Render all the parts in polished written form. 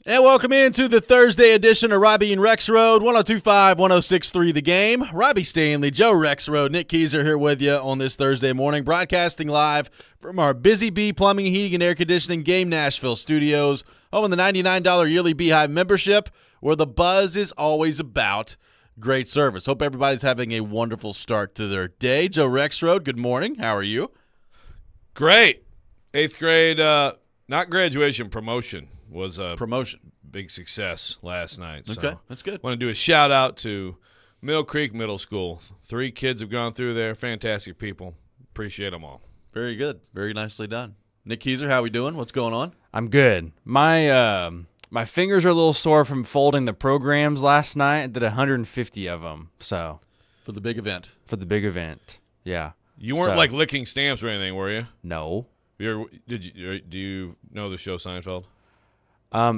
And welcome into the Thursday edition of Robby and Rexrode, 102.5, 106.3 The Game. Robby Stanley, Joe Rexrode, Nick Keyser here with you on this Thursday morning, broadcasting live from our Busy Bee Plumbing, Heating, and Air Conditioning Game Nashville studios, home of the $99 yearly Beehive membership, where the buzz is always about great service. Hope everybody's having a wonderful start to their day. Joe Rexrode, good morning. How are you? Great. 8th grade, not graduation, promotion. Was a big success last night. Okay, so that's good. Want to do a shout out to Mill Creek Middle School. 3 kids have gone through there. Fantastic people. Appreciate them all. Very good. Very nicely done. Nick Keyser, how we doing? What's going on? I'm good. My fingers are a little sore from folding the programs last night. I did 150 of them. So For the big event. Yeah. You weren't like licking stamps or anything, were you? No. Do you know the show Seinfeld?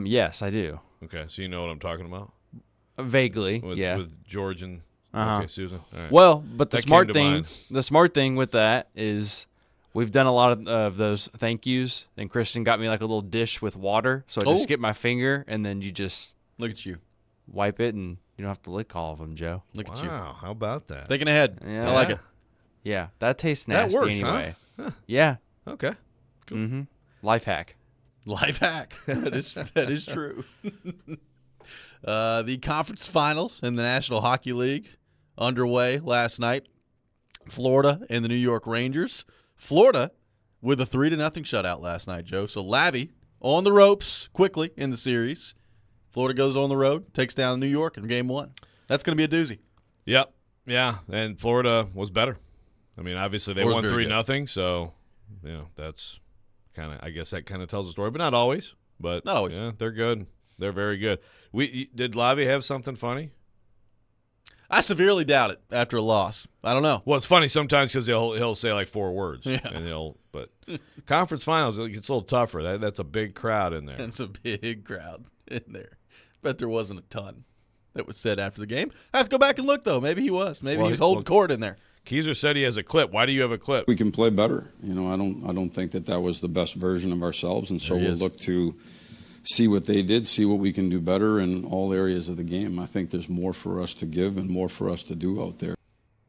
Yes, I do. Okay, so you know what I'm talking about? Vaguely, with George and Susan. All right. Well, but the That smart thing with that is we've done a lot of those thank yous, and Christian got me like a little dish with water, so I just get my finger, and then you just look at you, wipe it, and you don't have to lick all of them, Joe. Look at you. Wow, how about that? Thinking ahead. Yeah. I like it. Yeah, that tastes That nasty works, anyway. huh? Yeah. Okay. Cool. Mm-hmm. Life hack. Life hack. That is true. The conference finals in the National Hockey League underway last night. Florida and the New York Rangers. Florida with a 3-0 shutout last night, Joe. So Lavi on the ropes quickly in the series. Florida goes on the road, takes down New York in game 1. That's going to be a doozy. Yep. Yeah, and Florida was better. I mean, obviously they won 3-0, so that's kind of, I guess that kind of tells the story, but not always. But not always. Yeah, they're good. They're very good. Did Lavi have something funny? I severely doubt it after a loss. I don't know. Well, it's funny sometimes because he'll say like 4 words, yeah. and but conference finals it's a little tougher. That's a big crowd in there. It's a big crowd in there. Bet there wasn't a ton that was said after the game. I have to go back and look though. Maybe he was. Maybe he was holding court in there. Keyser said he has a clip. Why do you have a clip? We can play better. I don't think that was the best version of ourselves, and so we'll look to see what they did, see what we can do better in all areas of the game. I think there's more for us to give and more for us to do out there.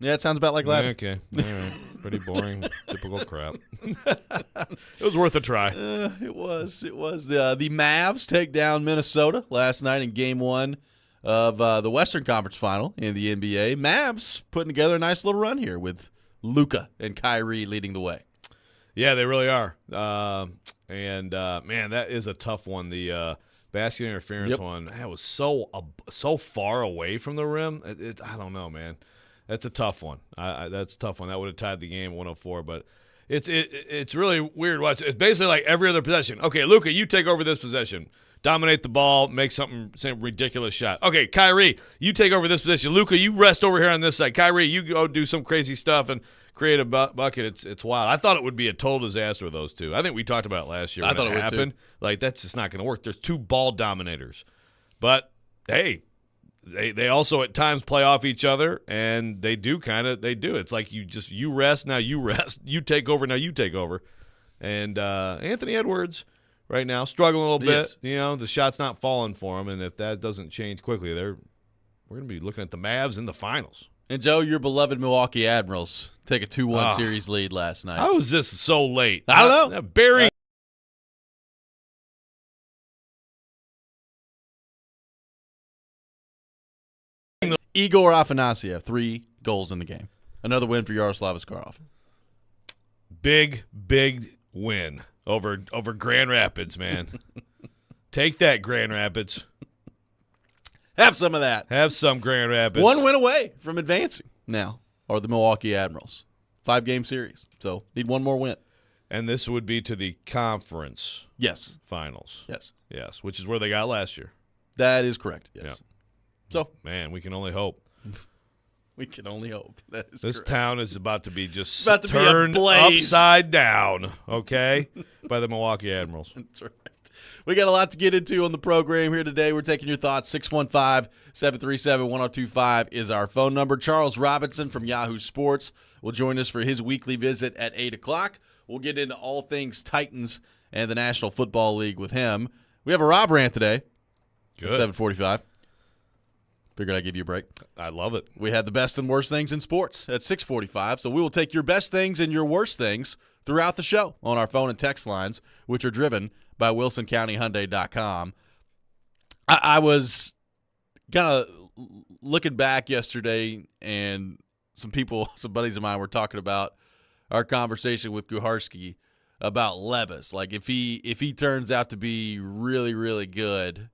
Yeah, it sounds about like Lavi. Okay, all right. Pretty boring, typical crap. It was worth a try. It was. The Mavs take down Minnesota last night in Game 1 of the Western Conference Final in the NBA. Mavs putting together a nice little run here with Luka and Kyrie leading the way. Yeah, they really are. Man, that is a tough one. The basket interference one, that was so far away from the rim. I don't know, man. That's a tough one. That's a tough one. That would have tied the game 104, but it's really weird. Watch. It's basically like every other possession. Okay, Luka, you take over this possession. Dominate the ball, make some ridiculous shot. Okay, Kyrie, you take over this position. Luka, you rest over here on this side. Kyrie, you go do some crazy stuff and create a bucket. It's wild. I thought it would be a total disaster with those two. I think we talked about it last year when it happened. Like, that's just not going to work. There's 2 ball dominators. But, hey, they also at times play off each other, and they do. It's like you rest, now you rest. You take over, now you take over. And Anthony Edwards – right now, struggling a little bit. The shot's not falling for him, and if that doesn't change quickly, we're going to be looking at the Mavs in the finals. And, Joe, your beloved Milwaukee Admirals take a 2-1 series lead last night. How was this so late? I don't know. Burying Igor Afanasyev, 3 goals in the game. Another win for Yaroslav Askarov. Big win over Grand Rapids, man. Take that, Grand Rapids. Have some of that. Have some, Grand Rapids. 1 win away from advancing now are the Milwaukee Admirals. 5-game series, so need 1 more win. And this would be to the conference finals. Yes, which is where they got last year. That is correct, yes. Yeah. So, man, we can only hope. We can only hope. That is this correct. town is about to be just about to turned be ablaze. upside down, okay, by the Milwaukee Admirals. That's right. We got a lot to get into on the program here today. We're taking your thoughts. 615-737-1025 is our phone number. Charles Robinson from Yahoo Sports will join us for his weekly visit at 8 o'clock. We'll get into all things Titans and the National Football League with him. We have a Rob rant today. Good. 7:45. Figured I'd give you a break. I love it. We had the best and worst things in sports at 6:45, so we will take your best things and your worst things throughout the show on our phone and text lines, which are driven by WilsonCountyHyundai.com. I was kind of looking back yesterday, and some buddies of mine were talking about our conversation with Kuharski about Levis. Like, if he turns out to be really, really good,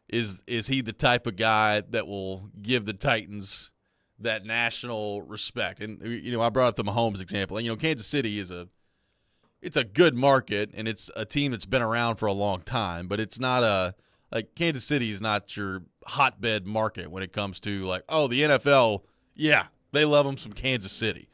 is he the type of guy that will give the Titans that national respect? And, I brought up the Mahomes example. And, Kansas City it's a good market, and it's a team that's been around for a long time, but it's not Kansas City is not your hotbed market when it comes to the NFL. Yeah, they love them some Kansas City.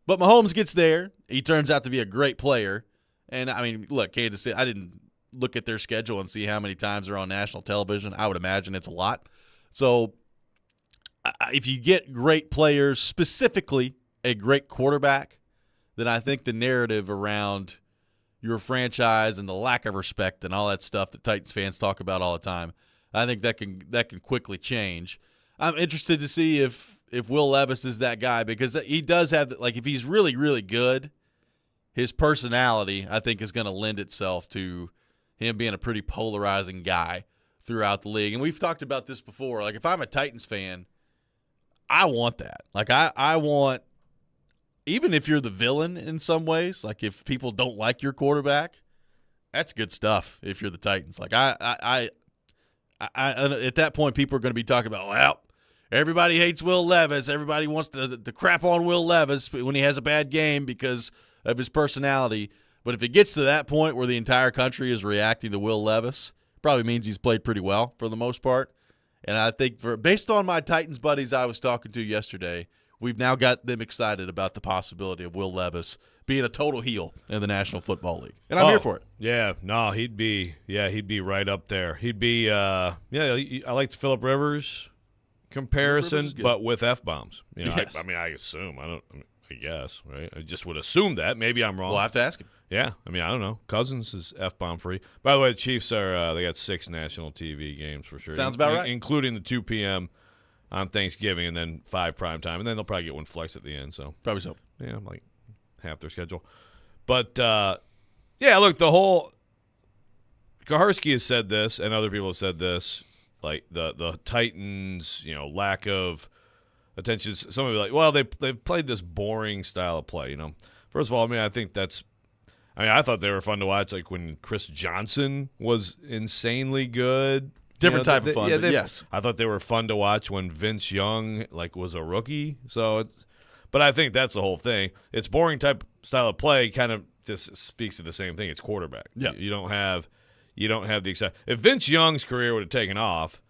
But Mahomes gets there. He turns out to be a great player. And, look, Kansas City, I didn't look at their schedule and see how many times they're on national television. I would imagine it's a lot. So if you get great players, specifically a great quarterback, then I think the narrative around your franchise and the lack of respect and all that stuff that Titans fans talk about all the time, I think that can quickly change. I'm interested to see if Will Levis is that guy, because he does have if he's really, really good, his personality, I think, is going to lend itself to him being a pretty polarizing guy throughout the league. And we've talked about this before. If I'm a Titans fan, I want that. I want, even if you're the villain in some ways, if people don't like your quarterback, that's good stuff if you're the Titans. I at that point, people are going to be talking about, well, everybody hates Will Levis. Everybody wants to crap on Will Levis when he has a bad game because of his personality. But if it gets to that point where the entire country is reacting to Will Levis, it probably means he's played pretty well for the most part. And I think based on my Titans buddies I was talking to yesterday, we've now got them excited about the possibility of Will Levis being a total heel in the National Football League. And I'm here for it. Yeah, no, he'd be right up there. He'd be I like the Phillip Rivers comparison, but with F-bombs. Yes. I assume. I guess, right? I just would assume that. Maybe I'm wrong. We'll have to ask him. Yeah, I don't know. Cousins is F-bomb free. By the way, the Chiefs they got 6 national TV games for sure. Sounds about right. Including the 2 p.m. on Thanksgiving, and then 5 prime time, and then they'll probably get one flex at the end. So probably so. Yeah, half their schedule. But look, the whole Kuharski has said this, and other people have said this. The Titans, lack of attention. Some of you well, they've played this boring style of play. First of all, I think that's. I thought they were fun to watch. When Chris Johnson was insanely good. Different type of fun, but yes. I thought they were fun to watch when Vince Young was a rookie. But I think that's the whole thing. It's boring type style of play. Kind of just speaks to the same thing. It's quarterback. Yeah. You don't have the excitement. If Vince Young's career would have taken off,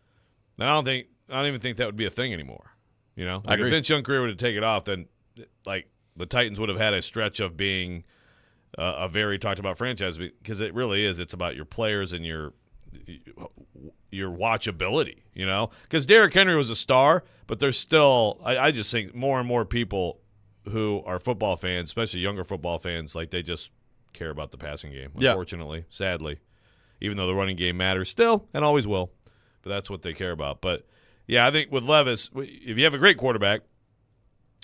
then I don't even think that would be a thing anymore. I agree. If Vince Young's career would have taken off, then the Titans would have had a stretch of being a very talked about franchise, because it really is. It's about your players and your watchability, because Derrick Henry was a star, but there's still, I just think more and more people who are football fans, especially younger football fans, they just care about the passing game, unfortunately, sadly, even though the running game matters still and always will, but that's what they care about. But yeah, I think with Levis, if you have a great quarterback,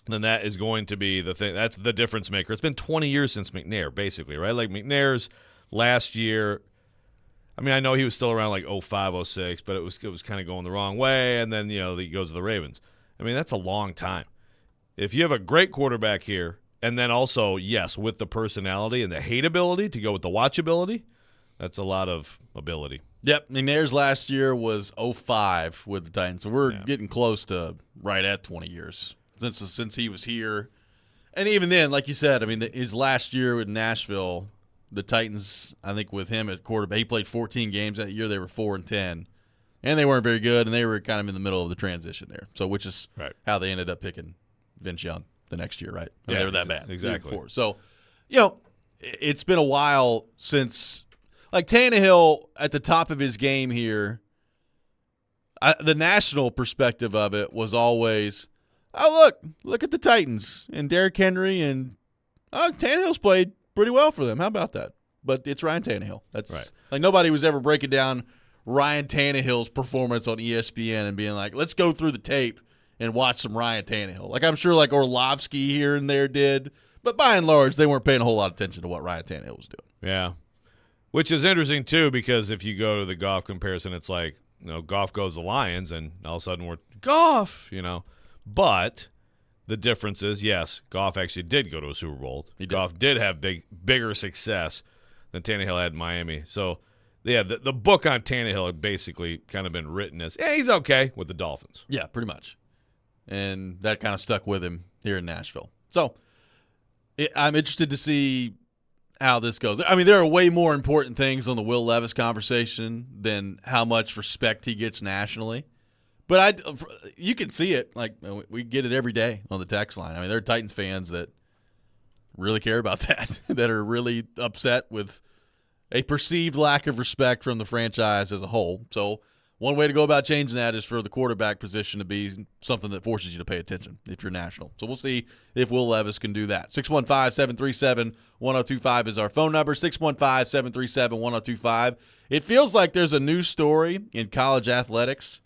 then that is going to be the thing. That's the difference maker. It's been 20 years since McNair, basically, right? McNair's last year, I know he was still around 05, 06, but it was kind of going the wrong way, and then, he goes to the Ravens. That's a long time. If you have a great quarterback here, and then also, yes, with the personality and the hateability to go with the watchability, that's a lot of ability. Yep, McNair's last year was 05 with the Titans, so we're getting close to right at 20 years since he was here. And even then, like you said, his last year with Nashville, the Titans, I think with him at quarterback, he played 14 games that year. They were 4-10, and they weren't very good, and they were kind of in the middle of the transition there. So, which is how they ended up picking Vince Young the next year, right? They were that bad. Exactly. So, it's been a while since, Tannehill at the top of his game here. The national perspective of it was always, look at the Titans and Derrick Henry, and Tannehill's played pretty well for them. How about that? But it's Ryan Tannehill. That's nobody was ever breaking down Ryan Tannehill's performance on ESPN and being like, let's go through the tape and watch some Ryan Tannehill. Like, I'm sure like Orlovsky here and there did, but by and large, they weren't paying a whole lot of attention to what Ryan Tannehill was doing. Yeah. Which is interesting, too, because if you go to the Goff comparison, it's like, Goff goes the Lions, and all of a sudden we're Goff, But the difference is, yes, Goff actually did go to a Super Bowl. Goff did have bigger success than Tannehill had in Miami. So, yeah, the book on Tannehill had basically kind of been written as, he's okay with the Dolphins. Yeah, pretty much. And that kind of stuck with him here in Nashville. So, I'm interested to see how this goes. I mean, there are way more important things on the Will Levis conversation than how much respect he gets nationally. But you can see it. Like, we get it every day on the text line. I mean, there are Titans fans that really care about that, that are really upset with a perceived lack of respect from the franchise as a whole. So one way to go about changing that is for the quarterback position to be something that forces you to pay attention if you're national. So we'll see if Will Levis can do that. 615-737-1025 is our phone number, 615-737-1025. It feels like there's a new story in college athletics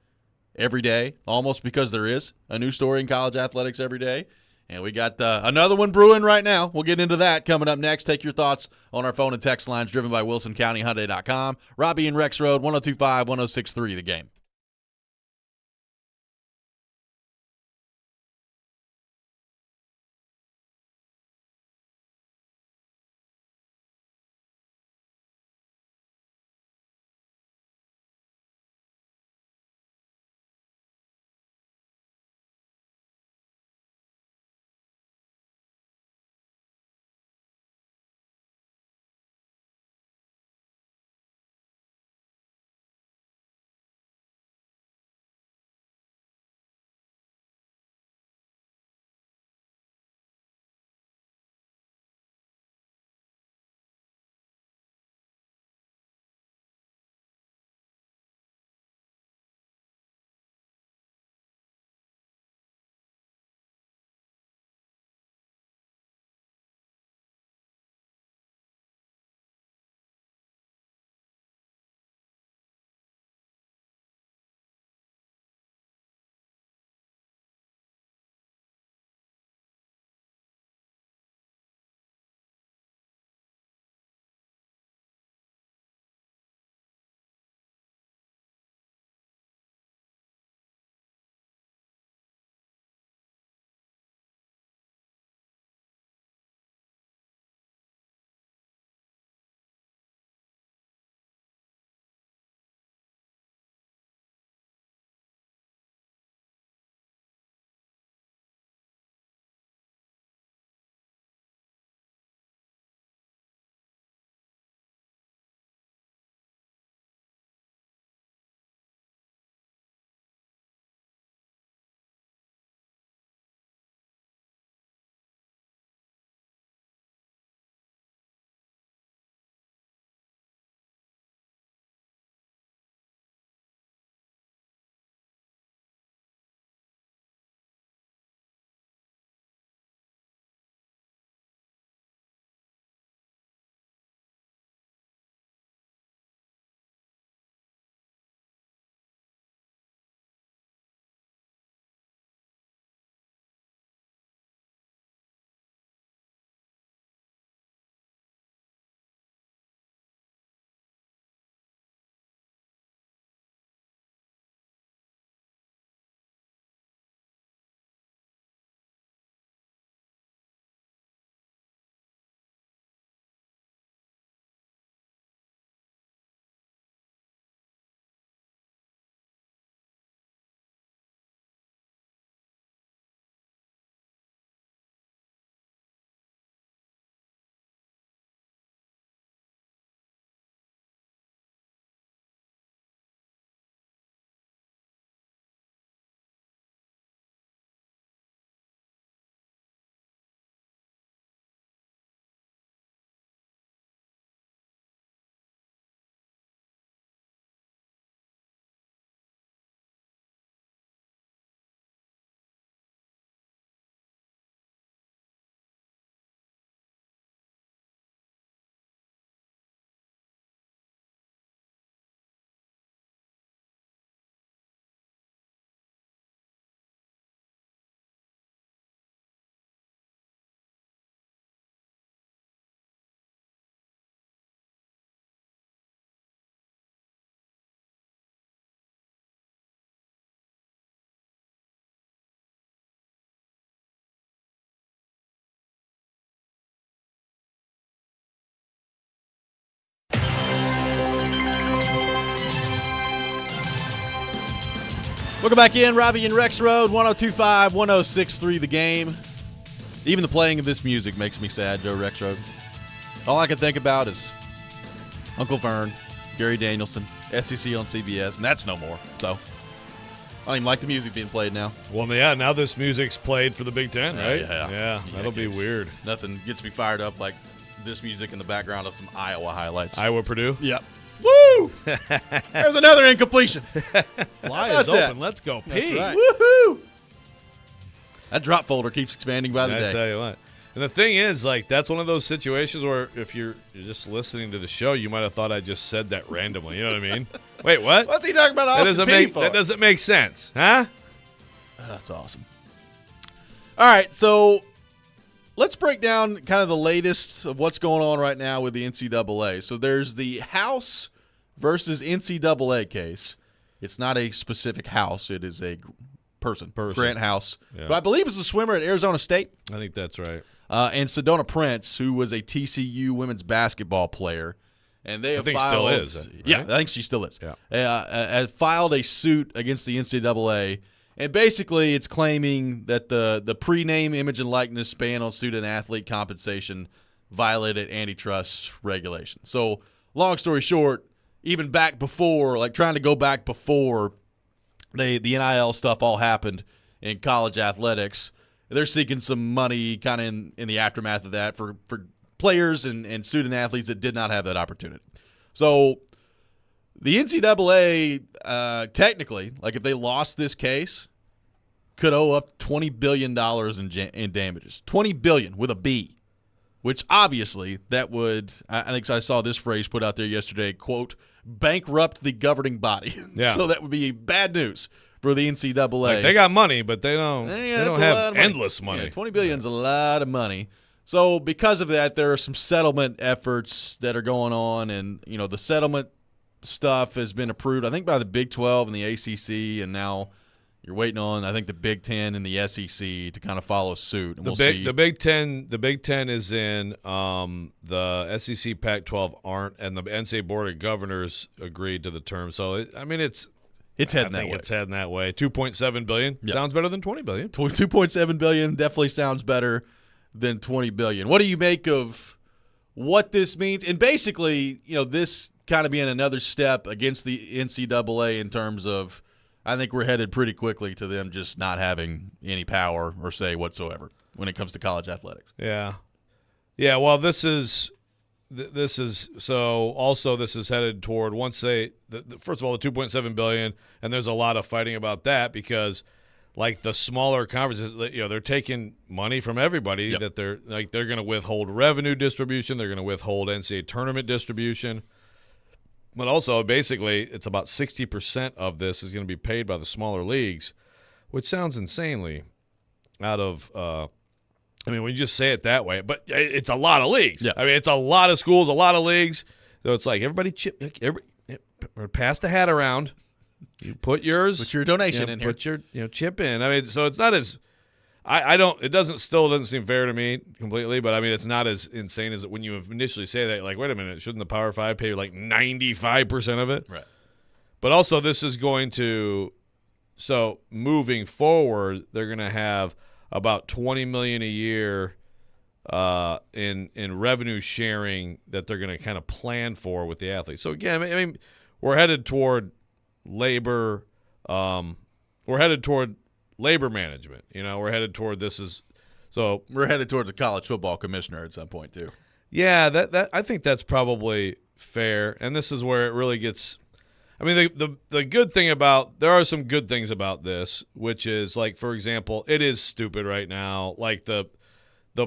every day, almost because there is a new story in college athletics every day. And we got another one brewing right now. We'll get into that coming up next. Take your thoughts on our phone and text lines driven by WilsonCountyHyundai.com. Robby and Rexrode, 102.5, 106.3 The Game. Welcome back in, Robby and Rexrode, 102.5, 106.3 The Game. Even the playing of this music makes me sad, Joe Rexrode. All I can think about is Uncle Vern, Gary Danielson, SEC on CBS, and that's no more. So I don't even like the music being played now. Well, yeah, now this music's played for the Big Ten, right? Yeah, that'll be weird. Nothing gets me fired up like this music in the background of some Iowa highlights. Iowa, Purdue? Yep. Woo! There's another incompletion. Fly is open. Let's go, P. Right. Woohoo! That drop folder keeps expanding by the day. I tell you what. And the thing is, like, that's one of those situations where if you're just listening to the show, you might have thought I just said that randomly. You know what I mean? Wait, what? What's he talking about Austin Peay for? That doesn't make sense, huh? That's awesome. All right, so let's break down kind of the latest of what's going on right now with the NCAA. So there's the House versus NCAA case. It's not a specific house. It is a person. Grant House. Yeah. But I believe it's a swimmer at Arizona State. I think that's right. And Sedona Prince, who was a TCU women's basketball player. And they have filed, still is. Right? Yeah, I think she still is. Yeah. Filed a suit against the NCAA. And basically, it's claiming that the pre-name, image, and likeness ban on student-athlete compensation violated antitrust regulations. So, long story short, even back before, like trying to go back before the NIL stuff all happened in college athletics, they're seeking some money kind of in the aftermath of that for players and student-athletes that did not have that opportunity. So, the NCAA, technically, like if they lost this case, could owe up $20 billion in damages. $20 billion with a B, which obviously that would, I think I saw this phrase put out there yesterday, quote, bankrupt the governing body. Yeah. So that would be bad news for the NCAA. Like they got money, but they don't have endless money. Yeah, $20 billion is a lot of money. So because of that, there are some settlement efforts that are going on, and the settlement stuff has been approved, I think, by the Big 12 and the ACC, and now you're waiting on, I think, the Big 10 and the SEC to kind of follow suit. And the Big 10 is in. The SEC, Pac-12 aren't, and the NCAA Board of Governors agreed to the terms. So it's heading that way. It's heading that way. $2.7 billion sounds better than $20 billion. $2.7 billion definitely sounds better than $20 billion. What do you make of what this means? And basically, this kind of being another step against the NCAA in terms of, I think we're headed pretty quickly to them just not having any power or say whatsoever when it comes to college athletics. Yeah. Yeah, well, this is so also this is headed toward once they first of all, the $2.7 billion, and there's a lot of fighting about that because like the smaller conferences, they're taking money from everybody. That they're going to withhold revenue distribution, they're going to withhold NCAA tournament distribution. But also, basically, it's about 60% of this is going to be paid by the smaller leagues, which sounds insanely out of when you just say it that way. But it's a lot of leagues. Yeah. I mean, it's a lot of schools, a lot of leagues. So it's like everybody pass the hat around. You put yours. Put your donation in here. Put your chip in. I mean, so it's not as it doesn't seem fair to me completely, but I mean, it's not as insane as when you initially say that, like, wait a minute, shouldn't the Power 5 pay like 95% of it? Right. But also this is going to, so moving forward, they're going to have about $20 million a year in revenue sharing that they're going to kind of plan for with the athletes. So again, I mean, we're headed toward labor, labor management. We're headed toward we're headed toward the college football commissioner at some point too. Yeah, that I think that's probably fair. And this is where it really gets. I mean, the good thing there are some good things about this, which is like, for example, it is stupid right now, like the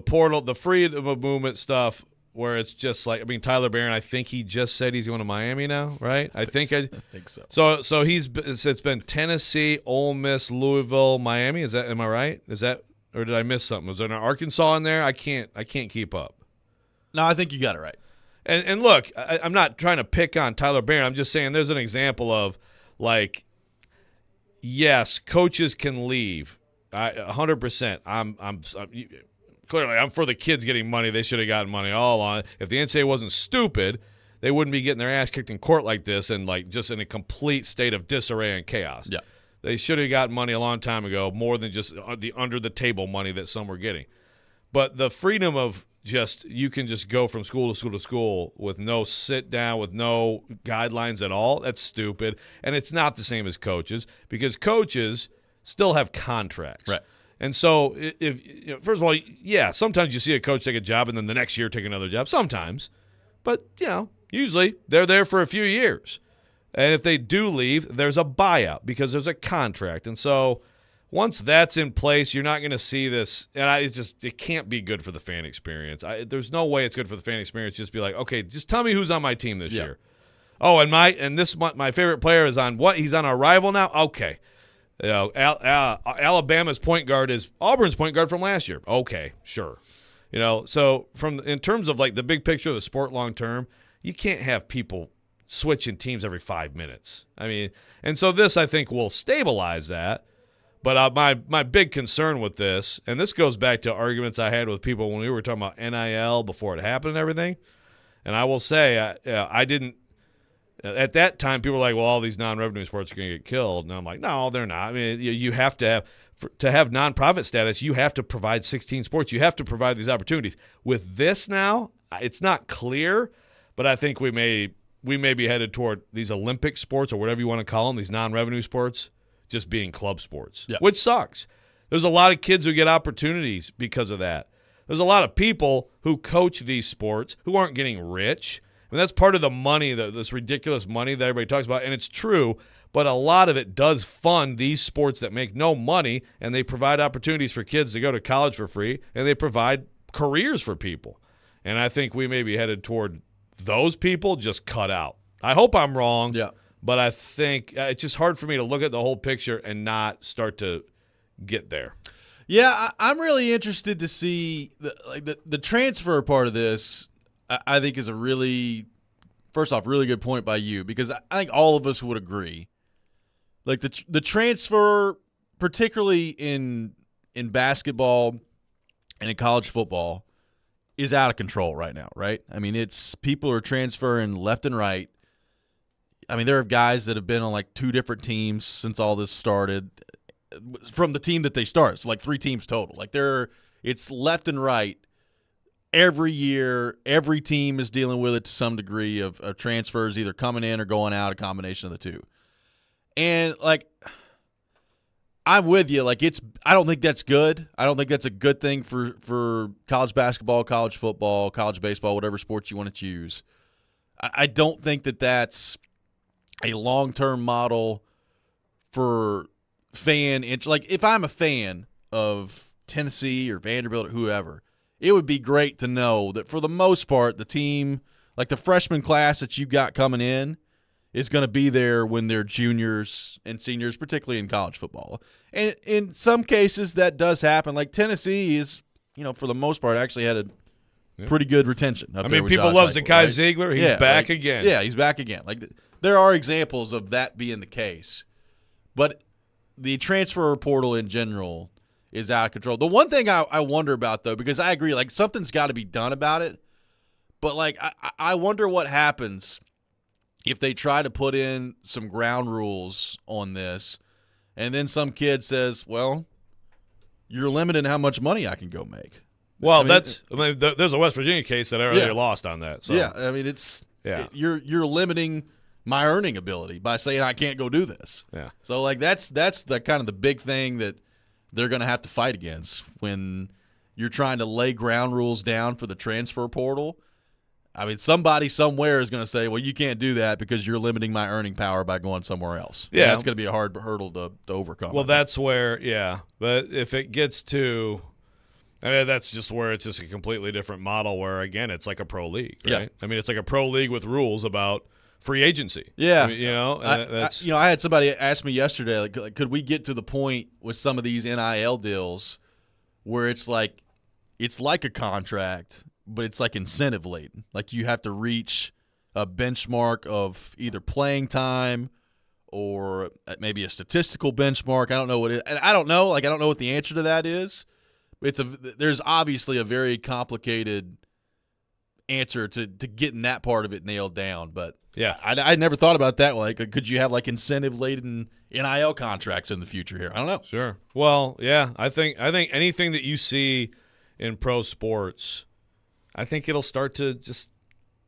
portal, the freedom of movement stuff, where it's just like, I mean, Tyler Barron, I think he just said he's going to Miami now, right? I think so. So it's been Tennessee, Ole Miss, Louisville, Miami. Am I right? Or did I miss something? Was there an Arkansas in there? I can't keep up. No, I think you got it right. And look, I'm not trying to pick on Tyler Barron. I'm just saying there's an example of, like, yes, coaches can leave. 100%. Clearly, I'm for the kids getting money. They should have gotten money all along. If the NCAA wasn't stupid, they wouldn't be getting their ass kicked in court like this and like just in a complete state of disarray and chaos. Yeah. They should have gotten money a long time ago, more than just the under-the-table money that some were getting. But the freedom of you can just go from school to school to school with no sit-down, with no guidelines at all, that's stupid. And it's not the same as coaches, because coaches still have contracts. Right. And so, first of all, yeah, sometimes you see a coach take a job and then the next year take another job. Sometimes. But, usually they're there for a few years. And if they do leave, there's a buyout because there's a contract. And so once that's in place, you're not going to see this. And it can't be good for the fan experience. There's no way it's good for the fan experience. Just be like, okay, just tell me who's on my team this year. Oh, and my favorite player is on what? He's on our rival now? Okay. Alabama's point guard is Auburn's point guard from last year. Okay, sure. So in terms of like the big picture of the sport long term, you can't have people switching teams every 5 minutes. I mean, and so this I think will stabilize that. But my big concern with this, and this goes back to arguments I had with people when we were talking about NIL before it happened and everything. And I will say I didn't. At that time, people were like, well, all these non-revenue sports are going to get killed. And I'm like, no, they're not. I mean, you have to have nonprofit status, you have to provide 16 sports. You have to provide these opportunities. With this now, it's not clear, but I think we may be headed toward these Olympic sports or whatever you want to call them, these non-revenue sports, just being club sports, which sucks. There's a lot of kids who get opportunities because of that. There's a lot of people who coach these sports who aren't getting rich. I mean, that's part of the money, this ridiculous money that everybody talks about, and it's true, but a lot of it does fund these sports that make no money, and they provide opportunities for kids to go to college for free, and they provide careers for people. And I think we may be headed toward those people just cut out. I hope I'm wrong, but I think it's just hard for me to look at the whole picture and not start to get there. Yeah, I'm really interested to see the transfer part of this. I think is a really good point by you, because I think all of us would agree. Like the transfer, particularly in basketball and in college football, is out of control right now, right? I mean, people are transferring left and right. I mean, there are guys that have been on like 2 different teams since all this started, from the team that they started. So like 3 teams total. Like it's left and right. Every year, every team is dealing with it to some degree of transfers either coming in or going out, a combination of the two. And, like, I'm with you. Like, I don't think that's good. I don't think that's a good thing for college basketball, college football, college baseball, whatever sports you want to choose. I don't think that that's a long-term model for fan – like, if I'm a fan of Tennessee or Vanderbilt or whoever – it would be great to know that for the most part, the team, like the freshman class that you got coming in, is going to be there when they're juniors and seniors, particularly in college football. And in some cases, that does happen. Like Tennessee is, for the most part, actually had a pretty good retention. I mean, people love Zakai Ziegler. He's back again. Yeah, he's back again. Like there are examples of that being the case. But the transfer portal in general is out of control. The one thing I wonder about, though, because I agree, like, something's got to be done about it, but, like, I wonder what happens if they try to put in some ground rules on this, and then some kid says, well, you're limiting how much money I can go make. Well, there's a West Virginia case that I already lost on that. So. Yeah, I mean, you're limiting my earning ability by saying I can't go do this. Yeah. So, like, that's the kind of the big thing that they're going to have to fight against when you're trying to lay ground rules down for the transfer portal. I mean, somebody somewhere is going to say, well, you can't do that because you're limiting my earning power by going somewhere else. Yeah. And that's going to be a hard hurdle to overcome. Well, that's where, but if it gets to – I mean, that's just where it's just a completely different model where, again, it's like a pro league, right? Yeah. I mean, it's like a pro league with rules about free agency. Yeah. I mean, I had somebody ask me yesterday, like, could we get to the point with some of these NIL deals where it's like a contract, but it's like incentive laden. Like you have to reach a benchmark of either playing time or maybe a statistical benchmark. I don't know what it is. And I don't know what the answer to that is. There's obviously a very complicated answer to getting that part of it nailed down, but Yeah. I never thought about that. Like, could you have like incentive-laden NIL contracts in the future here? I don't know. Sure. Well, yeah. I think anything that you see in pro sports, I think it'll start to just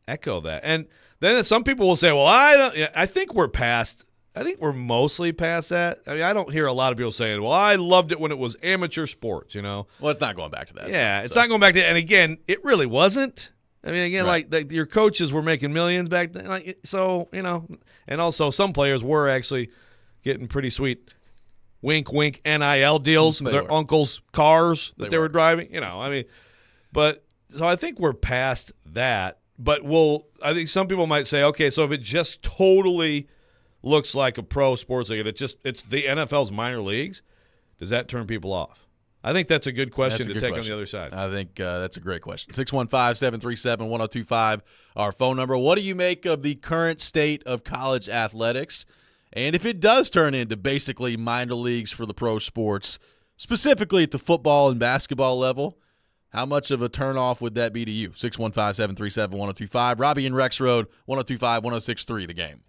echo that. And then some people will say, "Well, I think we're past. I think we're mostly past that." I mean, I don't hear a lot of people saying, "Well, I loved it when it was amateur sports." Well, it's not going back to that. Yeah, it's not going back to. And again, it really wasn't. I mean, again, Right. like your coaches were making millions back then. Like, so, and also some players were actually getting pretty sweet, wink, wink, NIL deals with their uncles' cars that they were driving. I mean, but so I think we're past that. But I think some people might say, okay, so if it just totally looks like a pro sports league, it's the NFL's minor leagues, does that turn people off? I think that's a good question to take on the other side. I think that's a great question. 615-737-1025, our phone number. What do you make of the current state of college athletics? And if it does turn into basically minor leagues for the pro sports, specifically at the football and basketball level, how much of a turnoff would that be to you? 615-737-1025. Robby and Rexrode, 102.5-106.3 The Game.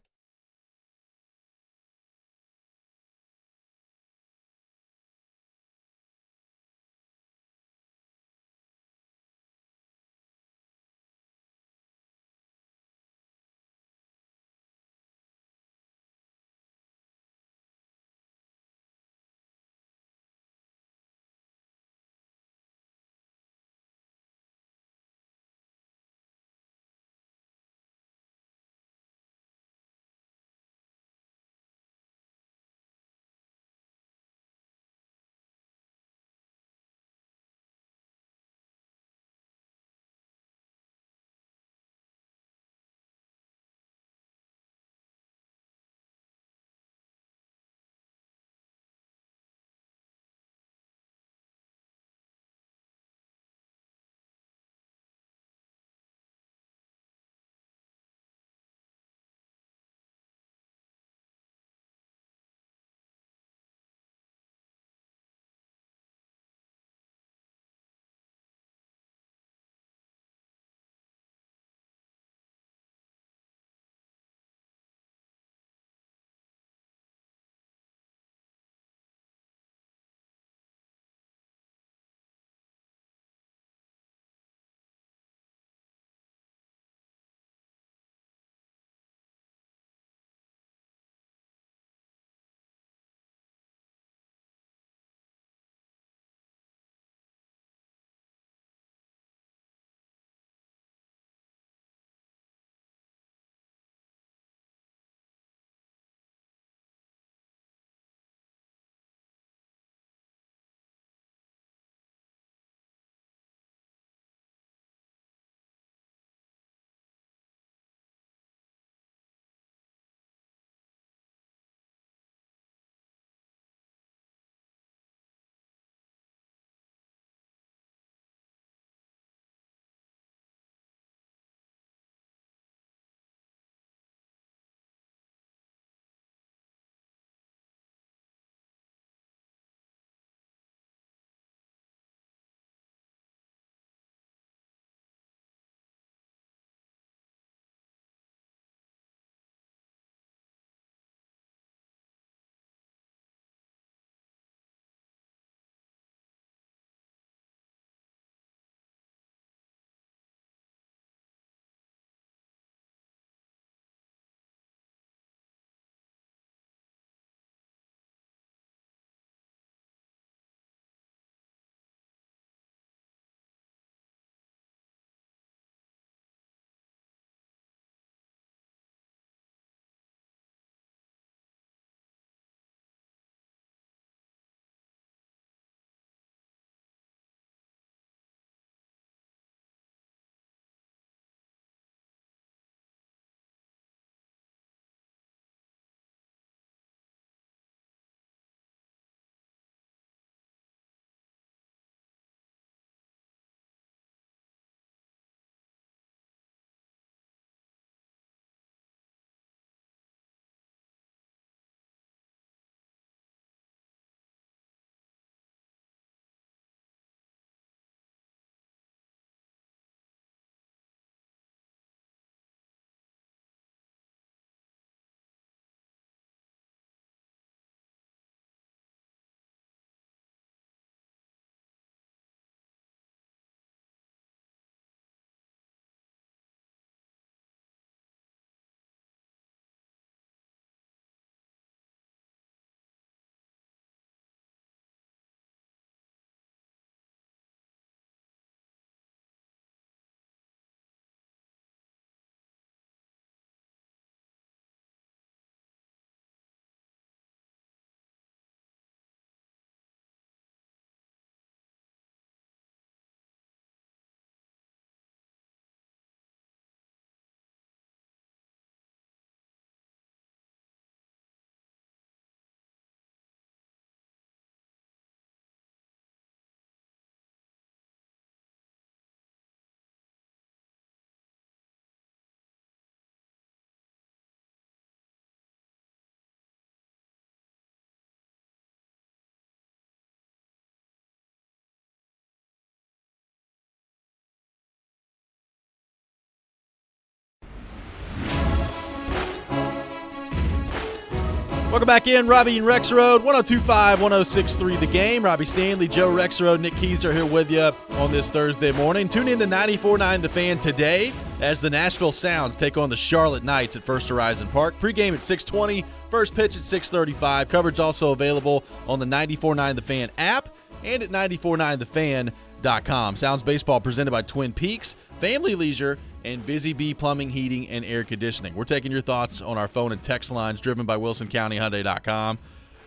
Welcome back in, Robby and Rexrode, 102.5, 106.3 The Game. Robbie Stanley, Joe Rexrode, Nick Keys are here with you on this Thursday morning. Tune in to 94.9 The Fan today as the Nashville Sounds take on the Charlotte Knights at First Horizon Park. Pre-game at 6:20, first pitch at 6:35. Coverage also available on the 94.9 The Fan app and at 949thefan.com. Sounds baseball presented by Twin Peaks, Family Leisure, and Busy Bee Plumbing, Heating, and Air Conditioning. We're taking your thoughts on our phone and text lines driven by WilsonCountyHyundai.com.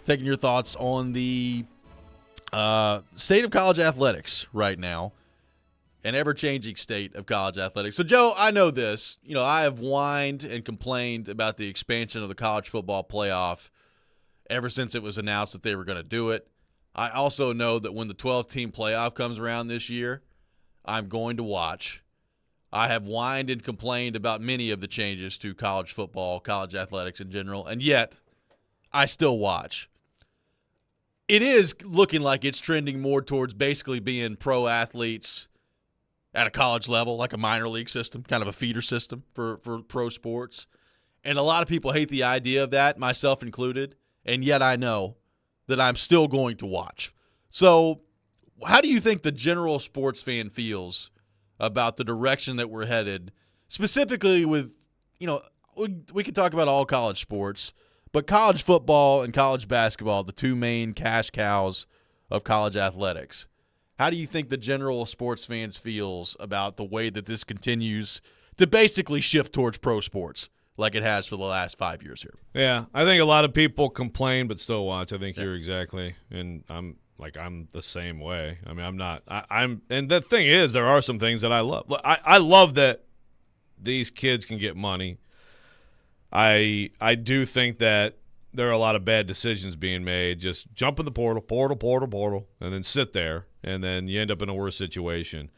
Taking your thoughts on the state of college athletics right now, an ever-changing state of college athletics. So, Joe, I know this. You know, I have whined and complained about the expansion of the college football playoff ever since it was announced that they were going to do it. I also know that when the 12-team playoff comes around this year, I'm going to watch. I have whined and complained about many of the changes to college football, college athletics in general, and yet I still watch. It is looking like it's trending more towards basically being pro athletes at a college level, like a minor league system, kind of a feeder system for pro sports. And a lot of people hate the idea of that, myself included, and yet I know that I'm still going to watch. So how do you think the general sports fan feels about the direction that we're headed, specifically with, you know, we could talk about all college sports, but college football and college basketball, the two main cash cows of college athletics. How do you think the general sports fans feels about the way that this continues to basically shift towards pro sports like it has for the last 5 years here? Yeah, I think a lot of people complain but still watch. I think you're exactly, and I'm the same way. I mean, and the thing is, there are some things that I love. I love that these kids can get money. I do think that there are a lot of bad decisions being made. Just jump in the portal, and then sit there, and then you end up in a worse situation.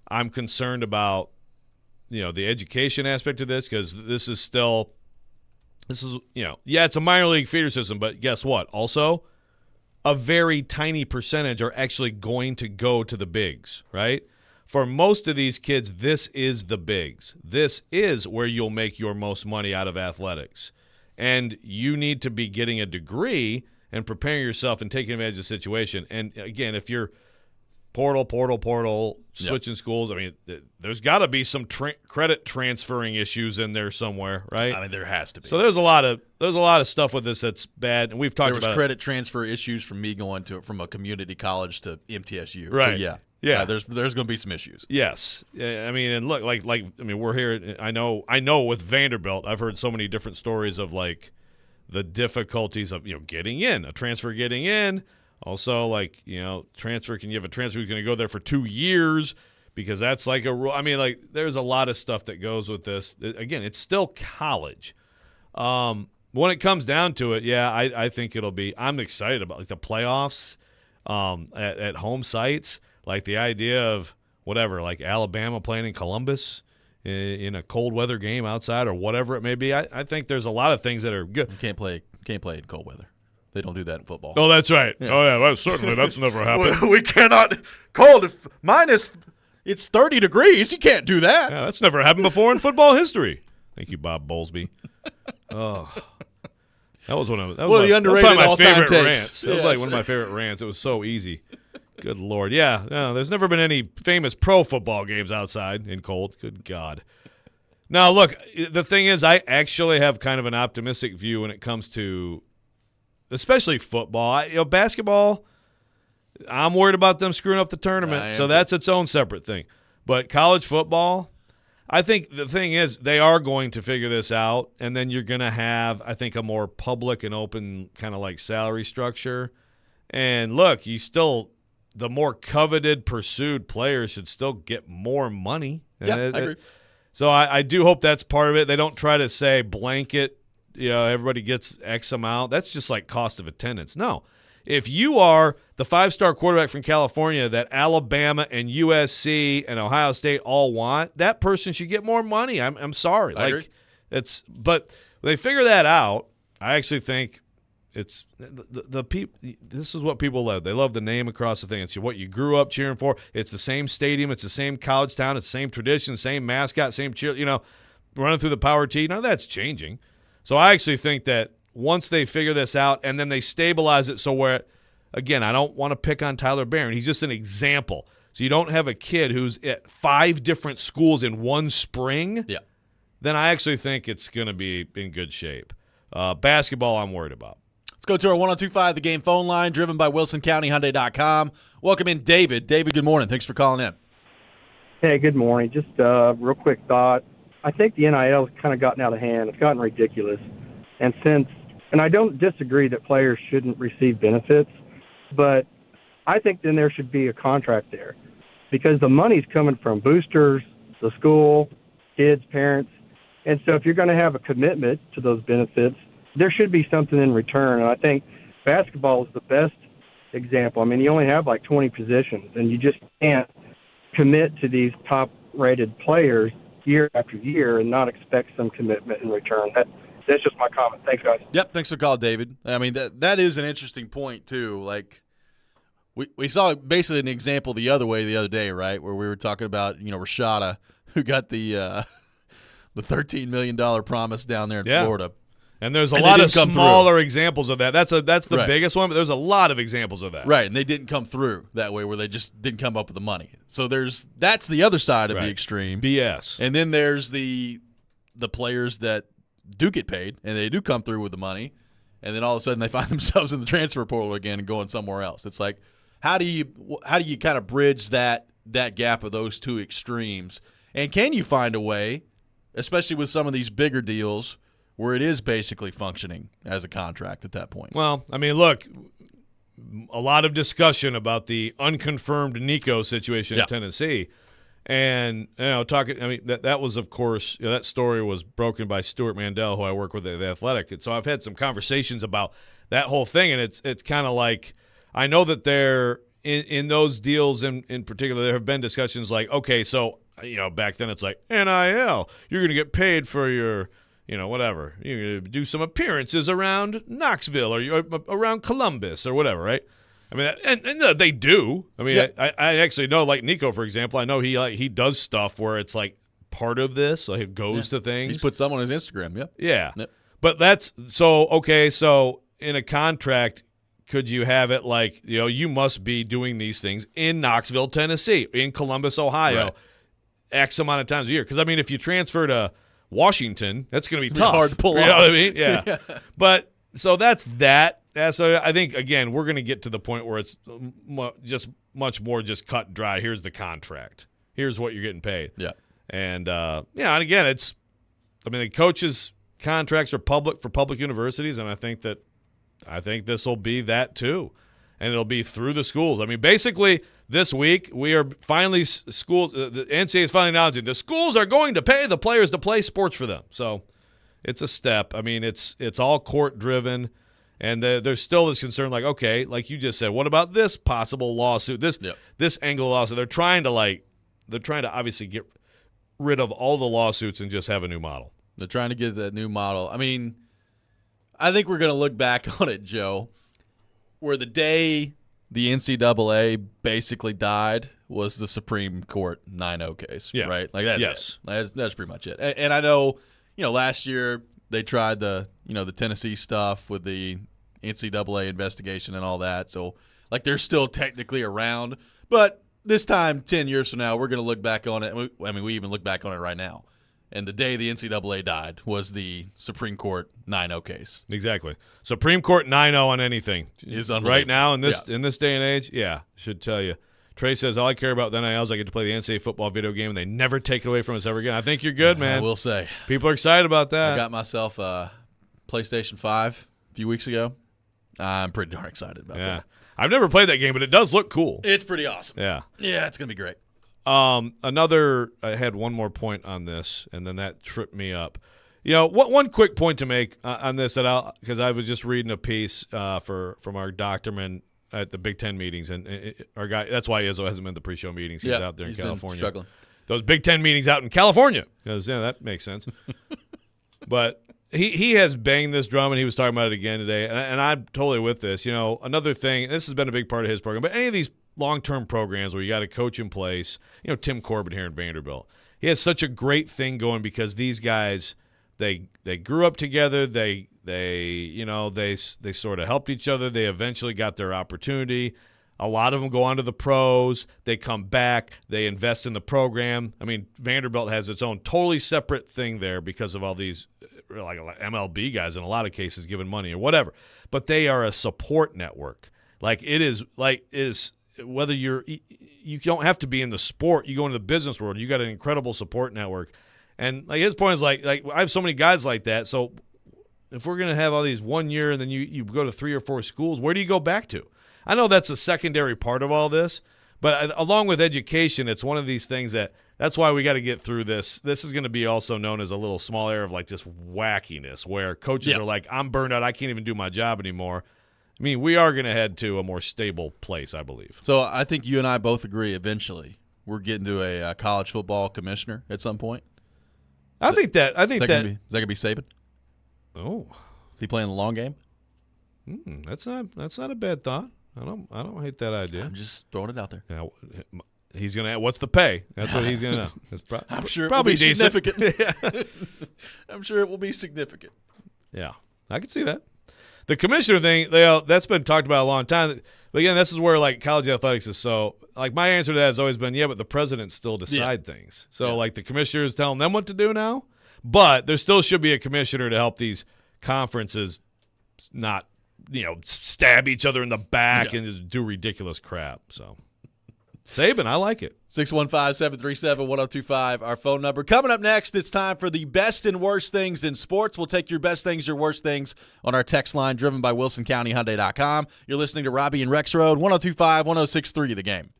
I'm concerned about, you know, the education aspect of this, because this is, you know, yeah, it's a minor league feeder system, but guess what? Also, a very tiny percentage are actually going to go to the bigs, right? For most of these kids, this is the bigs. This is where you'll make your most money out of athletics. And you need to be getting a degree and preparing yourself and taking advantage of the situation. And, again, if you're portal, switching schools, I mean, there's got to be some credit transferring issues in there somewhere, right? I mean, there has to be. So there's a lot of stuff with this that's bad, and we've talked about there was credit transfer issues from me going from a community college to MTSU. Right. So yeah. There's going to be some issues. Yes. I mean, and look, we're here. I know with Vanderbilt, I've heard so many different stories of like the difficulties of, you know, getting in, a transfer getting in. Also, like, you know, can you have a transfer who's going to go there for 2 years, because that's like a rule. I mean, like, there's a lot of stuff that goes with this. Again, it's still college. When it comes down to it, yeah, I think it'll be – I'm excited about, like, the playoffs at home sites, like the idea of whatever, like Alabama playing in Columbus in a cold weather game outside or whatever it may be. I think there's a lot of things that are good. You can't play in cold weather. They don't do that in football. Oh, that's right. Yeah. Oh, yeah, well, certainly. That's never happened. We cannot – cold it's 30 degrees. You can't do that. Yeah, that's never happened before in football history. Thank you, Bob Bowlesby. Oh. That was one of the underrated my all-time favorite takes. rants. It was like one of my favorite rants. It was so easy. Good Lord. Yeah, no, there's never been any famous pro football games outside in cold. Good God. Now, look, the thing is, I actually have kind of an optimistic view when it comes to – especially football. Basketball, I'm worried about them screwing up the tournament, so that's its own separate thing. But college football, I think the thing is they are going to figure this out, and then you're going to have, I think, a more public and open kind of like salary structure. And look, the more coveted, pursued players should still get more money. Yeah, I agree. So I do hope that's part of it. They don't try to say blanket, you know, everybody gets X amount. That's just like cost of attendance. No. If you are the 5-star quarterback from California that Alabama and USC and Ohio State all want, that person should get more money. I'm sorry. I agree. But they figure that out. I actually think it's the people. This is what people love. They love the name across the thing. It's what you grew up cheering for. It's the same stadium. It's the same college town. It's the same tradition, same mascot, same cheer. You know, running through the power tee. None of that's changing. So I actually think that once they figure this out and then they stabilize it so where, again, I don't want to pick on Tyler Barron. He's just an example. So you don't have a kid who's at 5 different schools in one spring. Yeah. Then I actually think it's going to be in good shape. Basketball, I'm worried about. Let's go to our 102.5 The Game phone line, driven by WilsonCountyHyundai.com. Welcome in, David. David, good morning. Thanks for calling in. Hey, good morning. Just a real quick thought. I think the NIL has kind of gotten out of hand. It's gotten ridiculous. And I don't disagree that players shouldn't receive benefits, but I think then there should be a contract there because the money's coming from boosters, the school, kids, parents. And so if you're going to have a commitment to those benefits, there should be something in return. And I think basketball is the best example. I mean, you only have like 20 positions, and you just can't commit to these top-rated players year after year and not expect some commitment in return. That's just my comment. Thanks, guys. Yep, thanks for calling, David. I mean, that is an interesting point, too. Like, we saw basically an example the other way the other day, right, where we were talking about, Rashada, who got the $13 million promise down there in Florida. And there's a lot of smaller examples of that. That's the biggest one, but there's a lot of examples of that. Right, and they didn't come through that way where they just didn't come up with the money. So that's the other side of the extreme. BS. And then there's the players that do get paid, and they do come through with the money, and then all of a sudden they find themselves in the transfer portal again and going somewhere else. It's like, how do you kind of bridge that gap of those two extremes? And can you find a way, especially with some of these bigger deals, where it is basically functioning as a contract at that point? Well, I mean, look, a lot of discussion about the unconfirmed Nico situation in Tennessee. And, that was, of course, that story was broken by Stuart Mandel, who I work with at The Athletic. And so I've had some conversations about that whole thing, and it's kind of like, I know that there, in those deals in particular, there have been discussions like, okay, so, back then it's like, NIL, you're going to get paid for your – whatever. You're going to do some appearances around Knoxville or around Columbus or whatever, right? I mean, and they do. I mean, I actually know, like Nico, for example, I know he does stuff where it's like part of this. Like it goes to things. He's put some on his Instagram, Yeah. Yep. But that's – so, okay, so in a contract, could you have it like, you must be doing these things in Knoxville, Tennessee, in Columbus, Ohio, X amount of times a year? Because, I mean, if you transfer to – Washington, that's going to be tough. Hard to pull off. You know what I mean? Yeah. But so that's that. So I think, again, we're going to get to the point where it's just much more just cut and dry. Here's the contract. Here's what you're getting paid. Yeah. And, and again, the coaches' contracts are public for public universities, and I think this will be that too. And it'll be through the schools. I mean, basically, this week we are finally the NCAA is finally announcing the schools are going to pay the players to play sports for them. So it's a step. I mean, it's all court driven, and there's still this concern. Like, okay, like you just said, what about this possible lawsuit? This angle of lawsuit. They're trying to obviously get rid of all the lawsuits and just have a new model. They're trying to get that new model. I mean, I think we're going to look back on it, Joe, where the day the NCAA basically died was the Supreme Court 9-0 case, right? Like that's it. That's pretty much it. And I know, last year they tried the Tennessee stuff with the NCAA investigation and all that. So, like, they're still technically around. But this time, 10 years from now, we're going to look back on it. I mean, we even look back on it right now. And the day the NCAA died was the Supreme Court 9-0 case. Exactly. Supreme Court 9-0 on anything is unbelievable. Right now in this day and age. Yeah, should tell you. Trey says, all I care about with NIL is I get to play the NCAA football video game, and they never take it away from us ever again. I think you're good, man. I will say. People are excited about that. I got myself a PlayStation 5 a few weeks ago. I'm pretty darn excited about that. I've never played that game, but it does look cool. It's pretty awesome. Yeah. Yeah, it's going to be great. I had one more point on this, and then that tripped me up. One quick point to make on this because I was just reading a piece from our doctorman at the Big Ten meetings, and our guy. That's why Izzo hasn't been at the pre-show meetings. He's out there in California. Been struggling. Those Big Ten meetings out in California, because that makes sense. But he has banged this drum, and he was talking about it again today, and I'm totally with this. Another thing. This has been a big part of his program, but any of these long-term programs where you got a coach in place, Tim Corbin here in Vanderbilt, he has such a great thing going because these guys, They grew up together. They sort of helped each other. They eventually got their opportunity. A lot of them go on to the pros. They come back. They invest in the program. I mean, Vanderbilt has its own totally separate thing there because of all these like MLB guys in a lot of cases giving money or whatever. But they are a support network. Whether you don't have to be in the sport. You go into the business world. You got an incredible support network. And like his point is like I have so many guys like that. So if we're gonna have all these 1 year and then you go to 3 or 4 schools, where do you go back to? I know that's a secondary part of all this, but along with education, it's one of these things that's why we got to get through this. This is going to be also known as a little small area of like just wackiness where coaches are like, I'm burned out. I can't even do my job anymore. I mean, we are going to head to a more stable place, I believe. So I think you and I both agree eventually we're getting to a college football commissioner at some point. Is that going to be Saban? Oh. Is he playing the long game? That's not a bad thought. I don't hate that idea. I'm just throwing it out there. Yeah, he's gonna. What's the pay? That's what he's gonna know. I'm sure probably it will be significant. Yeah. I'm sure it will be significant. Yeah, I can see that. The commissioner thing, that's been talked about a long time. But again, this is where like college athletics is so. Like my answer to that has always been, but the presidents still decide things. So like the commissioner is telling them what to do now, but there still should be a commissioner to help these conferences not. Stab each other in the back and just do ridiculous crap. So, Saban, I like it. 615-737-1025, our phone number. Coming up next, it's time for the best and worst things in sports. We'll take your best things, your worst things on our text line driven by WilsonCountyHyundai.com. You're listening to Robby and Rexrode, 102.5, 106.3 The Game.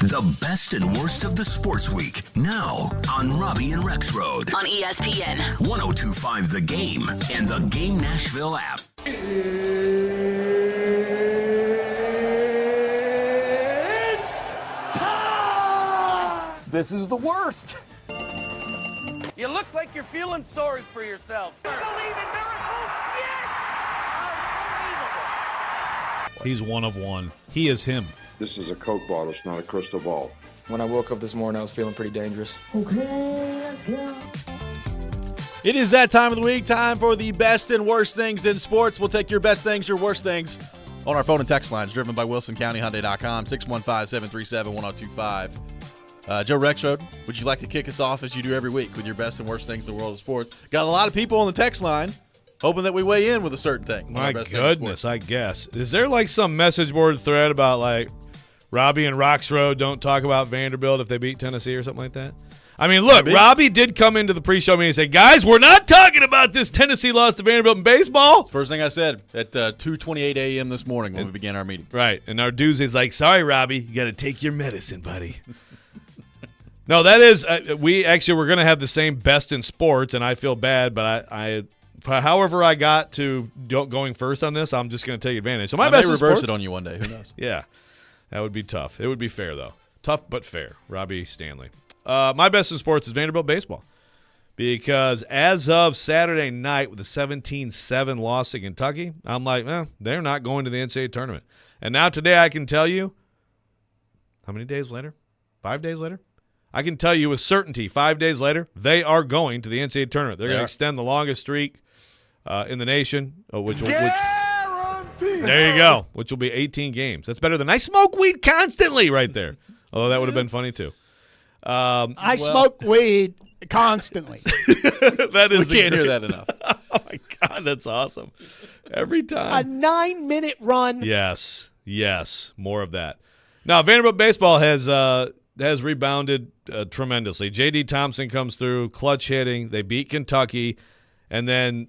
The best and worst of the sports week, now on Robby and Rexrode. On ESPN. 102.5 The Game and the Game Nashville app. This is the worst. You look like you're feeling sorry for yourself. Believe in miracles? Yes! Unbelievable. He's one of one. He is him. This is a Coke bottle. It's not a crystal ball. When I woke up this morning, I was feeling pretty dangerous. Okay, let's go. It is that time of the week, time for the best and worst things in sports. We'll take your best things, your worst things on our phone and text lines, driven by WilsonCountyHyundai.com, 615-737-1025. Joe Rexrode, would you like to kick us off as you do every week with your best and worst things in the world of sports? Got a lot of people on the text line hoping that we weigh in with a certain thing. My goodness, I guess. Is there like some message board thread about like Robby and Rexrode don't talk about Vanderbilt if they beat Tennessee or something like that? I mean, look, Robby did come into the pre-show meeting and say, guys, we're not talking about this Tennessee loss to Vanderbilt in baseball. First thing I said at 2:28 a.m. this morning when we began our meeting. Right, and our doozy's like, sorry, Robby, you got to take your medicine, buddy. No, that is we're going to have the same best in sports, and I feel bad, but I however I got to going first on this, I'm just going to take advantage. So my best in sports, reverse it on you one day. Who knows? Yeah, that would be tough. It would be fair though, tough but fair. Robby Stanley. My best in sports is Vanderbilt baseball, because as of Saturday night with a 17-7 loss to Kentucky, I'm like, they're not going to the NCAA tournament. And now today I can tell you, how many days later? 5 days later? I can tell you with certainty 5 days later, they are going to the NCAA tournament. They're going to extend the longest streak in the nation, which there you go, which will be 18 games. That's better than I smoke weed constantly right there. Although that would have been funny too. I smoke weed constantly. That is we can't hear that enough. Oh my God, that's awesome. Every time. A 9-minute run. Yes, more of that. Now Vanderbilt baseball has rebounded tremendously. J.D. Thompson comes through, clutch hitting. They beat Kentucky, and then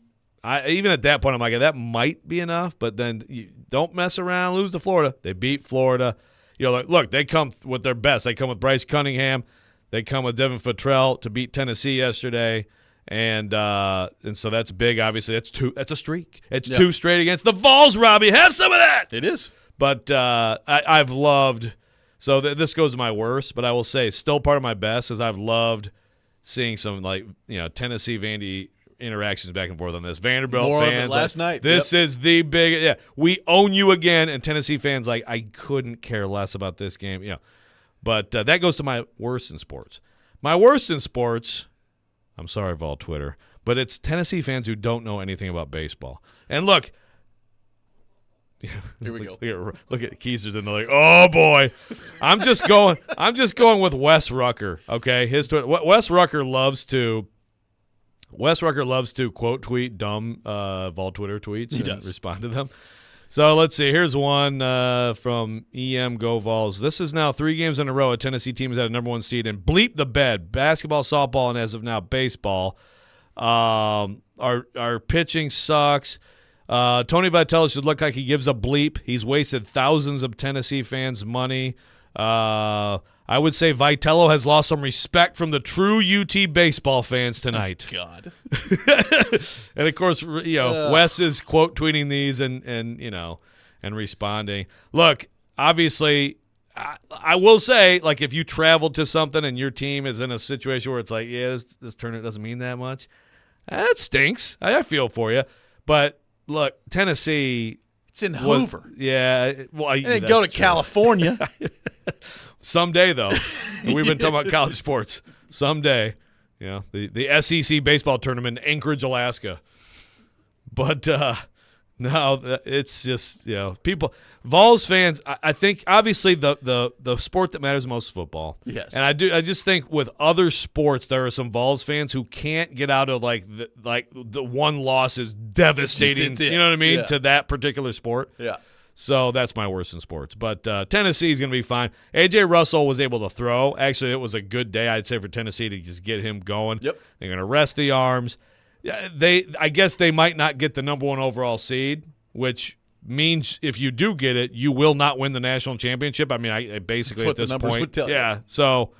even at that point, I'm like, that might be enough. But then you don't mess around, lose to Florida. They beat Florida. You know, look, they come with their best. They come with Bryce Cunningham. They come with Devin Futrell to beat Tennessee yesterday, and so that's big. Obviously, that's a streak. It's 2 straight against the Vols. Robby, have some of that. It is. But I've loved. So this goes to my worst, but I will say still part of my best is I've loved seeing some Tennessee Vandy interactions back and forth on this. Vanderbilt More fans of it last night. This is the big. Yeah, we own you again, and Tennessee fans like I couldn't care less about this game. Yeah, but that goes to my worst in sports. My worst in sports. I'm sorry, Vol Twitter, but it's Tennessee fans who don't know anything about baseball. And look. Here we go. Look at Keezer's and they're like, oh boy. I'm just going with Wes Rucker. Okay. Wes Rucker loves to quote tweet dumb Vol Twitter tweets and respond to them. So let's see. Here's one from EM Go Vols. This is now 3 games in a row a Tennessee team has had a number 1 seed and bleep the bed. Basketball, softball, and as of now baseball. Our pitching sucks. Tony Vitello should look like he gives a bleep. He's wasted thousands of Tennessee fans' money. I would say Vitello has lost some respect from the true UT baseball fans tonight. Oh, God. And of course, Wes is quote tweeting these and responding. Look, obviously, I will say, like, if you travel to something and your team is in a situation where it's like, this tournament doesn't mean that much, that stinks. I feel for you, but. Look, Tennessee. It's in Hoover. Well, didn't go to California. Someday, though. We've been talking about college sports. Someday, the SEC baseball tournament in Anchorage, Alaska. But no, it's just people. Vols fans. I think obviously the sport that matters most is football. Yes, and I just think with other sports there are some Vols fans who can't get out of the one loss is devastating. You know what I mean to that particular sport. Yeah. So that's my worst in sports. But Tennessee is going to be fine. A.J. Russell was able to throw. Actually, it was a good day, I'd say, for Tennessee to just get him going. Yep. They're going to rest the arms. I guess they might not get the number 1 overall seed, which means if you do get it, you will not win the national championship. I mean, I basically at this point, would tell yeah. you. So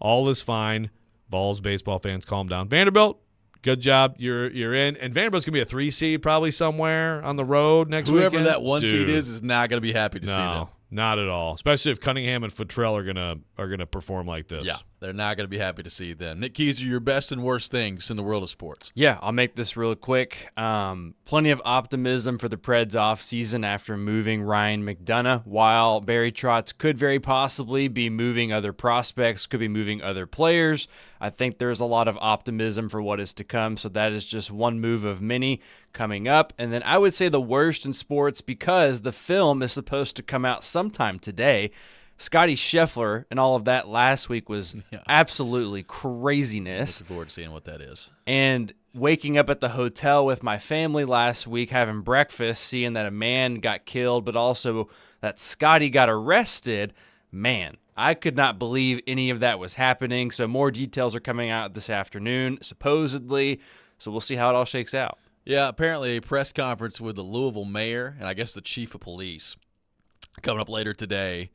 all is fine. Vols baseball fans, calm down. Vanderbilt, good job. You're in, and Vanderbilt's gonna be a 3 seed probably somewhere on the road next week. Whoever that 1 seed is not going to be happy to see them. No, not at all. Especially if Cunningham and Futrell are gonna perform like this. Yeah, they're not going to be happy to see them. Nick Keyser, your best and worst things in the world of sports. Yeah, I'll make this real quick. Plenty of optimism for the Preds offseason after moving Ryan McDonough, while Barry Trotz could very possibly be moving other prospects, could be moving other players. I think there's a lot of optimism for what is to come, so that is just one move of many coming up. And then I would say the worst in sports, because the film is supposed to come out sometime today. Scotty Scheffler and all of that last week was absolutely craziness. Looking forward to seeing what that is. And waking up at the hotel with my family last week, having breakfast, seeing that a man got killed, but also that Scotty got arrested, man, I could not believe any of that was happening. So more details are coming out this afternoon, supposedly. So we'll see how it all shakes out. Yeah, apparently a press conference with the Louisville mayor and I guess the chief of police coming up later today.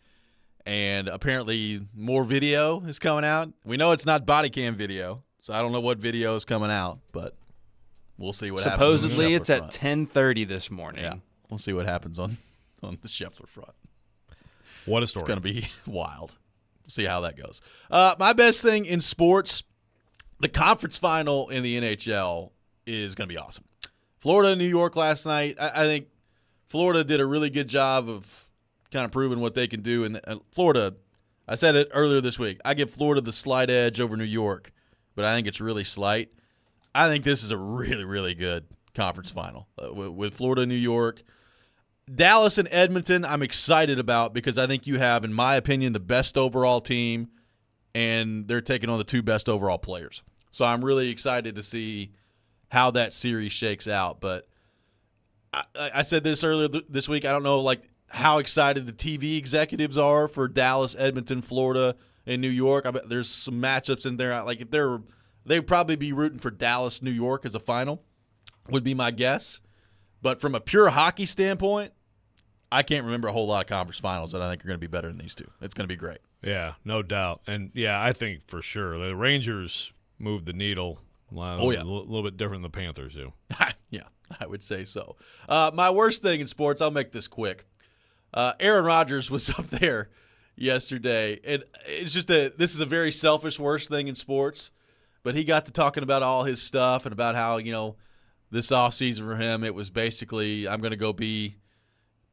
And apparently more video is coming out. We know it's not body cam video, so I don't know what video is coming out, but we'll see what happens. Supposedly it's at 10:30 this morning. Yeah, we'll see what happens on the Scheffler front. What a story. It's going to be wild. We'll see how that goes. My best thing in sports, the conference final in the NHL is going to be awesome. Florida, New York last night. I think Florida did a really good job of kind of proving what they can do. And Florida, I said it earlier this week, I give Florida the slight edge over New York, but I think it's really slight. I think this is a really, really good conference final with Florida, New York. Dallas and Edmonton, I'm excited about because I think you have, in my opinion, the best overall team, and they're taking on the 2 best overall players. So I'm really excited to see how that series shakes out. But I said this earlier this week, I don't know, how excited the TV executives are for Dallas, Edmonton, Florida, and New York. I bet there's some matchups in there. If they'd probably be rooting for Dallas, New York as a final, would be my guess. But from a pure hockey standpoint, I can't remember a whole lot of conference finals that I think are going to be better than these two. It's going to be great. Yeah, no doubt. And, yeah, I think for sure the Rangers moved the needle a little bit different than the Panthers do. Yeah, I would say so. My worst thing in sports, I'll make this quick. Aaron Rodgers was up there yesterday, and it's just this is a very selfish worst thing in sports, but he got to talking about all his stuff and about how, this offseason for him, it was basically, I'm going to go be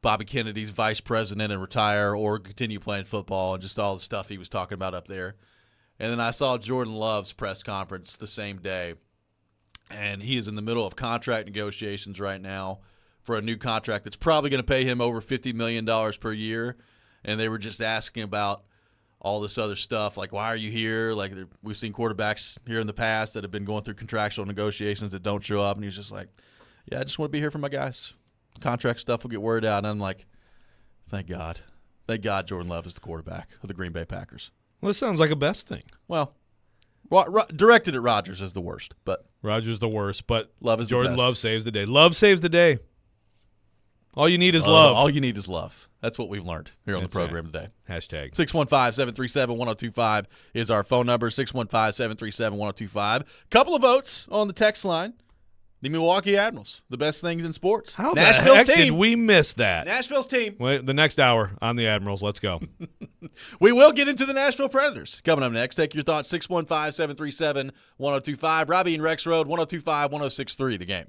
Bobby Kennedy's vice president and retire or continue playing football, and just all the stuff he was talking about up there. And then I saw Jordan Love's press conference the same day, and he is in the middle of contract negotiations right now for a new contract that's probably going to pay him over $50 million per year. And they were just asking about all this other stuff, like, why are you here? We've seen quarterbacks here in the past that have been going through contractual negotiations that don't show up. And he's just like, yeah, I just want to be here for my guys. Contract stuff will get worried out. And I'm like, thank God. Thank God Jordan Love is the quarterback of the Green Bay Packers. Well, this sounds like a best thing. Well, directed at Rodgers is the worst, but Rodgers the worst, but Love is Jordan the best. Love saves the day. Love saves the day. All you need is love. All you need is love. That's what we've learned here on the program today. Hashtag. 615-737-1025 is our phone number, 615-737-1025. Couple of votes on the text line. The Milwaukee Admirals, the best things in sports. How Nashville's the heck team. did we miss that? Nashville's team. Wait, the next hour on the Admirals. Let's go. We will get into the Nashville Predators. Coming up next, take your thoughts, 615-737-1025. Robby and Rexrode, 102.5-106.3, The Game.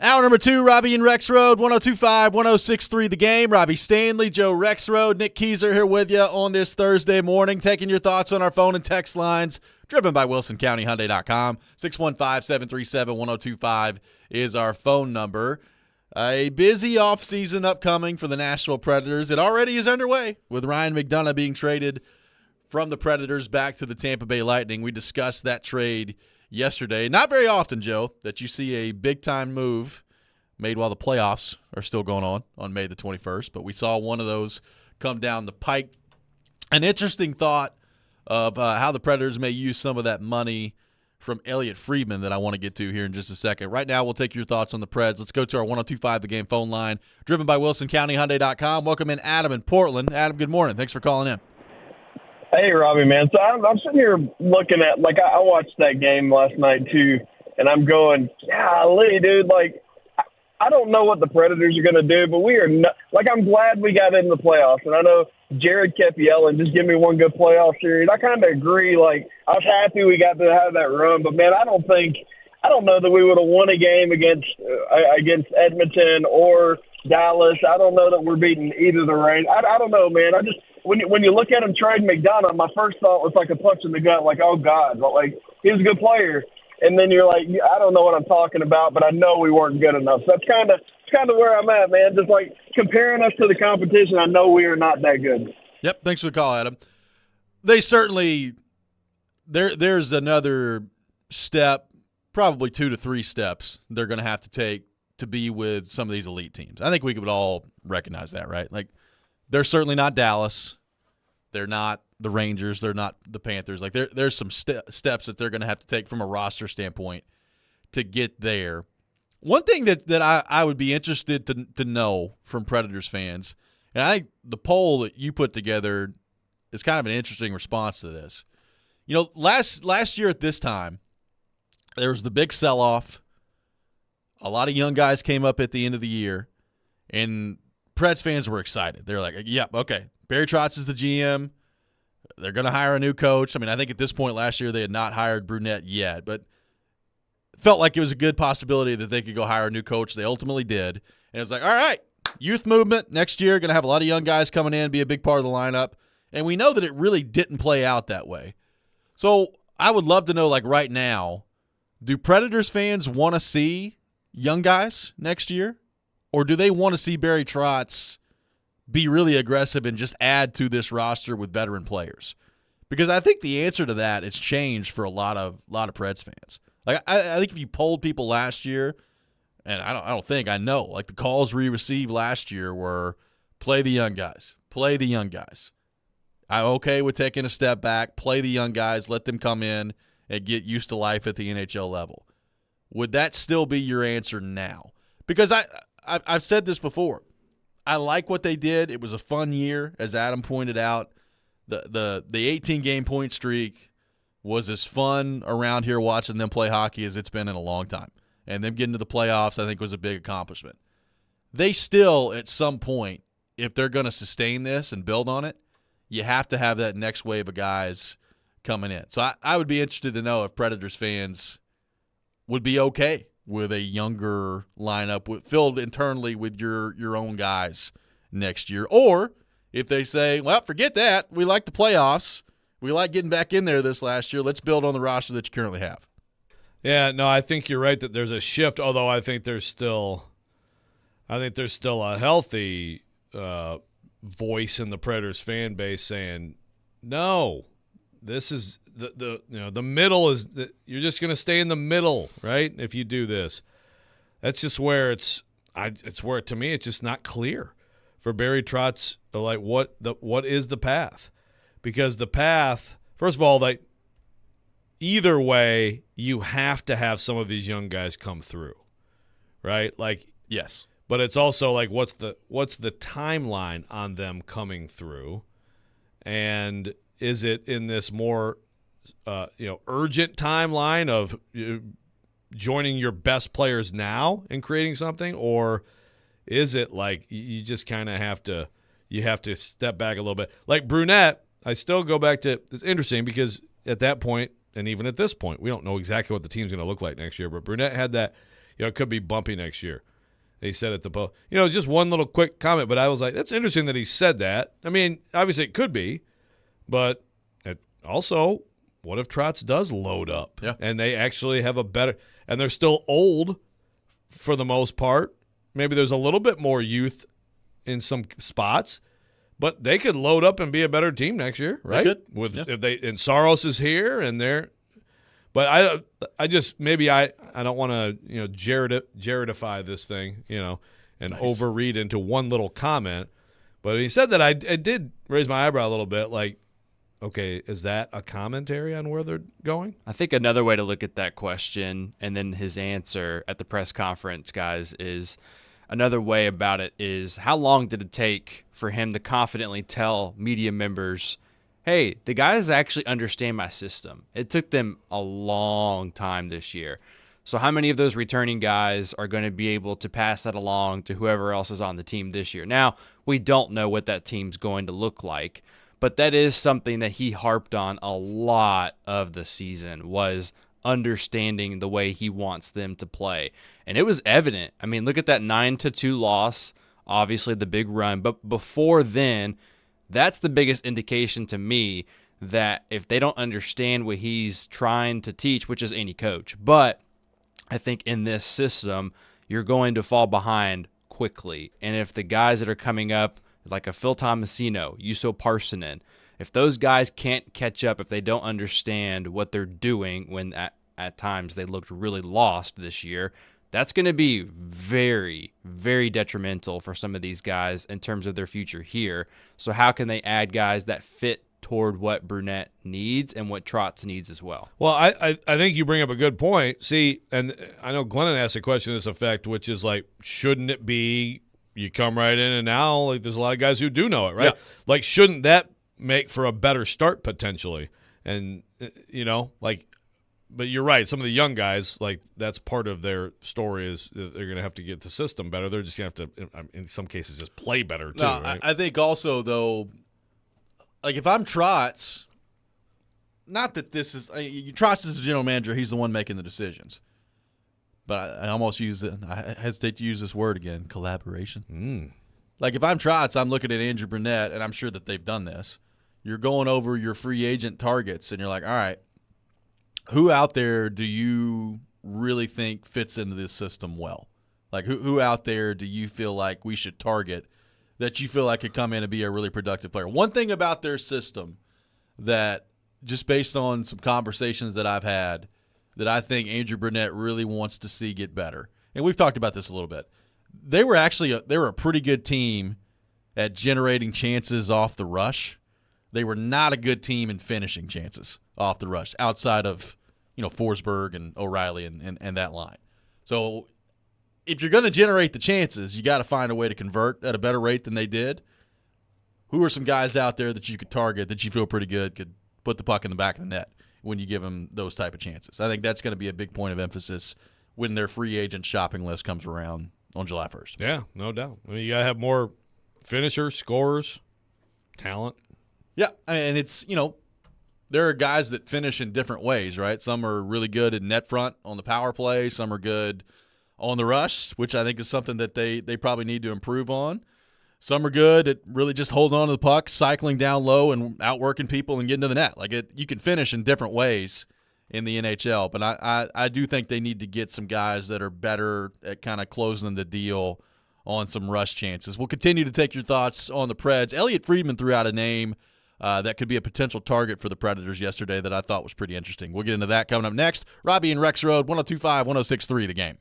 Hour number 2, Robby and Rexrode, 102.5, 106.3 The Game. Robby Stanley, Joe Rexrode, Nick Keyser here with you on this Thursday morning, taking your thoughts on our phone and text lines, driven by WilsonCountyHyundai.com. 615-737-1025 is our phone number. A busy offseason upcoming for the Nashville Predators. It already is underway with Ryan McDonough being traded from the Predators back to the Tampa Bay Lightning. We discussed that trade yesterday. Not very often, Joe, that you see a big-time move made while the playoffs are still going on May the 21st, but we saw one of those come down the pike. An interesting thought of how the Predators may use some of that money from Elliott Friedman that I want to get to here in just a second. Right now, we'll take your thoughts on the Preds. Let's go to our 102.5 The Game phone line, driven by WilsonCountyHyundai.com. Welcome in Adam in Portland. Adam, good morning. Thanks for calling in. Hey, Robby, man. So I'm sitting here looking at, I watched that game last night, too, and I'm going, golly, dude, I don't know what the Predators are going to do, but we are not, I'm glad we got into the playoffs. And I know Jared kept yelling, just give me one good playoff series. I kind of agree. I was happy we got to have that run, but, man, I don't know that we would have won a game against Edmonton or Dallas. I don't know that we're beating either the Rangers. I don't know, man. When you look at him trade McDonough, my first thought was like a punch in the gut, oh God, but he was a good player. And then you're like, I don't know what I'm talking about, but I know we weren't good enough. So that's kind of where I'm at, man. Just comparing us to the competition, I know we are not that good. Yep, thanks for the call, Adam. They certainly there's another step, probably 2 to 3 steps they're going to have to take to be with some of these elite teams. I think we could all recognize that, right? They're certainly not Dallas. They're not the Rangers. They're not the Panthers. There's some steps that they're going to have to take from a roster standpoint to get there. One thing that I would be interested to know from Predators fans, and I think the poll that you put together is kind of an interesting response to this. You know, last year at this time, there was the big sell-off. A lot of young guys came up at the end of the year, and Preds fans were excited. They're like, yep, okay, Barry Trotz is the GM. They're going to hire a new coach. I mean, I think at this point last year they had not hired Brunette yet, but felt like it was a good possibility that they could go hire a new coach. They ultimately did. And it was like, all right, youth movement next year, going to have a lot of young guys coming in, be a big part of the lineup. And we know that it really didn't play out that way. So I would love to know, right now, do Predators fans want to see young guys next year? Or do they want to see Barry Trotz be really aggressive and just add to this roster with veteran players? Because I think the answer to that has changed for a lot of Preds fans. I think if you polled people last year, and I know the calls we received last year were play the young guys. I'm okay with taking a step back, play the young guys, let them come in and get used to life at the NHL level. Would that still be your answer now? Because I've said this before. I like what they did. It was a fun year, as Adam pointed out. The 18-game point streak was as fun around here watching them play hockey as it's been in a long time. And them getting to the playoffs, I think, was a big accomplishment. They still, at some point, if they're going to sustain this and build on it, you have to have that next wave of guys coming in. So I would be interested to know if Predators fans would be okay with a younger lineup filled internally with your own guys next year. Or if they say, well, forget that. We like the playoffs. We like getting back in there this last year. Let's build on the roster that you currently have. Yeah, no, I think you're right that there's a shift, although I think there's still a healthy voice in the Predators fan base saying, no, this is the middle is you're just going to stay in the middle, right? If you do this, that's just where it's where to me it's just not clear for Barry Trotz. What is the path? Because the path, first of all, either way, you have to have some of these young guys come through, right? Yes, but it's also what's the timeline on them coming through, and is it in this more urgent timeline of joining your best players now and creating something, or is it you just kind of have to step back a little bit? Like Brunette, I still go back to it's interesting because at that point, and even at this point, we don't know exactly what the team's going to look like next year. But Brunette had that it could be bumpy next year. He said at the post. Just one little quick comment, but I was like, that's interesting that he said that. I mean, obviously it could be, but also, what if Trotz does load up? Yeah. And they actually have a better – and they're still old for the most part. Maybe there's a little bit more youth in some spots, but they could load up and be a better team next year, right? They could. And Saros is here and they're – but I just maybe I don't want to Jaredify this thing and overread into one little comment. But he said that I did raise my eyebrow a little bit, like, okay, is that a commentary on where they're going? I think another way to look at that question and then his answer at the press conference, guys, is another way about it is how long did it take for him to confidently tell media members, hey, the guys actually understand my system. It took them a long time this year. So how many of those returning guys are going to be able to pass that along to whoever else is on the team this year? Now, we don't know what that team's going to look like, but that is something that he harped on a lot of the season, was understanding the way he wants them to play. And it was evident. I mean, look at that 9-2 loss, obviously the big run. But before then, that's the biggest indication to me that if they don't understand what he's trying to teach, which is any coach, but I think in this system, you're going to fall behind quickly. And if the guys that are coming up, like a Phil Tomasino, Yuso Parsonen, if those guys can't catch up, if they don't understand what they're doing when at times they looked really lost this year, that's going to be very, very detrimental for some of these guys in terms of their future here. So how can they add guys that fit toward what Brunette needs and what Trotz needs as well? Well, I think you bring up a good point. See, and I know Glennon asked a question to this effect, which is like, shouldn't it be you come right in and now, like, there's a lot of guys who do know it, right? Yeah. Like, shouldn't that make for a better start potentially? And, but you're right. Some of the young guys, like, that's part of their story is they're going to have to get the system better. They're just going to have to, in some cases, just play better too. No, right? I think also, though, like, if I'm Trotz, not that this is Trotz is the general manager. He's the one making the decisions. But I almost I hesitate to use this word again, collaboration. Like, if I'm Trotz, I'm looking at Andrew Brunette, and I'm sure that they've done this. You're going over your free agent targets, and you're like, all right, who out there do you really think fits into this system well? Like, who out there do you feel like we should target that you feel like could come in and be a really productive player? One thing about their system that, just based on some conversations that I've had, that I think Andrew Brunette really wants to see get better, and we've talked about this a little bit, they were a pretty good team at generating chances off the rush. They were not a good team in finishing chances off the rush outside of Forsberg and O'Reilly and that line. So if you're going to generate the chances, you got to find a way to convert at a better rate than they did. Who are some guys out there that you could target that you feel pretty good could put the puck in the back of the net when you give them those type of chances? I think that's going to be a big point of emphasis when their free agent shopping list comes around on July 1st. Yeah, no doubt. I mean, you got to have more finishers, scorers, talent. Yeah, and it's, there are guys that finish in different ways, right? Some are really good at net front on the power play. Some are good on the rush, which I think is something that they probably need to improve on. Some are good at really just holding on to the puck, cycling down low and outworking people and getting to the net. Like, you can finish in different ways in the NHL, but I do think they need to get some guys that are better at kind of closing the deal on some rush chances. We'll continue to take your thoughts on the Preds. Elliot Friedman threw out a name that could be a potential target for the Predators yesterday that I thought was pretty interesting. We'll get into that coming up next. Robby and Rexrode, 102.5, 106.3 The Game.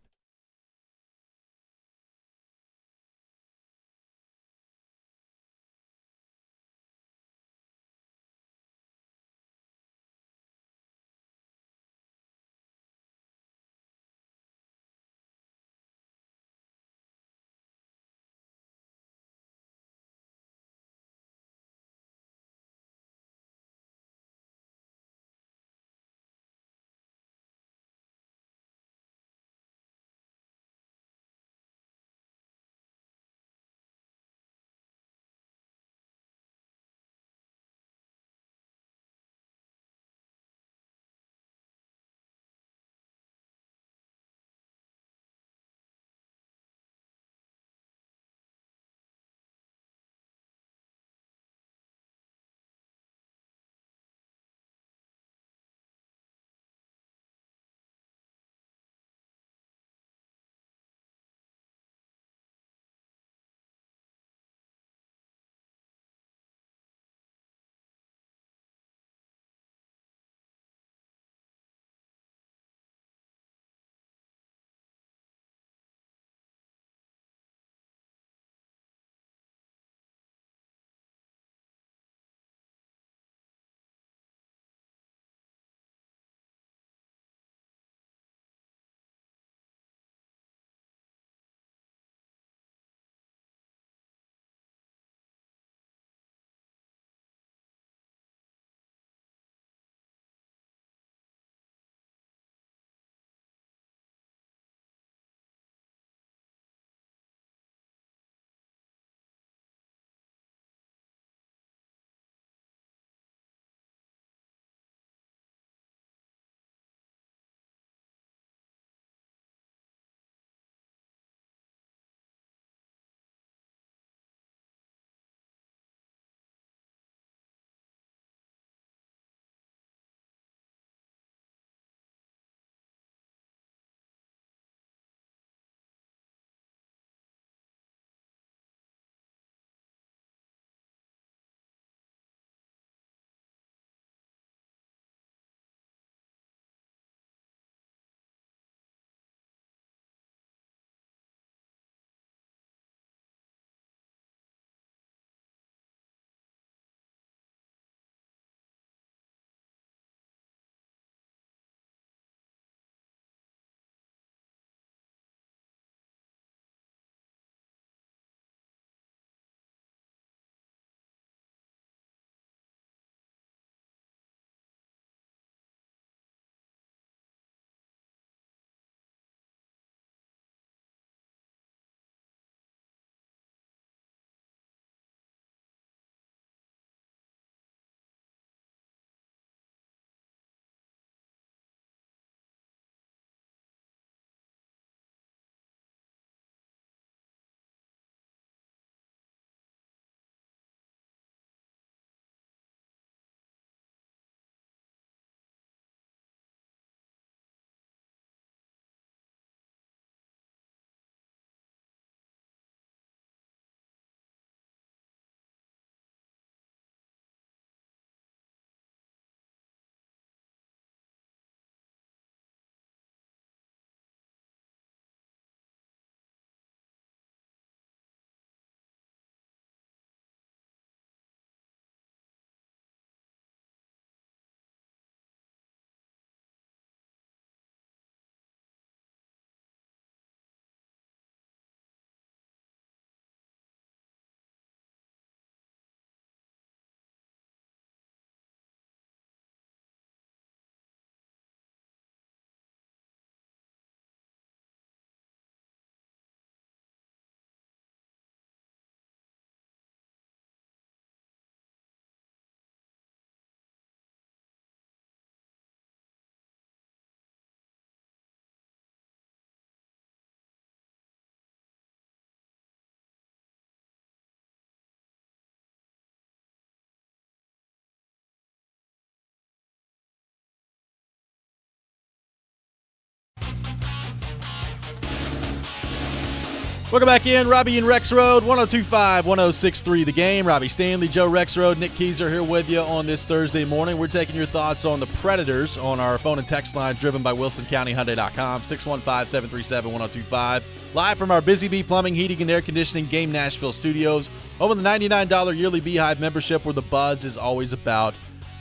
Welcome back in. Robby and Rexrode, 102.5, 106.3 The Game. Robbie Stanley, Joe Rexrode, Nick Keyser here with you on this Thursday morning. We're taking your thoughts on the Predators on our phone and text line driven by WilsonCountyHyundai.com, 615-737-1025. Live from our Busy Bee Plumbing, Heating, and Air Conditioning Game Nashville studios. Home of the $99 yearly Beehive membership where the buzz is always about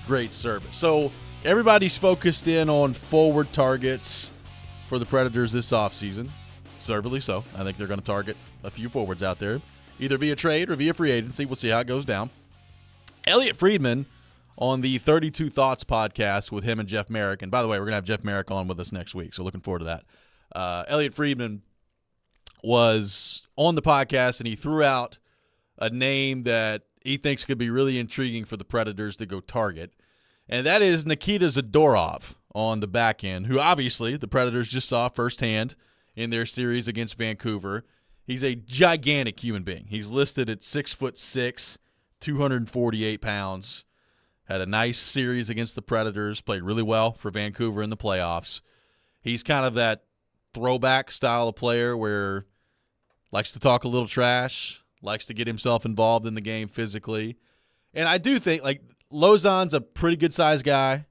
great service. So everybody's focused in on forward targets for the Predators this offseason. Deservedly so. I think they're going to target a few forwards out there, either via trade or via free agency. We'll see how it goes down. Elliot Friedman on the 32 Thoughts podcast with him and Jeff Merrick. And by the way, we're going to have Jeff Merrick on with us next week, so looking forward to that. Elliot Friedman was on the podcast, and he threw out a name that he thinks could be really intriguing for the Predators to go target, and that is Nikita Zadorov on the back end, who obviously the Predators just saw firsthand in their series against Vancouver. He's a gigantic human being. He's listed at 6'6", 248 pounds. Had a nice series against the Predators, played really well for Vancouver in the playoffs. He's kind of that throwback style of player where likes to talk a little trash, likes to get himself involved in the game physically. And I do think, like, Lauzon's a pretty good-sized guy.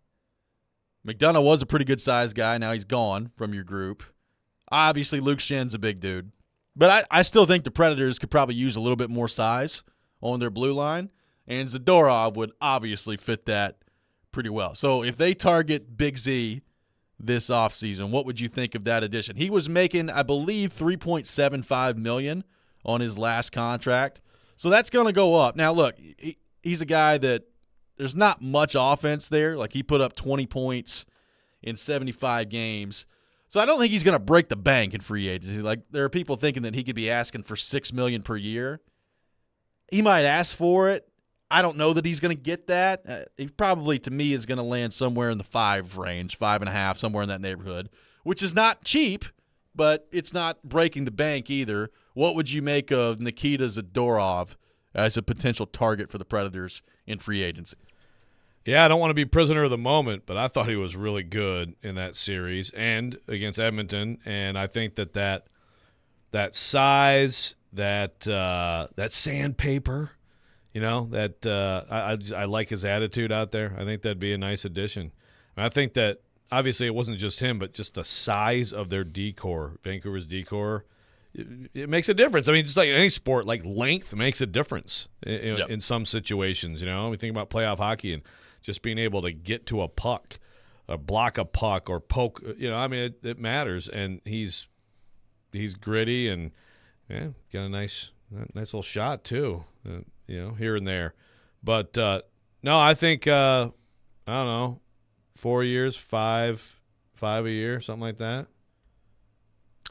McDonough was a pretty good-sized guy. Now he's gone from your group. Obviously, Luke Schen's a big dude. But I still think the Predators could probably use a little bit more size on their blue line, and Zadorov would obviously fit that pretty well. So if they target Big Z this offseason, what would you think of that addition? He was making, I believe, $3.75 million on his last contract. So that's going to go up. Now, look, he's a guy that there's not much offense there. Like, he put up 20 points in 75 games. So I don't think he's going to break the bank in free agency. Like, there are people thinking that he could be asking for $6 million per year. He might ask for it. I don't know that he's going to get that. He probably, to me, is going to land somewhere in the 5 range, 5.5, somewhere in that neighborhood, which is not cheap, but it's not breaking the bank either. What would you make of Nikita Zadorov as a potential target for the Predators in free agency? Yeah, I don't want to be prisoner of the moment, but I thought he was really good in that series and against Edmonton. And I think that size, that sandpaper, I like his attitude out there. I think that'd be a nice addition. And I think that obviously it wasn't just him, but just the size of their decor, Vancouver's decor, it makes a difference. I mean, just like any sport, like length makes a difference in some situations. We think about playoff hockey and just being able to get to a puck, or block a puck, or poke. It matters. And he's gritty and got a nice little shot too. Here and there. But no, I think I don't know, 4 years, five a year, something like that.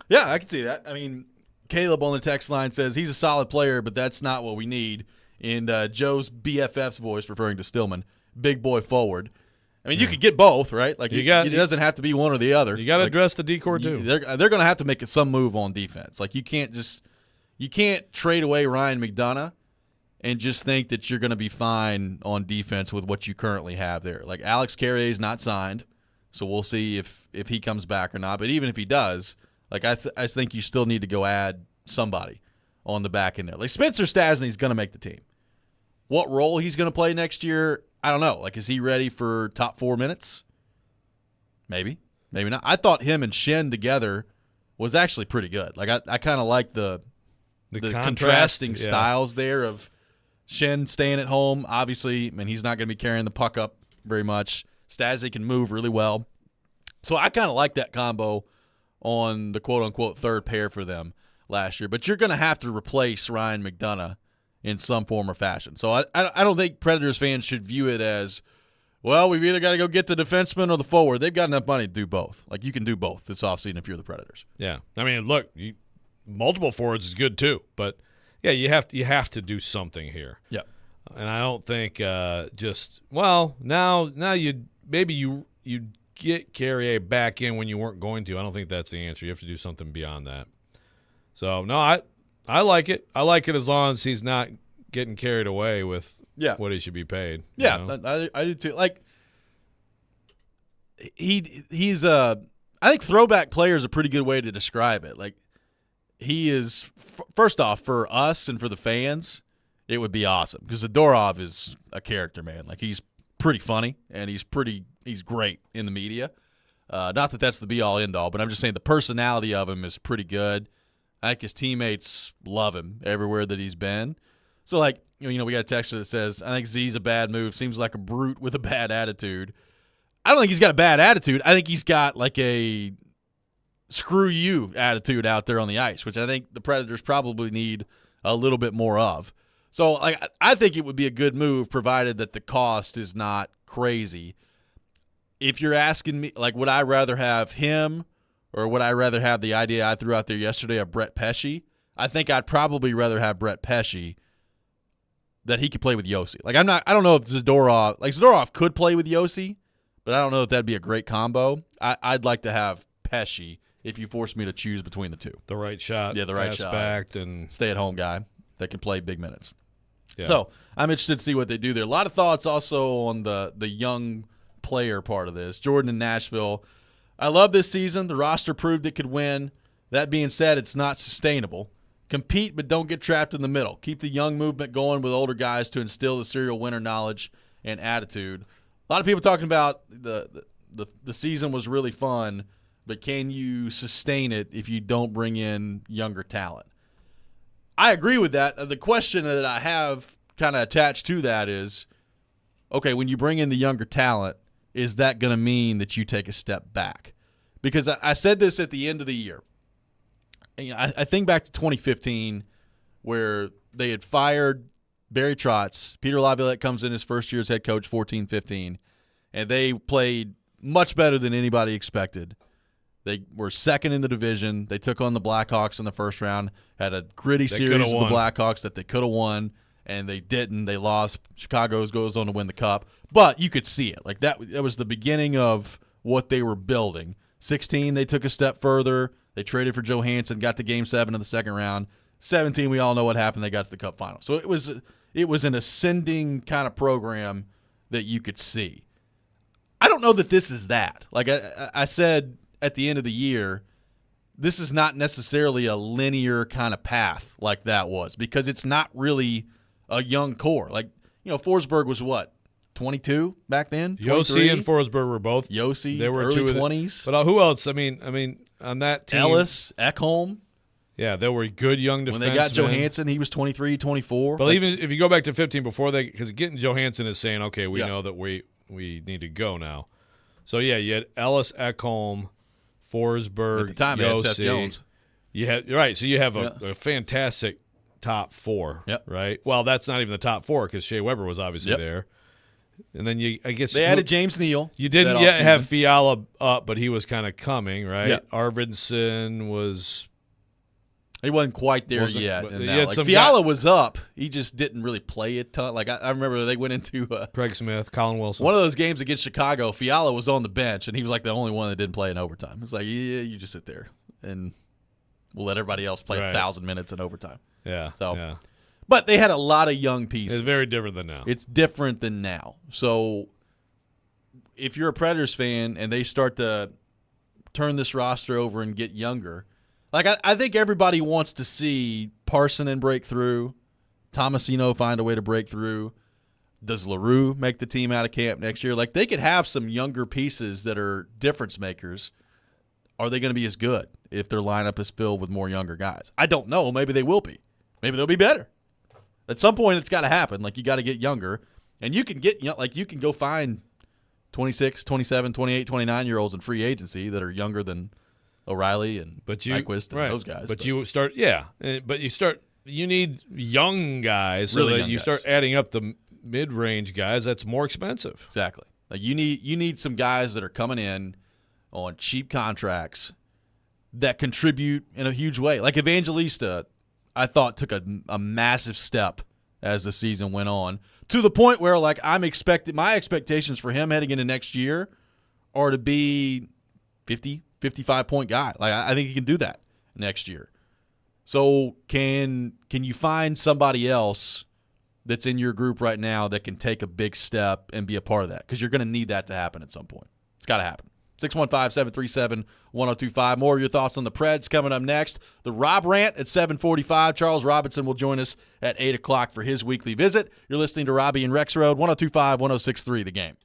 Yeah, I can see that. I mean, Caleb on the text line says he's a solid player, but that's not what we need. In Joe's BFF's voice, referring to Stillman, big boy forward. I mean, you could get both, right? Like, it doesn't have to be one or the other. You got to address the decor too. They're going to have to make some move on defense. Like, you can't trade away Ryan McDonough and just think that you're going to be fine on defense with what you currently have there. Like, Alex Carrier is not signed, so we'll see if he comes back or not. But even if he does, like, I think you still need to go add somebody on the back end there. Like, Spencer Stasny's going to make the team. What role he's going to play next year, I don't know. Like, is he ready for top 4 minutes? Maybe. Maybe not. I thought him and Schenn together was actually pretty good. Like, I kind of like the contrasting styles there of Schenn staying at home. Obviously, he's not going to be carrying the puck up very much. Stastny can move really well. So I kind of like that combo on the quote-unquote third pair for them last year. But you're going to have to replace Ryan McDonough in some form or fashion. So I don't think Predators fans should view it as, well, we've either got to go get the defenseman or the forward. They've got enough money to do both. Like, you can do both this offseason if you're the Predators. Yeah. I mean, look, multiple forwards is good too. But, yeah, you have to do something here. Yeah. And I don't think now you get Carrier back in when you weren't going to. I don't think that's the answer. You have to do something beyond that. So, no, I like it. I like it as long as he's not getting carried away with what he should be paid. Yeah, I do too. Like, he's I think throwback player is a pretty good way to describe it. Like, he is first off, for us and for the fans, it would be awesome because Zadorov is a character, man. Like, he's pretty funny and he's great in the media. Not that that's the be-all, end-all, but I'm just saying the personality of him is pretty good. I think his teammates love him everywhere that he's been. So, like, we got a texter that says, I think Z's a bad move. Seems like a brute with a bad attitude. I don't think he's got a bad attitude. I think he's got, like, a screw you attitude out there on the ice, which I think the Predators probably need a little bit more of. So, like, I think it would be a good move provided that the cost is not crazy. If you're asking me, like, would I rather have him or would I rather have the idea I threw out there yesterday of Brett Pesce? I think I'd probably rather have Brett Pesce, that he could play with Yossi. Like, I don't know if Zadorov could play with Yossi, but I don't know if that'd be a great combo. I'd like to have Pesce if you force me to choose between the two. The right shot. Yeah, the right aspect shot. And stay-at-home guy that can play big minutes. Yeah. So I'm interested to see what they do there. A lot of thoughts also on the young player part of this. Jordan in Nashville. I love this season. The roster proved it could win. That being said, it's not sustainable. Compete, but don't get trapped in the middle. Keep the young movement going with older guys to instill the serial winner knowledge and attitude. A lot of people talking about the season was really fun, but can you sustain it if you don't bring in younger talent? I agree with that. The question that I have kind of attached to that is, okay, when you bring in the younger talent, is that going to mean that you take a step back? Because I said this at the end of the year. I think back to 2015 where they had fired Barry Trotz. Peter Laviolette comes in his first year as head coach, 14-15, and they played much better than anybody expected. They were second in the division. They took on the Blackhawks in the first round, had a gritty series with the Blackhawks that they could have won, and they didn't. They lost. Chicago goes on to win the Cup. But you could see it. Like that was the beginning of what they were building. 16, they took a step further. They traded for Johansson, got to Game 7 in the second round. 17, we all know what happened. They got to the Cup final. So it was an ascending kind of program that you could see. I don't know that this is that. Like I said at the end of the year, this is not necessarily a linear kind of path like that was because it's not really a young core. Like, Forsberg was what, 22 back then? 23? Yossi and Forsberg were both. Yossi, they were early 20s. But who else? I mean, on that team. Ellis, Ekholm. Yeah, they were good young defensemen. When they got Johansson, he was 23, 24. But even if you go back to 15 before because getting Johansson is saying, okay, we know that we need to go now. So, yeah, you had Ellis, Ekholm, Forsberg, at the time, Yossi. you had Seth Jones. Right, so you have a fantastic top four, right? Well, that's not even the top four because Shea Weber was obviously there. And then I guess they added James Neal. You didn't yet have Fiala up, but he was kind of coming, right? Yeah. Arvidsson was. He wasn't quite there yet. Fiala was up. He just didn't really play a ton. Like I remember they went into Craig Smith, Colin Wilson. One of those games against Chicago, Fiala was on the bench, and he was like the only one that didn't play in overtime. It's like, yeah, you just sit there, and we'll let everybody else play 1,000 minutes in overtime. Yeah. So, but they had a lot of young pieces. It's very different than now. It's different than now. So if you're a Predators fan and they start to turn this roster over and get younger, like I think everybody wants to see Parsonen break through, Tomasino find a way to break through. Does LaRue make the team out of camp next year? Like, they could have some younger pieces that are difference makers. Are they going to be as good if their lineup is filled with more younger guys? I don't know. Maybe they will be. Maybe they'll be better. At some point, it's got to happen. Like, you got to get younger. And you can get, you can go find 26, 27, 28, 29-year-olds in free agency that are younger than O'Reilly and Nyquist and those guys. But you need young guys so really that you start adding up the mid-range guys. That's more expensive. Exactly. Like, you need some guys that are coming in on cheap contracts that contribute in a huge way. Like Evangelista, I thought took a massive step as the season went on, to the point where, like, my expectations for him heading into next year are to be 50, 55-point guy. Like, I think he can do that next year. So can you find somebody else that's in your group right now that can take a big step and be a part of that? Because you're going to need that to happen at some point. It's got to happen. 615-737-1025. More of your thoughts on the Preds coming up next. The Rob Rant at 7:45. Charles Robinson will join us at 8 o'clock for his weekly visit. You're listening to Robby and Rexrode, 102.5, 106.3 The Game.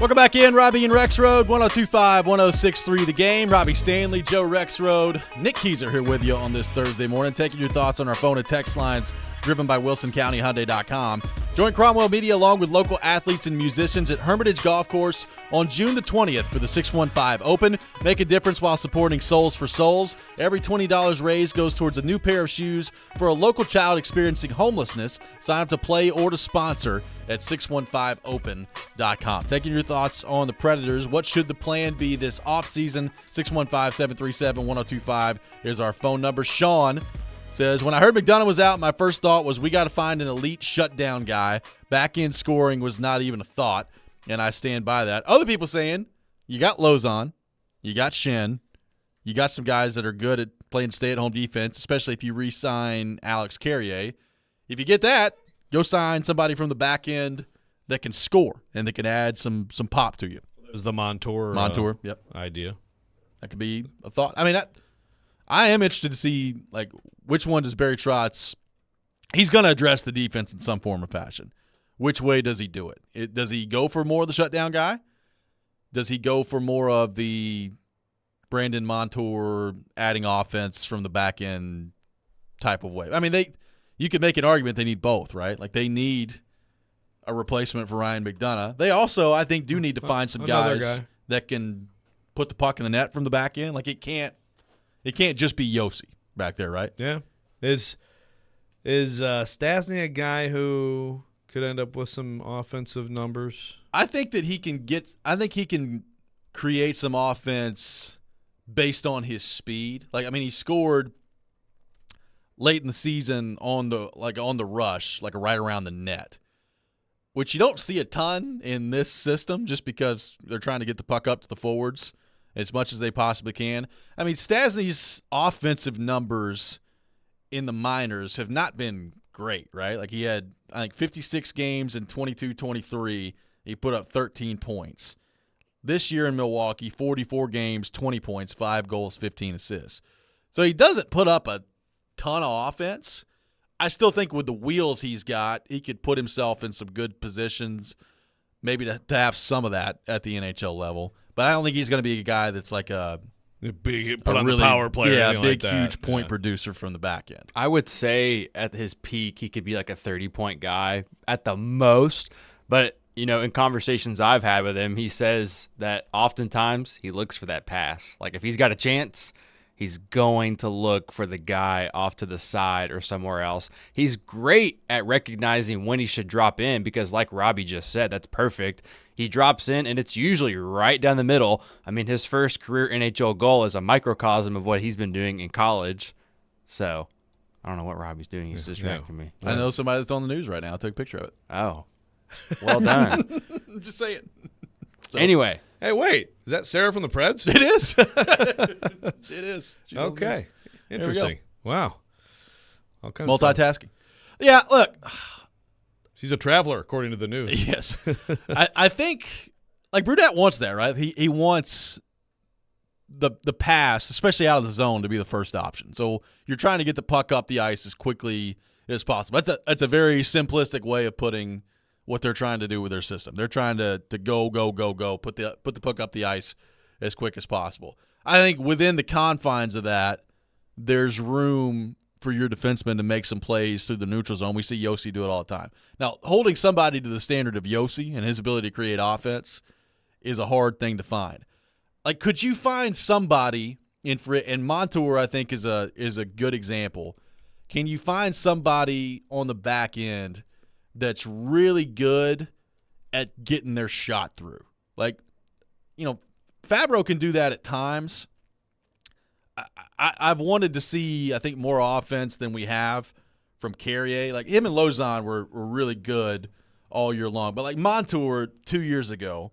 Welcome back in, Robby and Rexrode, 102.5, 106.3 The Game. Robbie Stanley, Joe Rexrode, Nick Keyser here with you on this Thursday morning, taking your thoughts on our phone and text lines driven by WilsonCountyHyundai.com. Join Cromwell Media along with local athletes and musicians at Hermitage Golf Course on June the 20th for the 615 Open. Make a difference while supporting Souls for Souls. Every $20 raised goes towards a new pair of shoes for a local child experiencing homelessness. Sign up to play or to sponsor at 615open.com. Taking your thoughts on the Predators. What should the plan be this offseason? 615-737-1025 is our phone number. Sean says, when I heard McDonough was out, my first thought was we got to find an elite shutdown guy. Back end scoring was not even a thought. and I stand by that. Other people saying you got Lozon, you got Shen, you got some guys that are good at playing stay-at-home defense, especially if you re-sign Alex Carrier. If you get that, go sign somebody from the back end that can score and that can add some pop to you. There's the Montour yep. idea. That could be a thought. I mean, I am interested to see, like, which one does Barry Trotz – he's going to address the defense in some form or fashion. Which way does he do it? Does he go for more of the shutdown guy? Does he go for more of the Brandon Montour adding offense from the back end type of way? I mean, you could make an argument they need both, right? Like, they need a replacement for Ryan McDonough. They also, I think, do need to find some guys that can put the puck in the net from the back end. Like, it can't just be Yossi back there, right? Yeah. Is Stasny a guy who could end up with some offensive numbers? I think that he can create some offense based on his speed. Like, I mean, he scored late in the season on the rush, like right around the net, which you don't see a ton in this system just because they're trying to get the puck up to the forwards as much as they possibly can. I mean, Stasny's offensive numbers in the minors have not been great, right? Like, he had, I think, 56 games in 22-23. He put up 13 points. This year in Milwaukee, 44 games, 20 points, 5 goals, 15 assists. So he doesn't put up a ton of offense. I still think with the wheels he's got, he could put himself in some good positions, maybe to have some of that at the NHL level. But I don't think he's going to be a guy that's like a big power player. Yeah, big, like huge point producer from the back end. I would say at his peak, he could be like a 30-point guy at the most. But, you know, in conversations I've had with him, he says that oftentimes he looks for that pass. Like, if he's got a chance, he's going to look for the guy off to the side or somewhere else. He's great at recognizing when he should drop in because, like Robby just said, that's perfect. He drops in, and it's usually right down the middle. I mean, his first career NHL goal is a microcosm of what he's been doing in college. So, I don't know what Robby's doing. He's distracting me. I know somebody that's on the news right now. I took a picture of it. Oh, well done. I'm just saying. So, anyway. Hey, wait. Is that Sarah from the Preds? It is. It is. She's okay. Interesting. Wow. All kinds of multitasking. Yeah, look. She's a traveler, according to the news. Yes. I think, like, Brunette wants that, right? He wants the pass, especially out of the zone, to be the first option. So you're trying to get the puck up the ice as quickly as possible. That's a very simplistic way of putting what they're trying to do with their system. They're trying to go, put the puck up the ice as quick as possible. I think within the confines of that, there's room for your defenseman to make some plays through the neutral zone. We see Yossi do it all the time. Now, holding somebody to the standard of Yossi and his ability to create offense is a hard thing to find. Like, could you find somebody and Montour, I think, is a good example. Can you find somebody on the back end that's really good at getting their shot through? Like, you know, Fabro can do that at times. I've wanted to see, I think, more offense than we have from Carrier. Like, him and Lozon were really good all year long. But, like, Montour 2 years ago,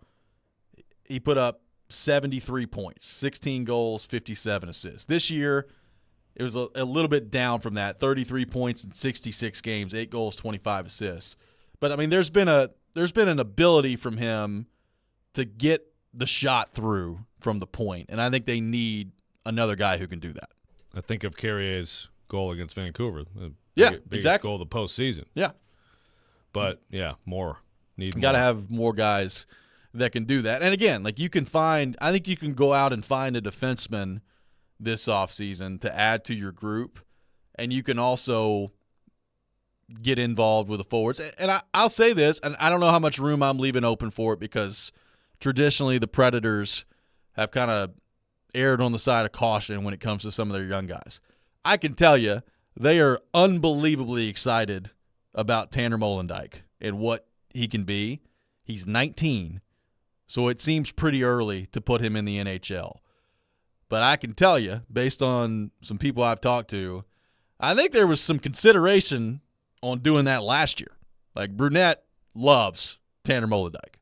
he put up 73 points, 16 goals, 57 assists. This year, it was a little bit down from that, 33 points in 66 games, 8 goals, 25 assists. But, I mean, there's been an ability from him to get the shot through from the point, and I think they need another guy who can do that. I think of Carrier's goal against Vancouver. Biggest exactly. Goal of the postseason. Yeah. But, yeah, more. You got to have more guys that can do that. And, again, like, I think you can go out and find a defenseman this offseason to add to your group, and you can also get involved with the forwards. And I'll say this, and I don't know how much room I'm leaving open for it because traditionally the Predators have kind of erred on the side of caution when it comes to some of their young guys. I can tell you they are unbelievably excited about Tanner Molendyk and what he can be. He's 19, so it seems pretty early to put him in the NHL. But I can tell you, based on some people I've talked to, I think there was some consideration on doing that last year. Like, Brunette loves Tanner Molendyk.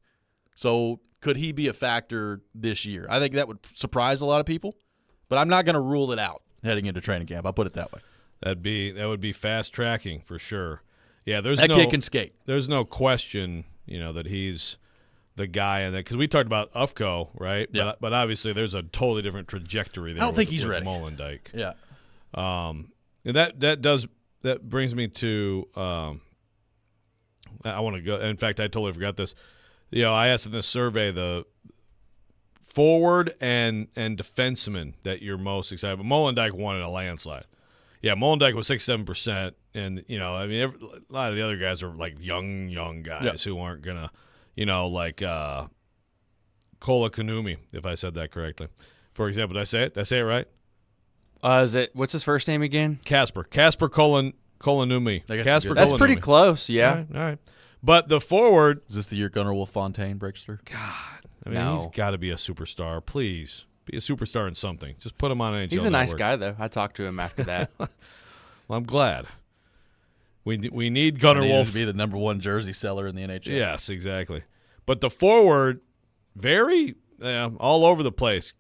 So could he be a factor this year? I think that would surprise a lot of people, but I'm not going to rule it out heading into training camp. I'll put it that way. That would be fast tracking for sure. Yeah, that kid can skate. There's no question, that he's the guy in that, because we talked about Ufko, right? Yeah. But obviously there's a totally different trajectory there. I don't think he's with ready. Molendyk. Yeah. And that brings me to I want to go. In fact, I totally forgot this. I asked in this survey the forward and defenseman that you're most excited about. Molendyk won in a landslide. Yeah, Molendyk was 67%, and a lot of the other guys are like young guys who aren't gonna, like Kola Kanumi, if I said that correctly. For example, did I say it? Did I say it right? What's his first name again? Casper Kolanumi. That's pretty close, yeah. All right. But the forward. Is this the year Gunnar Wolf-Fontaine breaks through? God. He's got to be a superstar. Please be a superstar in something. Just put him on NHL He's a nice Network. guy, though. I talked to him after that. Well, I'm glad. We need Gunnar Wolf to be the number one jersey seller in the NHL. Yes, exactly. But the forward, very all over the place.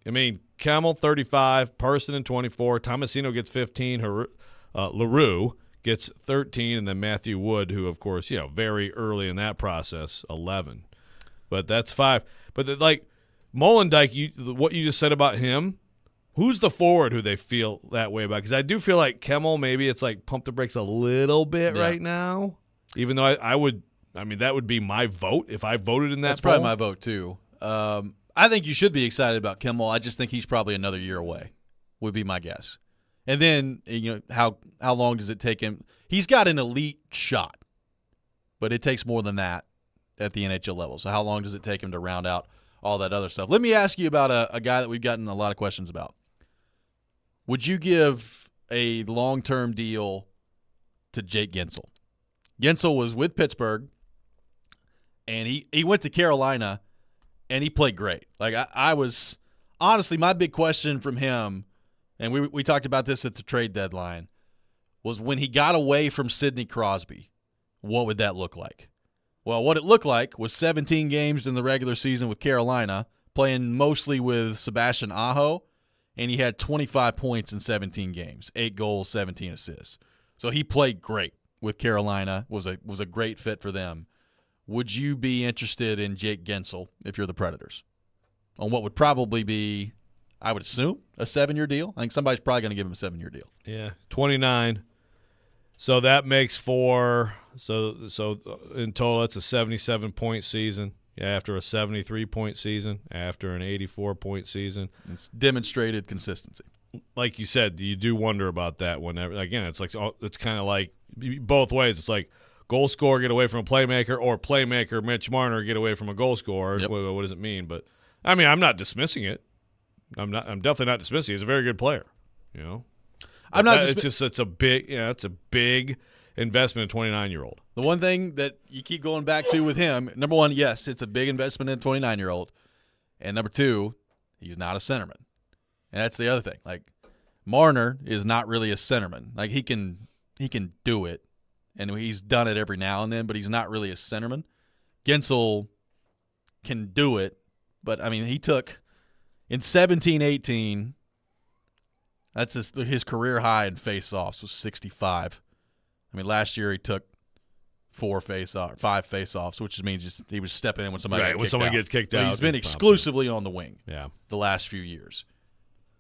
Kemmel 35, Parson 24, Tomasino gets 15, LaRue gets 13, and then Matthew Wood, who of course very early in that process, 11. But that's 5. But Molendyk, what you just said about him, who's the forward who they feel that way about? Because I do feel like Kemmel, maybe it's like pump the brakes a little bit right now. Even though I would, that would be my vote if I voted in that. That's probably my vote too. I think you should be excited about Kemmel. I just think he's probably another year away, would be my guess. And then how long does it take him? He's got an elite shot, but it takes more than that at the NHL level. So how long does it take him to round out all that other stuff? Let me ask you about a guy that we've gotten a lot of questions about. Would you give a long-term deal to Jake Gensel? Gensel was with Pittsburgh, and he went to Carolina, and he played great. I was – honestly, my big question from him, and we talked about this at the trade deadline, was when he got away from Sidney Crosby, what would that look like? Well, what it looked like was 17 games in the regular season with Carolina, playing mostly with Sebastian Aho, and he had 25 points in 17 games, 8 goals, 17 assists. So he played great with Carolina, was a great fit for them. Would you be interested in Jake Gensel if you're the Predators on what would probably be, I would assume, a 7-year deal? I think somebody's probably going to give him a 7-year deal. Yeah, 29. So that makes so in total it's a 77-point season. After a 73-point season, after an 84-point season. It's demonstrated consistency. Like you said, you do wonder about that whenever. Again, it's kind of like both ways. It's like goal scorer get away from a playmaker, or playmaker Mitch Marner get away from a goal scorer. Yep. What does it mean? But I'm not dismissing it. I'm definitely not dismissing it. He's a very good player. I'm not. It's a big investment in a 29-year-old. The one thing that you keep going back to with him, number one, yes, it's a big investment in a 29-year-old. And number two, he's not a centerman. And that's the other thing. Marner is not really a centerman. He can do it, and he's done it every now and then, but he's not really a centerman. Gensel can do it, but, he took in 17-18, that's his career high in face-offs was 65. Last year he took 5 face-offs, which means he was stepping in when somebody gets kicked out. So he's been exclusively on the wing. Yeah. The last few years.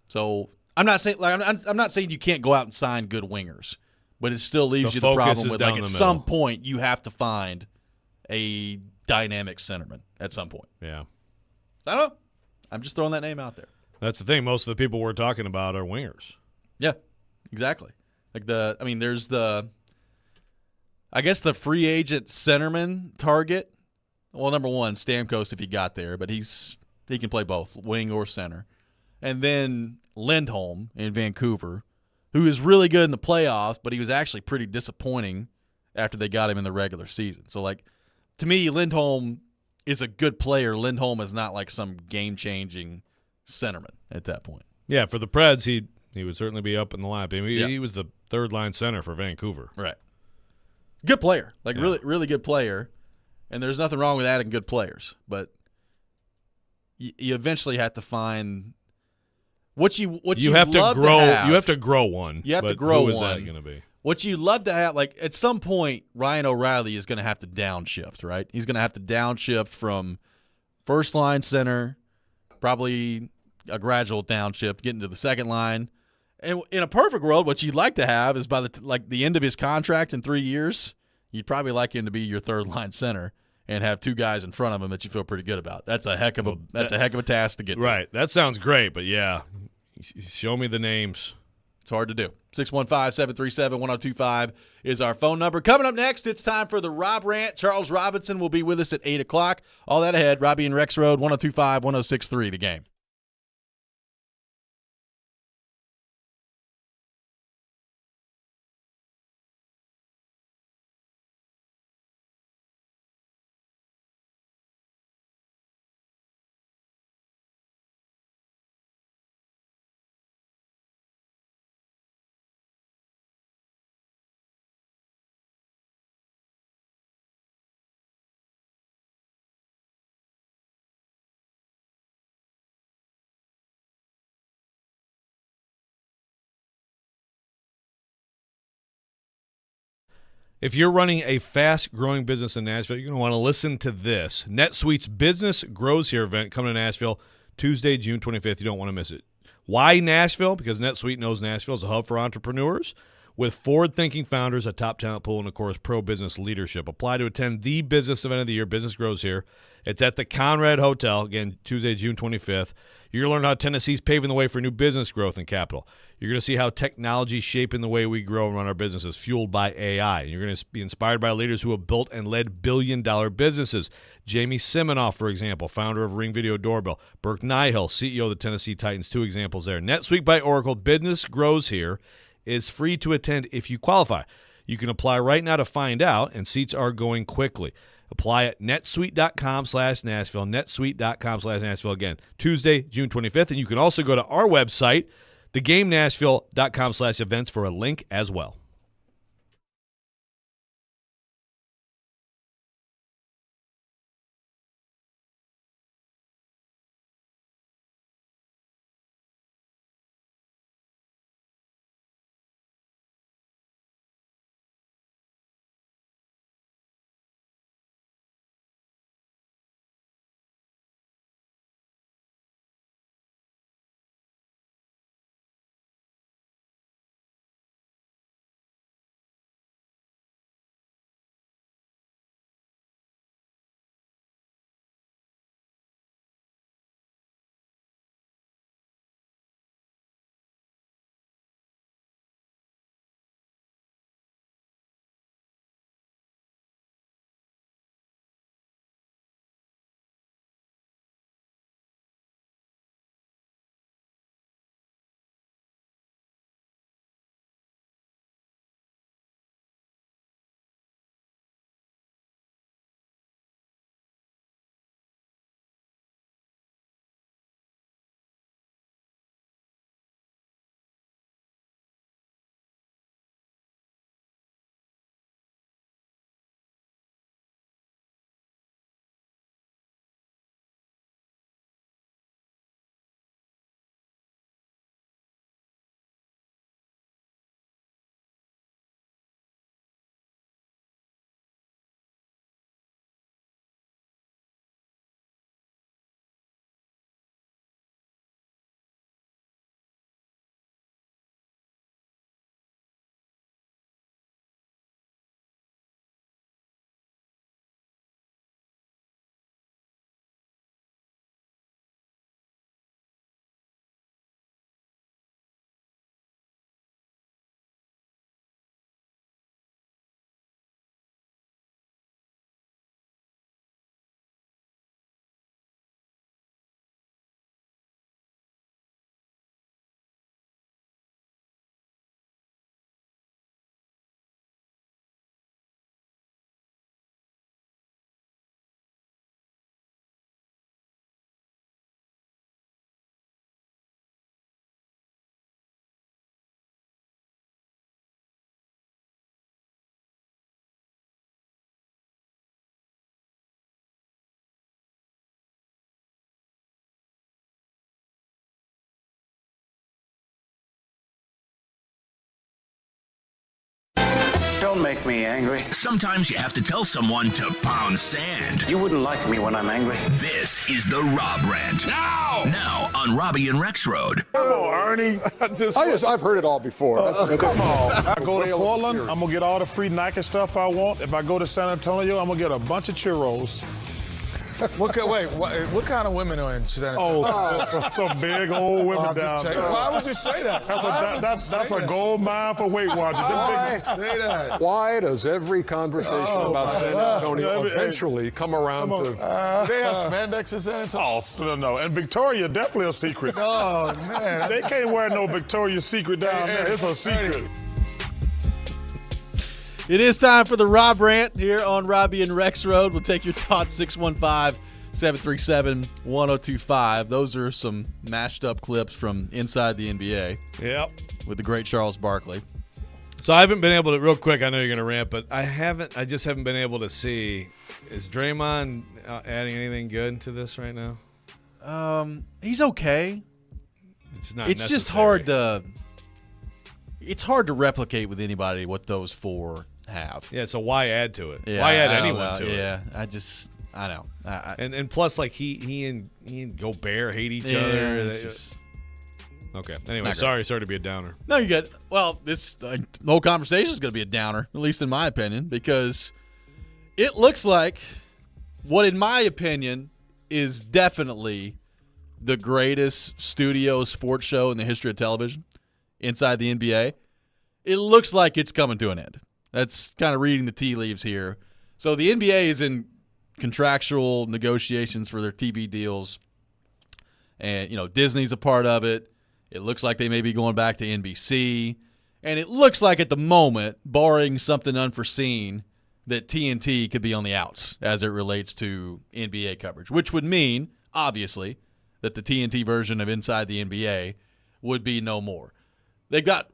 So I'm not saying I'm not saying you can't go out and sign good wingers, but it still leaves you the problem with at some point you have to find a dynamic centerman at some point. Yeah. I don't know. I'm just throwing that name out there. That's the thing. Most of the people we're talking about are wingers. Yeah, exactly. There's the free agent centerman target. Well, number one, Stamkos if he got there, but he can play both, wing or center. And then Lindholm in Vancouver, who is really good in the playoffs, but he was actually pretty disappointing after they got him in the regular season. So, to me, Lindholm is a good player. Lindholm is not some game-changing centerman at that point. Yeah, for the Preds, he would certainly be up in the lineup. He was the third-line center for Vancouver. Right. Good player. Really, really good player. And there's nothing wrong with adding good players, but you eventually have to find what you have to love grow. To have. You have to grow one. You have to grow who one. Is that going to be? What you love to have, like at some point, Ryan O'Reilly is going to have to downshift, right? He's going to have to downshift from first line center, probably a gradual downshift, getting to the second line. And in a perfect world, what you'd like to have is by the end of his contract in 3 years, you'd probably like him to be your third line center and have two guys in front of him that you feel pretty good about. That's a heck of a task to get to. Right. That sounds great, but yeah, show me the names. It's hard to do. 615-737-1025 is our phone number. Coming up next, it's time for the Rob Rant. Charles Robinson will be with us at 8 o'clock. All that ahead, Robby and Rexrode, 1025, 1063, The Game. If you're running a fast-growing business in Nashville, you're going to want to listen to this. NetSuite's Business Grows Here event coming to Nashville Tuesday, June 25th. You don't want to miss it. Why Nashville? Because NetSuite knows Nashville is a hub for entrepreneurs with forward-thinking founders, a top talent pool, and, of course, pro-business leadership. Apply to attend the business event of the year, Business Grows Here. It's at the Conrad Hotel, again, Tuesday, June 25th. You're going to learn how Tennessee's paving the way for new business growth and capital. You're going to see how technology is shaping the way we grow and run our businesses, fueled by AI. You're going to be inspired by leaders who have built and led billion-dollar businesses. Jamie Siminoff, for example, founder of Ring Video Doorbell. Burke Nihill, CEO of the Tennessee Titans, two examples there. NetSuite by Oracle, Business Grows Here, is free to attend if you qualify. You can apply right now to find out, and seats are going quickly. Apply at netsuite.com/Nashville, netsuite.com/Nashville. Again, Tuesday, June 25th. And you can also go to our website, thegamenashville.com/events for a link as well. Don't make me angry. Sometimes you have to tell someone to pound sand. You wouldn't like me when I'm angry. This is the Rob Rant. Now on Robby and Rexrode. Come on, Ernie. I've heard it all before. Come on. I go to Portland, I'm going to get all the free Nike stuff I want. If I go to San Antonio, I'm going to get a bunch of churros. What kind of women are in San Antonio? Some big old women down there. Why would you say that? That's a gold mine for Weight Watchers. Why say that? Why does every conversation about San Antonio eventually come around to... They have spandex in San Antonio? Oh, no. And Victoria, definitely a secret. Oh, man. They can't wear no Victoria's Secret down there. It's a secret. It is time for the Rob Rant here on Robby and Rexrode. We'll take your thoughts, 615-737-1025. Those are some mashed up clips from inside the NBA. Yep. With the great Charles Barkley. So I haven't been able to, real quick, I know you're going to rant, but I just haven't been able to see, is Draymond adding anything good to this right now? He's okay. It's not It's just hard to replicate with anybody what those four have. Yeah, so why add to it? Yeah, why add anyone to it? Yeah, I know. And plus, like he and Gobert hate each other. Okay. Anyway, sorry to be a downer. No, you're good. Well, this whole conversation is going to be a downer, at least in my opinion, because it looks like what, in my opinion, is definitely the greatest studio sports show in the history of television, inside the NBA. It looks like it's coming to an end. That's kind of reading the tea leaves here. So the NBA is in contractual negotiations for their TV deals, and Disney's a part of it. It looks like they may be going back to NBC, and it looks like at the moment, barring something unforeseen, that TNT could be on the outs as it relates to NBA coverage, which would mean, obviously, that the TNT version of Inside the NBA would be no more. They've got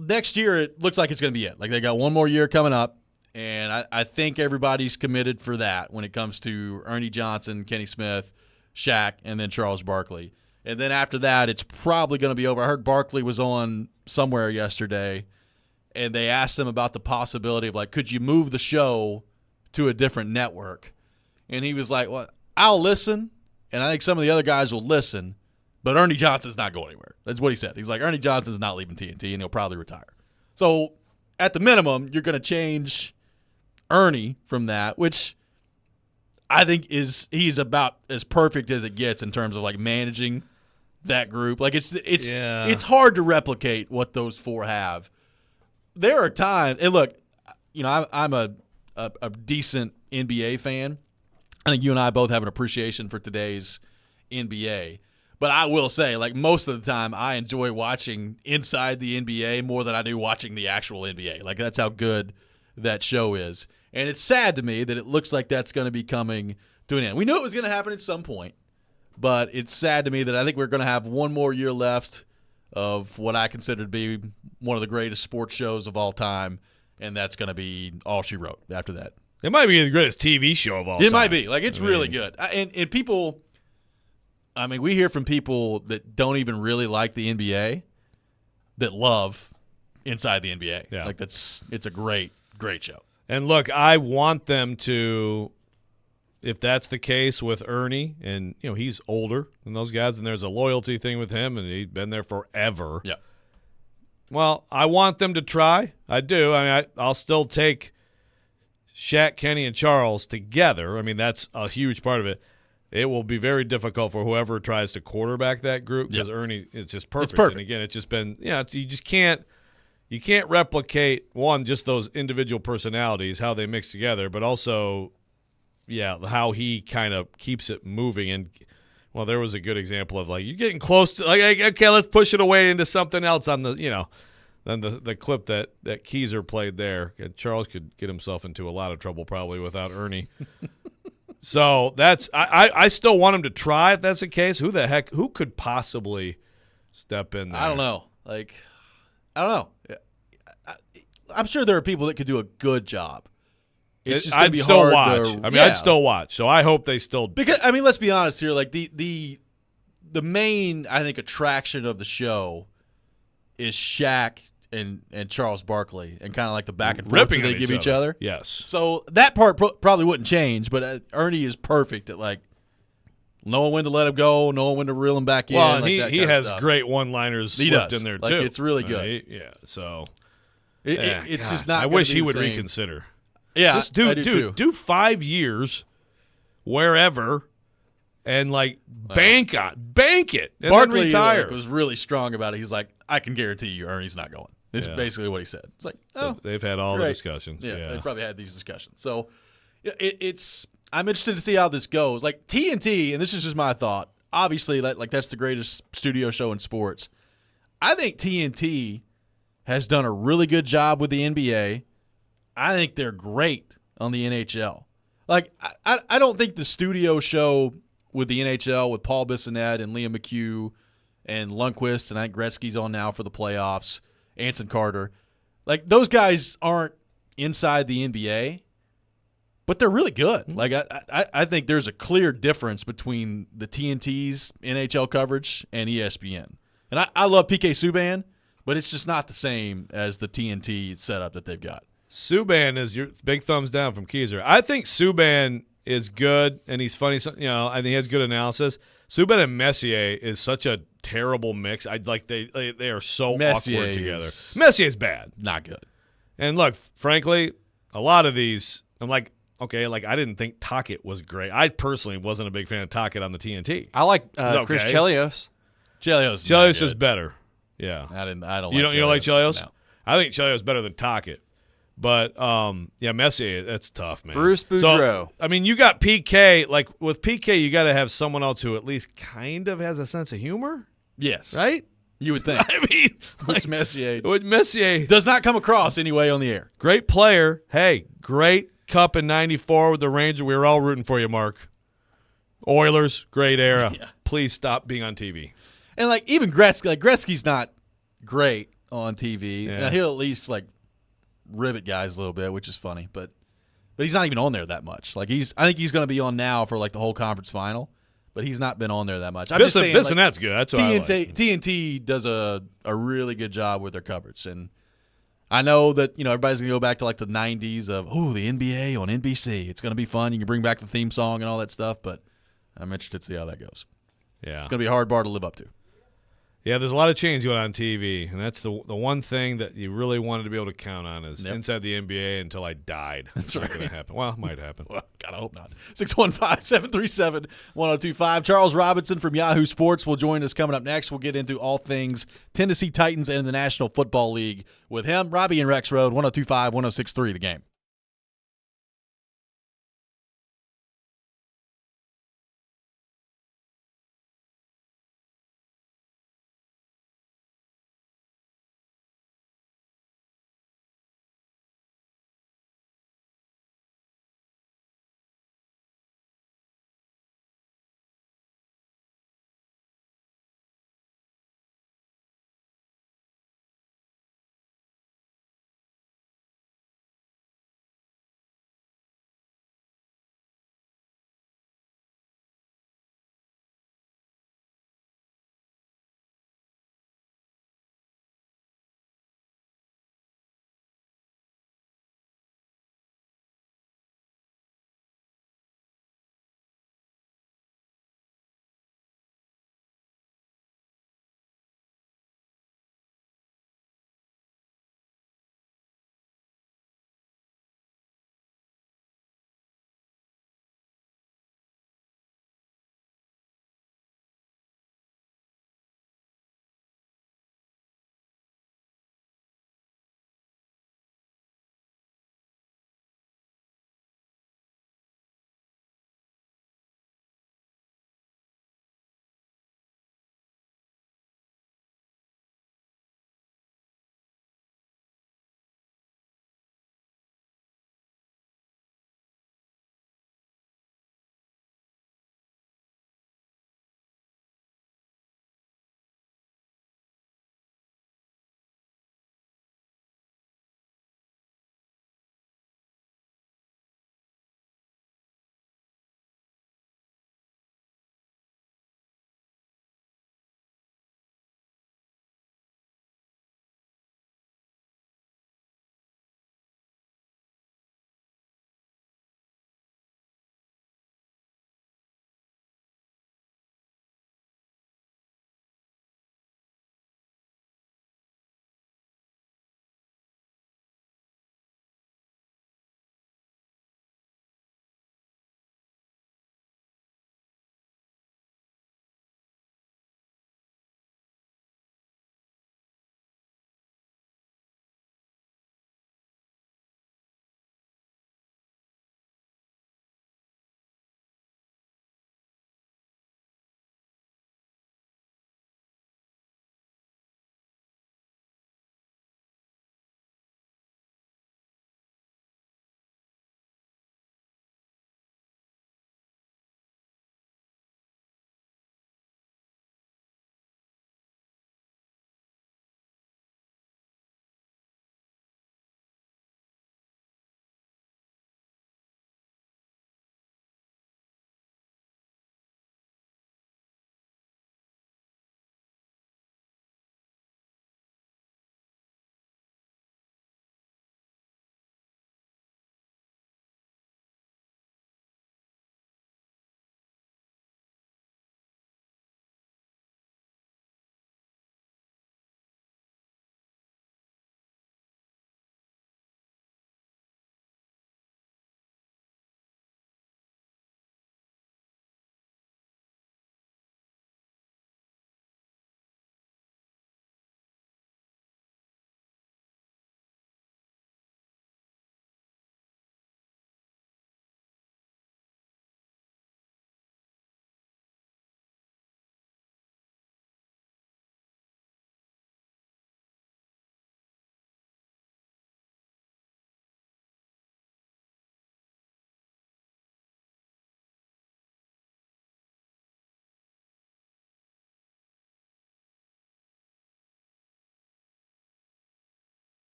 next year, it looks like it's going to be it. Like, they got one more year coming up, and I think everybody's committed for that when it comes to Ernie Johnson, Kenny Smith, Shaq, and then Charles Barkley. And then after that, it's probably going to be over. I heard Barkley was on somewhere yesterday, and they asked him about the possibility of, like, could you move the show to a different network? And he was like, well, I'll listen, and I think some of the other guys will listen, but Ernie Johnson's not going anywhere. That's what he said. He's like, Ernie Johnson's not leaving TNT, and he'll probably retire. So at the minimum, you're going to change Ernie from that, which I think he's about as perfect as it gets in terms of, like, managing that group. Like, it's hard to replicate what those four have. There are times, and look, I'm a decent NBA fan. I think you and I both have an appreciation for today's NBA. But I will say, like, most of the time, I enjoy watching Inside the NBA more than I do watching the actual NBA. Like, that's how good that show is. And it's sad to me that it looks like that's going to be coming to an end. We knew it was going to happen at some point, but it's sad to me that I think we're going to have one more year left of what I consider to be one of the greatest sports shows of all time, and that's going to be All She Wrote after that. It might be the greatest TV show of all time. It might be. Like, it's really good. And people, I mean, we hear from people that don't even really like the NBA that love Inside the NBA. Yeah. Like, it's a great, great show. And look, I want them to, if that's the case with Ernie, and he's older than those guys, and there's a loyalty thing with him, and he's been there forever. Yeah. Well, I want them to try. I do. I mean, I'll still take Shaq, Kenny, and Charles together. I mean, that's a huge part of it. It will be very difficult for whoever tries to quarterback that group because Ernie is just perfect. It's perfect. And again, it's just been, you just can't. You can't replicate, one, just those individual personalities, how they mix together, but also, how he kind of keeps it moving. And, well, there was a good example of, like, you're getting close to, like, okay, let's push it away into something else on the, than the clip that Keyser played there. And Charles could get himself into a lot of trouble probably without Ernie. So that's, I still want him to try if that's the case. Who could possibly step in there? I don't know. I don't know. I'm sure there are people that could do a good job. It's just going to be hard to. I mean, I'd still watch. So I hope they still. Because, I mean, let's be honest here. Like, the main, I think, attraction of the show is Shaq and Charles Barkley and kind of like the back and forth ripping that they at give each other. Yes. So that back and forth Ripping that they at give each each other. Yes. So that part probably wouldn't change, but Ernie is perfect at like knowing when to let him go, knowing when to reel him back in. Well, and like he has great one-liners slipped in there like, too. It's really good. Right? Yeah. So it's God, just not. I wish be he the would same. reconsider. Yeah, just I do too. do 5 years wherever. And bank it, and Barkley then retire. was really strong about it. He's like, I can guarantee you, Ernie's not going. This is basically what he said. It's like, so they've had all the discussions. Yeah, they probably had these discussions. So I'm interested to see how this goes. Like TNT, and this is just my thought. Obviously, that's the greatest studio show in sports. I think TNT has done a really good job with the NBA. I think they're great on the NHL. Like, I don't think the studio show with the NHL with Paul Bissonnette and Liam McHugh and Lundqvist, and I think Gretzky's on now for the playoffs, Anson Carter. Like, those guys aren't inside the NBA, but they're really good. Like, I think there's a clear difference between the TNT's NHL coverage and ESPN. And I love PK Subban, but it's just not the same as the TNT setup that they've got. Subban is your big thumbs down from Keiser. I think Subban is good, and he's funny. I think he has good analysis. Subban and Messier is such a terrible mix. They are so awkward together. Messier's bad, not good. And look, frankly, a lot of these, I'm like, okay, I didn't think Tocchet was great. I personally wasn't a big fan of Tocchet on the TNT. I like Chris Chelios. Chelios is better. Yeah, I don't. You don't like Chelios? No. I think Chelios is better than Tocchet. But, Messier, that's tough, man. Bruce Boudreau. So, you got PK. Like, with PK, you got to have someone else who at least kind of has a sense of humor. Yes. Right? You would think. Which Messier does not come across anyway on the air. Great player. Hey, great cup in 94 with the Rangers. We were all rooting for you, Mark. Oilers, great era. Yeah. Please stop being on TV. And, even Gretzky. Gretzky's not great on TV. Yeah. Now, he'll at least, ribbit guys a little bit, which is funny, but he's not even on there that much. I think he's going to be on now for the whole conference final, but he's not been on there that much. I'm just saying, Bissonnette's good. That's what I like. TNT does a really good job with their coverage, and I know that everybody's going to go back to the 90s of the NBA on NBC. It's going to be fun. You can bring back the theme song and all that stuff, but I'm interested to see how that goes. Yeah, it's going to be a hard bar to live up to. Yeah, there's a lot of change going on TV, and that's the one thing that you really wanted to be able to count on is inside the NBA until I died. That's not going to happen. Well, it might happen. Well, God, I hope not. 615-737-1025. Charles Robinson from Yahoo Sports will join us coming up next. We'll get into all things Tennessee Titans and the National Football League with him. Robby and Rexrode, 102.5, 106.3 The Game.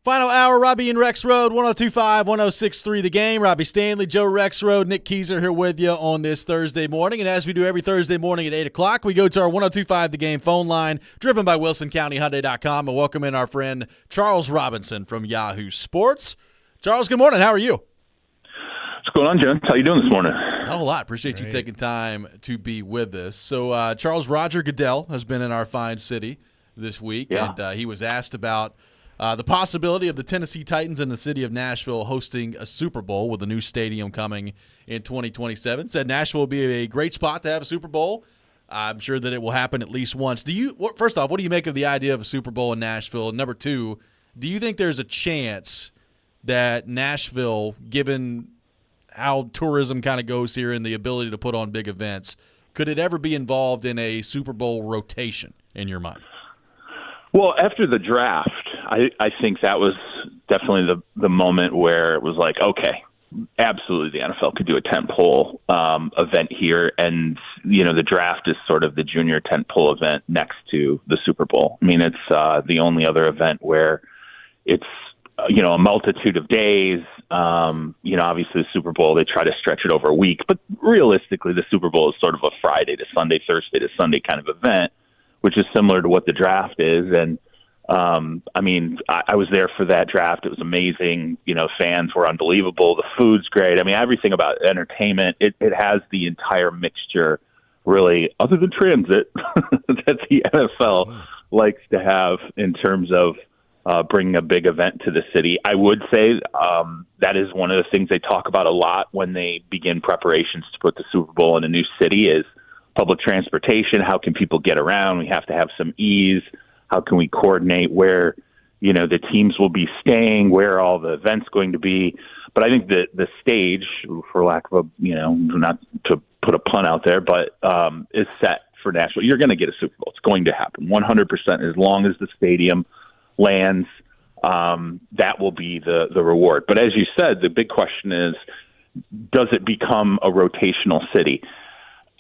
Final hour, Robby and Rexrode, 102.5, 106.3 The Game. Robbie Stanley, Joe Rexrode, Nick Keyser here with you on this Thursday morning. And as we do every Thursday morning at 8 o'clock, we go to our 102.5 The Game phone line, driven by WilsonCountyHyundai.com, and welcome in our friend Charles Robinson from Yahoo Sports. Charles, good morning. How are you? What's going on, Jen? How you doing this morning? Not a whole lot. Appreciate you taking time to be with us. So Charles Roger Goodell has been in our fine city this week, and he was asked about the possibility of the Tennessee Titans and the city of Nashville hosting a Super Bowl with a new stadium coming in 2027. Said Nashville will be a great spot to have a Super Bowl. I'm sure that it will happen at least once. First off, what do you make of the idea of a Super Bowl in Nashville? And number two, do you think there's a chance that Nashville, given how tourism kind of goes here and the ability to put on big events, could it ever be involved in a Super Bowl rotation in your mind? Well, after the draft, I think that was definitely the moment where it was like, okay, absolutely the NFL could do a tentpole event here. And, the draft is sort of the junior tentpole event next to the Super Bowl. I mean, it's the only other event where it's, a multitude of days. Obviously the Super Bowl, they try to stretch it over a week. But realistically, the Super Bowl is sort of a Friday to Sunday, Thursday to Sunday kind of event, which is similar to what the draft is. And, I was there for that draft. It was amazing. Fans were unbelievable. The food's great. I mean, everything about entertainment, it has the entire mixture, really, other than transit, that the NFL likes to have in terms of bringing a big event to the city. I would say that is one of the things they talk about a lot when they begin preparations to put the Super Bowl in a new city is public transportation. How can people get around? We have to have some ease. How can we coordinate where, the teams will be staying, where all the events going to be? But I think the stage, for lack of a, not to put a pun out there, but is set for Nashville. You're going to get a Super Bowl. It's going to happen 100% as long as the stadium lands. That will be the reward. But as you said, the big question is, does it become a rotational city?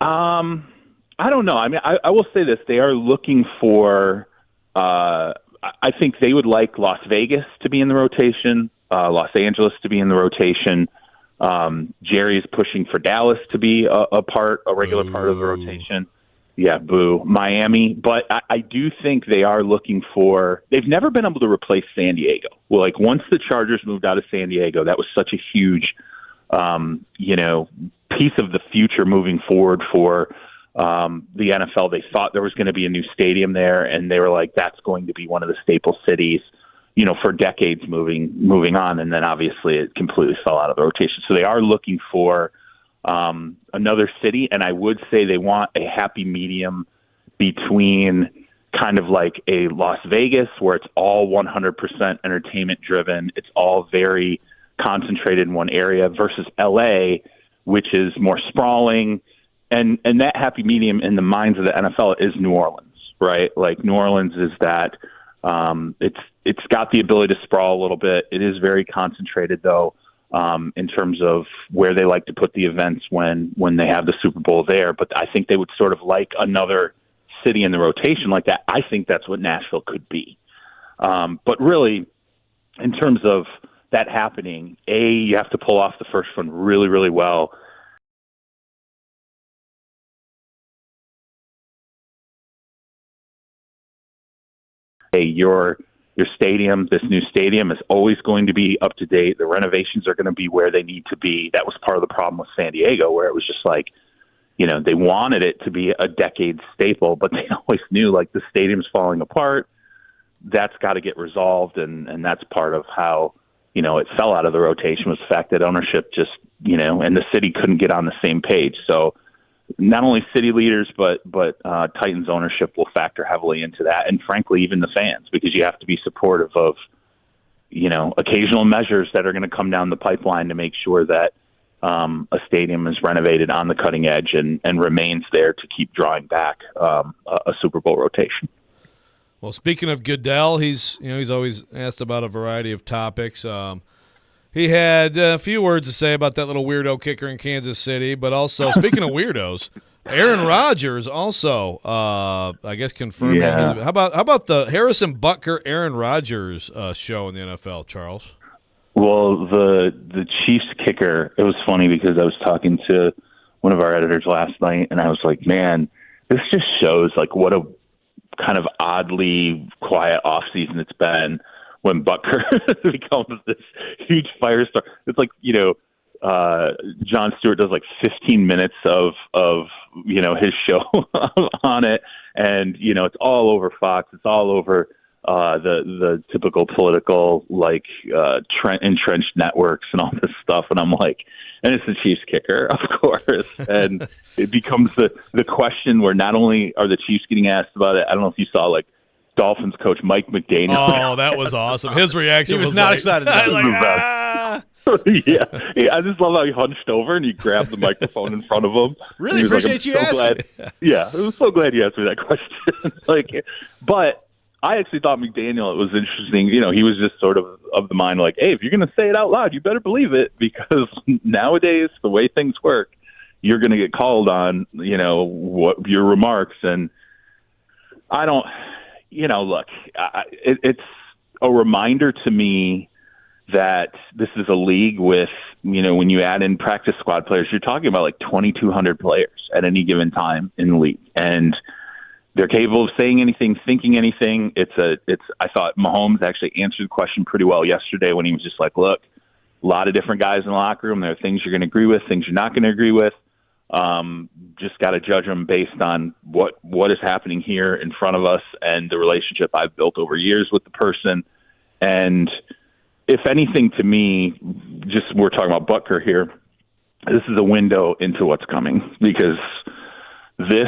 I don't know. I mean, I will say this. They are looking for I think they would like Las Vegas to be in the rotation, Los Angeles to be in the rotation. Jerry's pushing for Dallas to be a regular part of the rotation. Yeah, boo. Miami. But I do think they are looking for – they've never been able to replace San Diego. Well, once the Chargers moved out of San Diego, that was such a huge, piece of the future moving forward for the NFL. They thought there was going to be a new stadium there, and they were like, that's going to be one of the staple cities, for decades moving on. And then obviously it completely fell out of the rotation. So they are looking for another city, and I would say they want a happy medium between kind of like a Las Vegas where it's all 100% entertainment driven. It's all very concentrated in one area versus LA, which is more sprawling. And that happy medium in the minds of the NFL is New Orleans, right? Like New Orleans is that it's got the ability to sprawl a little bit. It is very concentrated though, in terms of where they like to put the events when they have the Super Bowl there. But I think they would sort of like another city in the rotation like that. I think that's what Nashville could be. But really, in terms of that happening, you have to pull off the first one really, really well. Your stadium, this new stadium, is always going to be up to date. The renovations are going to be where they need to be. That was part of the problem with San Diego, where it was just like, they wanted it to be a decade staple, but they always knew the stadium's falling apart. That's got to get resolved, and that's part of how it fell out of the rotation was the fact that ownership just and the city couldn't get on the same page. So not only city leaders, but Titans ownership will factor heavily into that. And frankly, even the fans, because you have to be supportive of, occasional measures that are going to come down the pipeline to make sure that a stadium is renovated on the cutting edge and remains there to keep drawing back a Super Bowl rotation. Well, speaking of Goodell, he's always asked about a variety of topics. He had a few words to say about that little weirdo kicker in Kansas City, but also, speaking of weirdos, Aaron Rodgers also, I guess, confirmed. Yeah. How about the Harrison Butker Aaron Rodgers show in the NFL, Charles? Well, the Chiefs kicker, it was funny because I was talking to one of our editors last night, and I was like, man, this just shows like what a kind of oddly quiet offseason it's been when Butker becomes this huge firestar. It's like, Jon Stewart does like 15 minutes of his show on it, and it's all over Fox. It's all over the typical political entrenched networks and all this stuff. And I'm like, and it's the Chiefs kicker, of course. And it becomes the question where not only are the Chiefs getting asked about it, I don't know if you saw Dolphins coach Mike McDaniel. Oh, that was awesome. His reaction he was not excited about it. Yeah, I just love how he hunched over and he grabbed the microphone in front of him. Really appreciate you asking. Yeah, I was so glad you asked me that question. But I actually thought McDaniel, it was interesting. He was just sort of the mind like, hey, if you're going to say it out loud, you better believe it, because nowadays, the way things work, you're going to get called on, what your remarks. And I don't, look, it's a reminder to me that this is a league with, when you add in practice squad players, you're talking about 2,200 players at any given time in the league. And they're capable of saying anything, thinking anything. I thought Mahomes actually answered the question pretty well yesterday when he was just like, look, a lot of different guys in the locker room. There are things you're going to agree with, things you're not going to agree with. Just got to judge them based on what is happening here in front of us and the relationship I've built over years with the person. And if anything, to me, just we're talking about Butker here, this is a window into what's coming, because this,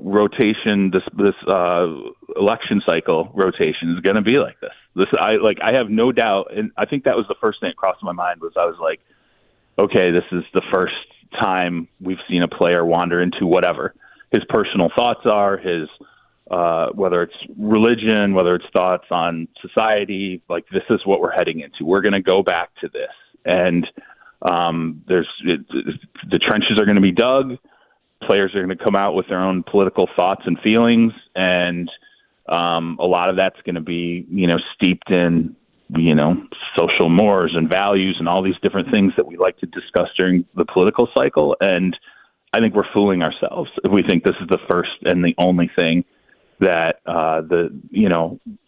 rotation, this election cycle rotation is going to be like this. I have no doubt, and I think that was the first thing that crossed my mind was I was like, okay, this is the first time we've seen a player wander into whatever his personal thoughts are, his whether it's religion, whether it's thoughts on society. This is what we're heading into. We're going to go back to this, and the trenches are going to be dug. Players are going to come out with their own political thoughts and feelings, and a lot of that's going to be, steeped in, social mores and values and all these different things that we like to discuss during the political cycle. And I think we're fooling ourselves if we think this is the first and the only thing that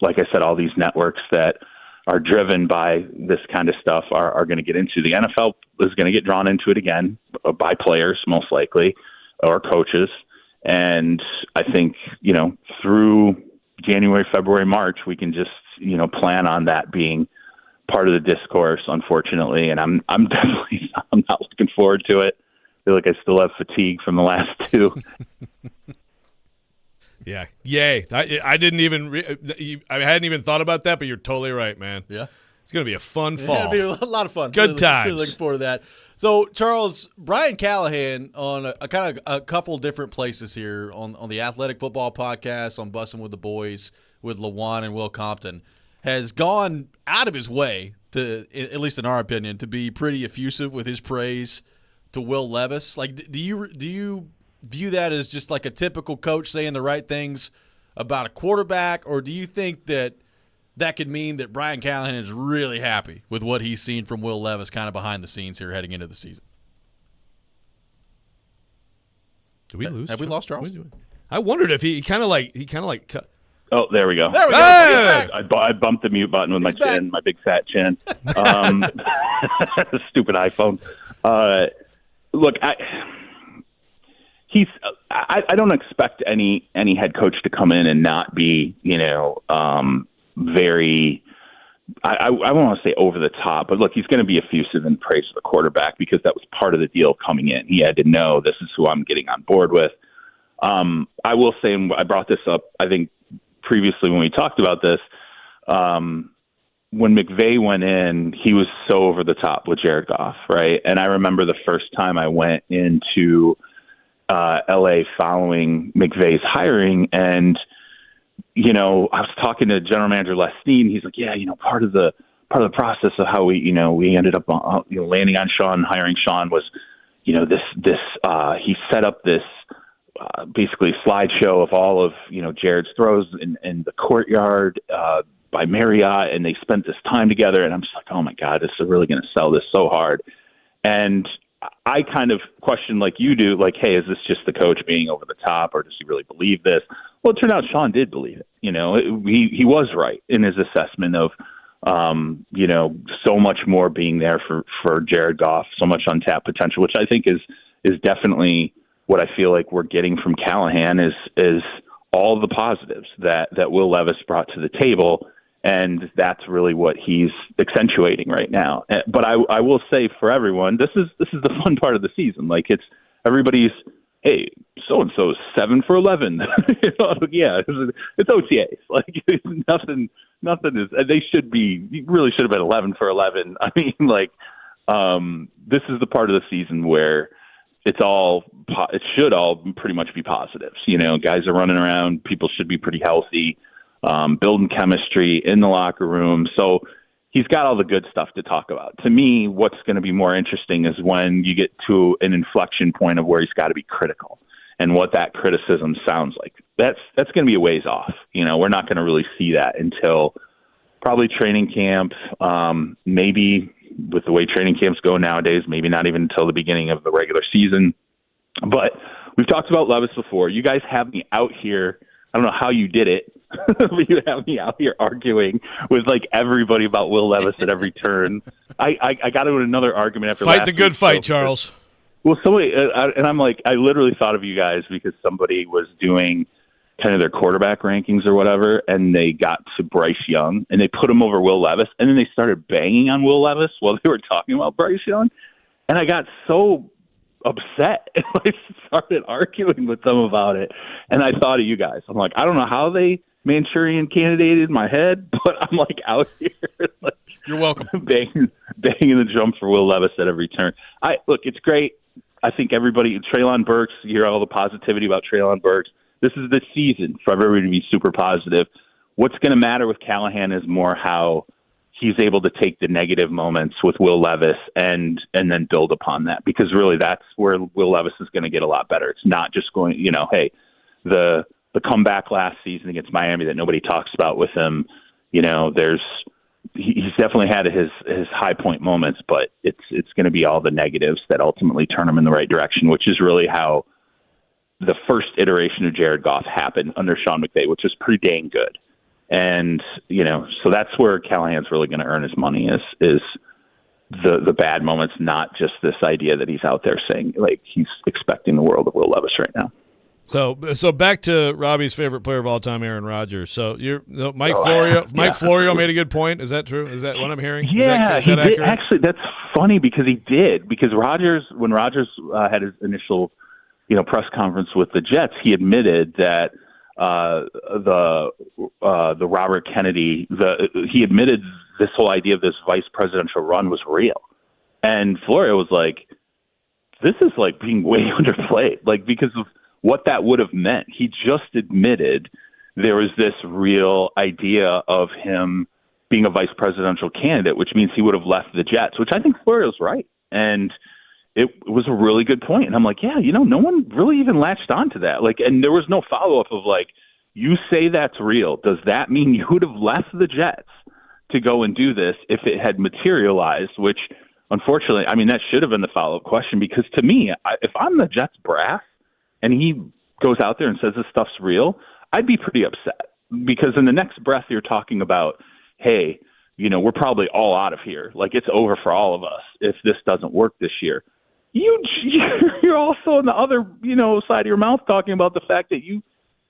like I said, all these networks that are driven by this kind of stuff are going to get into. The NFL is going to get drawn into it again by players, most likely, or coaches. And I think, through January, February, March, we can just, plan on that being part of the discourse, unfortunately. And I'm not looking forward to it. I feel like I still have fatigue from the last two. Yeah. Yay. I didn't even I hadn't even thought about that, but you're totally right, man. Yeah. It's going to be a fun fall. It'll be a lot of fun. Good times. Really looking forward to that. So, Charles, Brian Callahan on a couple different places here on the Athletic Football Podcast, on Bussin' with the Boys with LaJuan and Will Compton, has gone out of his way to, at least in our opinion, to be pretty effusive with his praise to Will Levis. Do you view that as just like a typical coach saying the right things about a quarterback, or do you think that could mean that Brian Callahan is really happy with what he's seen from Will Levis kind of behind the scenes here heading into the season? Did we lose? Have we lost Charles? I wondered if he kind of cut. Oh, there we go. There we go. Hey! I bumped the mute button with my chin, my big fat chin. Stupid iPhone. Look, I don't expect any head coach to come in and not be, very, I won't want to say over the top, but look, he's going to be effusive in praise of the quarterback because that was part of the deal coming in. He had to know this is who I'm getting on board with. I will say, and I brought this up, I think, previously when we talked about this, when McVay went in, he was so over the top with Jared Goff, right? And I remember the first time I went into LA following McVay's hiring, and I was talking to General Manager Les Snead, and he's like, yeah, part of the process of how we ended up landing on Sean, hiring Sean was, he set up this basically slideshow of all of Jared's throws in the courtyard by Marriott, and they spent this time together. And I'm just like, oh my God, this is really going to sell this so hard. And I kind of question, like you do, like, hey, is this just the coach being over the top, or does he really believe this? Well, it turned out Sean did believe it. He was right in his assessment of, so much more being there for Jared Goff, so much untapped potential, which I think is definitely what I feel like we're getting from Callahan is all the positives that Will Levis brought to the table. And that's really what he's accentuating right now. But I will say for everyone, this is the fun part of the season. Like, it's everybody's, hey, so-and-so is 7 for 11. Yeah, it's OTAs. Like, nothing is, they should really should have been 11 for 11. I mean, like, this is the part of the season where it should all pretty much be positives. Guys are running around. People should be pretty healthy. Building chemistry in the locker room. So he's got all the good stuff to talk about. To me, what's going to be more interesting is when you get to an inflection point of where he's got to be critical and what that criticism sounds like. That's going to be a ways off. We're not going to really see that until probably training camp. Maybe with the way training camps go nowadays, maybe not even until the beginning of the regular season. But we've talked about Levis before. You guys have me out here. I don't know how you did it, but you have me out here arguing with like everybody about Will Levis at every turn. I got into another argument after fight the good fight, Charles. Well, somebody and I'm like, I literally thought of you guys because somebody was doing kind of their quarterback rankings or whatever, and they got to Bryce Young and they put him over Will Levis, and then they started banging on Will Levis while they were talking about Bryce Young, and I got so upset and I started arguing with them about it, and I thought of you guys. I'm like, I don't know how they Manchurian candidated in my head, but I'm like out here like, you're welcome, banging the drum for Will Levis at every turn. Look, it's great. I think everybody, Treylon Burks, you hear all the positivity about Treylon Burks. This is the season for everybody to be super positive. What's going to matter with Callahan is more how he's able to take the negative moments with Will Levis and then build upon that, because really that's where Will Levis is going to get a lot better. It's not just going, hey, the comeback last season against Miami that nobody talks about with him, he's definitely had his high point moments, but it's going to be all the negatives that ultimately turn him in the right direction, which is really how the first iteration of Jared Goff happened under Sean McVay, which was pretty dang good. And, so that's where Callahan's really going to earn his money is the bad moments, not just this idea that he's out there saying, like, he's expecting the world of Will Levis right now. So back to Robbie's favorite player of all time, Aaron Rodgers. So Mike Florio made a good point. Is that true? Is that what I'm hearing? Yeah, is that he did. Actually, that's funny because he did. Because when Rodgers had his initial, press conference with the Jets, he admitted that the Robert Kennedy, he admitted this whole idea of this vice presidential run was real, and Florio was like, "This is like being way underplayed," like because of what that would have meant. He just admitted there was this real idea of him being a vice presidential candidate, which means he would have left the Jets, which I think Florio's right. And it was a really good point. And I'm like, yeah, no one really even latched onto that. Like, and there was no follow-up of like, you say that's real. Does that mean you would have left the Jets to go and do this if it had materialized, which unfortunately, I mean, that should have been the follow-up question, because to me, if I'm the Jets brass, and he goes out there and says this stuff's real, I'd be pretty upset, because in the next breath you're talking about, hey, we're probably all out of here. Like, it's over for all of us if this doesn't work this year. You're also on the other, side of your mouth talking about the fact that you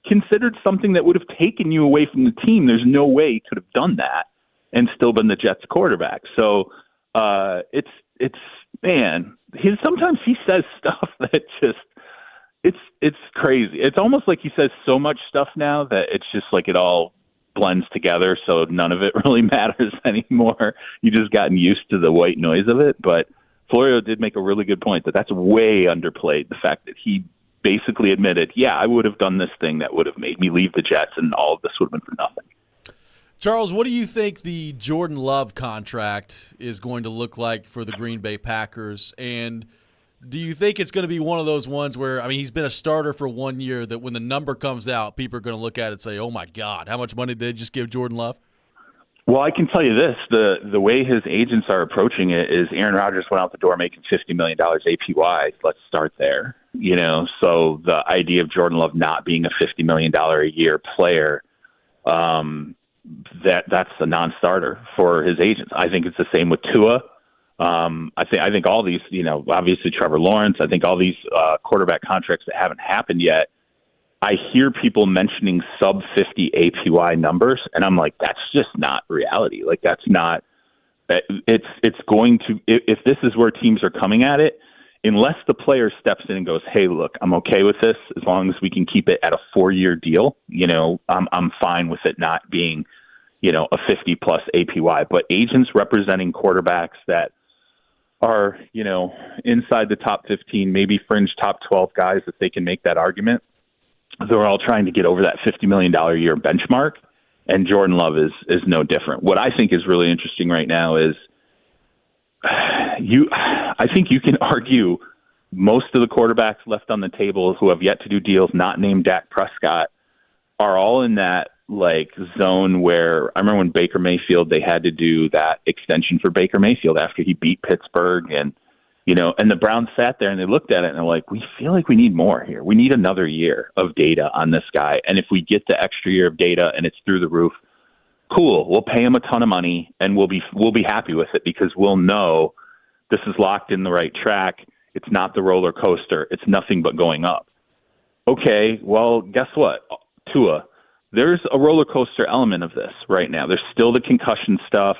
considered something that would have taken you away from the team. There's no way he could have done that and still been the Jets quarterback. So sometimes he says stuff that just, it's crazy. It's almost like he says so much stuff now that it's just like it all blends together, so none of it really matters anymore. You just gotten used to the white noise of it. But Florio did make a really good point that's way underplayed, the fact that he basically admitted, yeah, I would have done this thing that would have made me leave the Jets, and all of this would have been for nothing. Charles, what do you think the Jordan Love contract is going to look like for the Green Bay Packers? And Do you think it's going to be one of those ones where, I mean, he's been a starter for 1 year, that when the number comes out, people are going to look at it and say, oh, my God, how much money did they just give Jordan Love? Well, I can tell you this. The way his agents are approaching it is Aaron Rodgers went out the door making $50 million APY. Let's start there. So the idea of Jordan Love not being a $50 million a year player, that's a non-starter for his agents. I think it's the same with Tua. I think all these, obviously Trevor Lawrence, I think all these quarterback contracts that haven't happened yet, I hear people mentioning sub 50 APY numbers, and I'm like, that's just not reality. Like, that's not, it's going to, if this is where teams are coming at it, unless the player steps in and goes, hey, look, I'm okay with this as long as we can keep it at a 4-year deal, I'm fine with it not being, a 50 plus APY. But agents representing quarterbacks that are, inside the top 15, maybe fringe top 12 guys, if they can make that argument, they're all trying to get over that $50 million a year benchmark, and Jordan Love is no different. What I think is really interesting right now is I think you can argue most of the quarterbacks left on the table who have yet to do deals, not named Dak Prescott, are all in that zone where I remember when Baker Mayfield, they had to do that extension for Baker Mayfield after he beat Pittsburgh, and the Browns sat there and they looked at it and they're like, we feel like we need more here. We need another year of data on this guy. And if we get the extra year of data and it's through the roof, cool. We'll pay him a ton of money and we'll be happy with it because we'll know this is locked in the right track. It's not the roller coaster. It's nothing but going up. Okay, well, guess what? Tua, there's a roller coaster element of this right now. There's still the concussion stuff.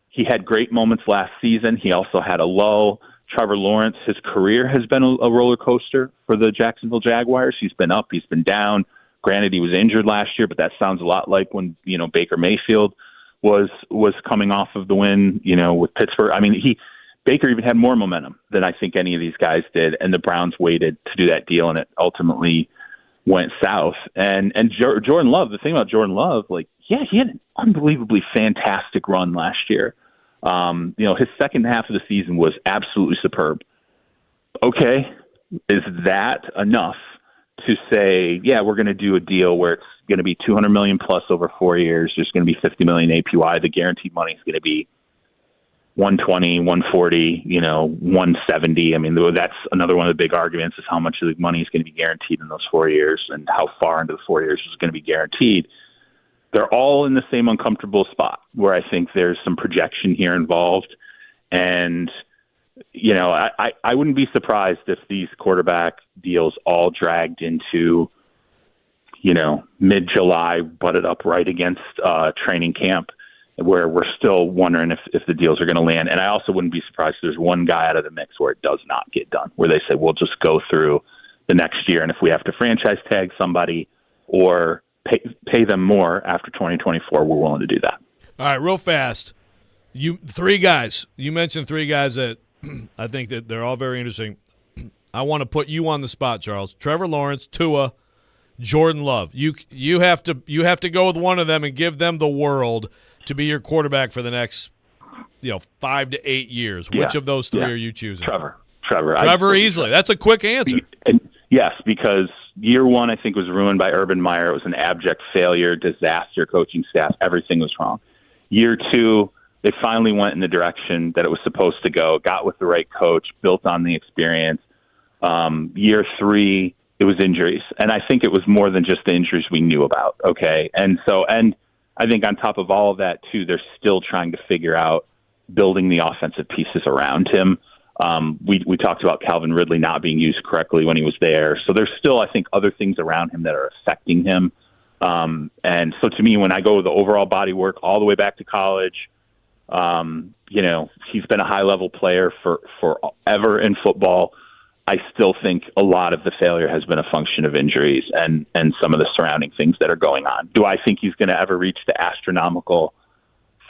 He had great moments last season. He also had a low. Trevor Lawrence, his career has been a roller coaster for the Jacksonville Jaguars. He's been up, he's been down. Granted, he was injured last year, but that sounds a lot like when, Baker Mayfield was coming off of the win, with Pittsburgh. I mean, Baker even had more momentum than I think any of these guys did, and the Browns waited to do that deal, and it ultimately went south. And Jordan Love, the thing about Jordan Love, he had an unbelievably fantastic run last year. His second half of the season was absolutely superb. Okay, is that enough to say, yeah, we're going to do a deal where it's going to be $200 million plus over 4 years. There's going to be $50 million APY. The guaranteed money is going to be $120, $140, $170. I mean, that's another one of the big arguments is how much of the money is going to be guaranteed in those 4 years and how far into the 4 years is going to be guaranteed. They're all in the same uncomfortable spot where I think there's some projection here involved. And, I wouldn't be surprised if these quarterback deals all dragged into, mid-July, butted up right against training camp, where we're still wondering if the deals are going to land. And I also wouldn't be surprised if there's one guy out of the mix where it does not get done, where they say, we'll just go through the next year. And if we have to franchise tag somebody or pay them more after 2024, we're willing to do that. All right, real fast. You mentioned three guys that I think that they're all very interesting. I want to put you on the spot, Charles. Trevor Lawrence, Tua, Jordan Love. You have to go with one of them and give them the world to be your quarterback for the next 5 to 8 years. Which of those three are you choosing? Trevor easily. That's a quick answer. Yes, because year one, I think, was ruined by Urban Meyer. It was an abject failure, disaster, coaching staff. Everything was wrong. Year two, they finally went in the direction that it was supposed to go, got with the right coach, built on the experience. Year three, it was injuries. And I think it was more than just the injuries we knew about, okay? And I think on top of all of that, too, they're still trying to figure out building the offensive pieces around him. We talked about Calvin Ridley not being used correctly when he was there. So there's still, I think, other things around him that are affecting him. And so to me, when I go with the overall body work all the way back to college, he's been a high-level player for forever in football. I still think a lot of the failure has been a function of injuries and some of the surrounding things that are going on. Do I think he's going to ever reach the astronomical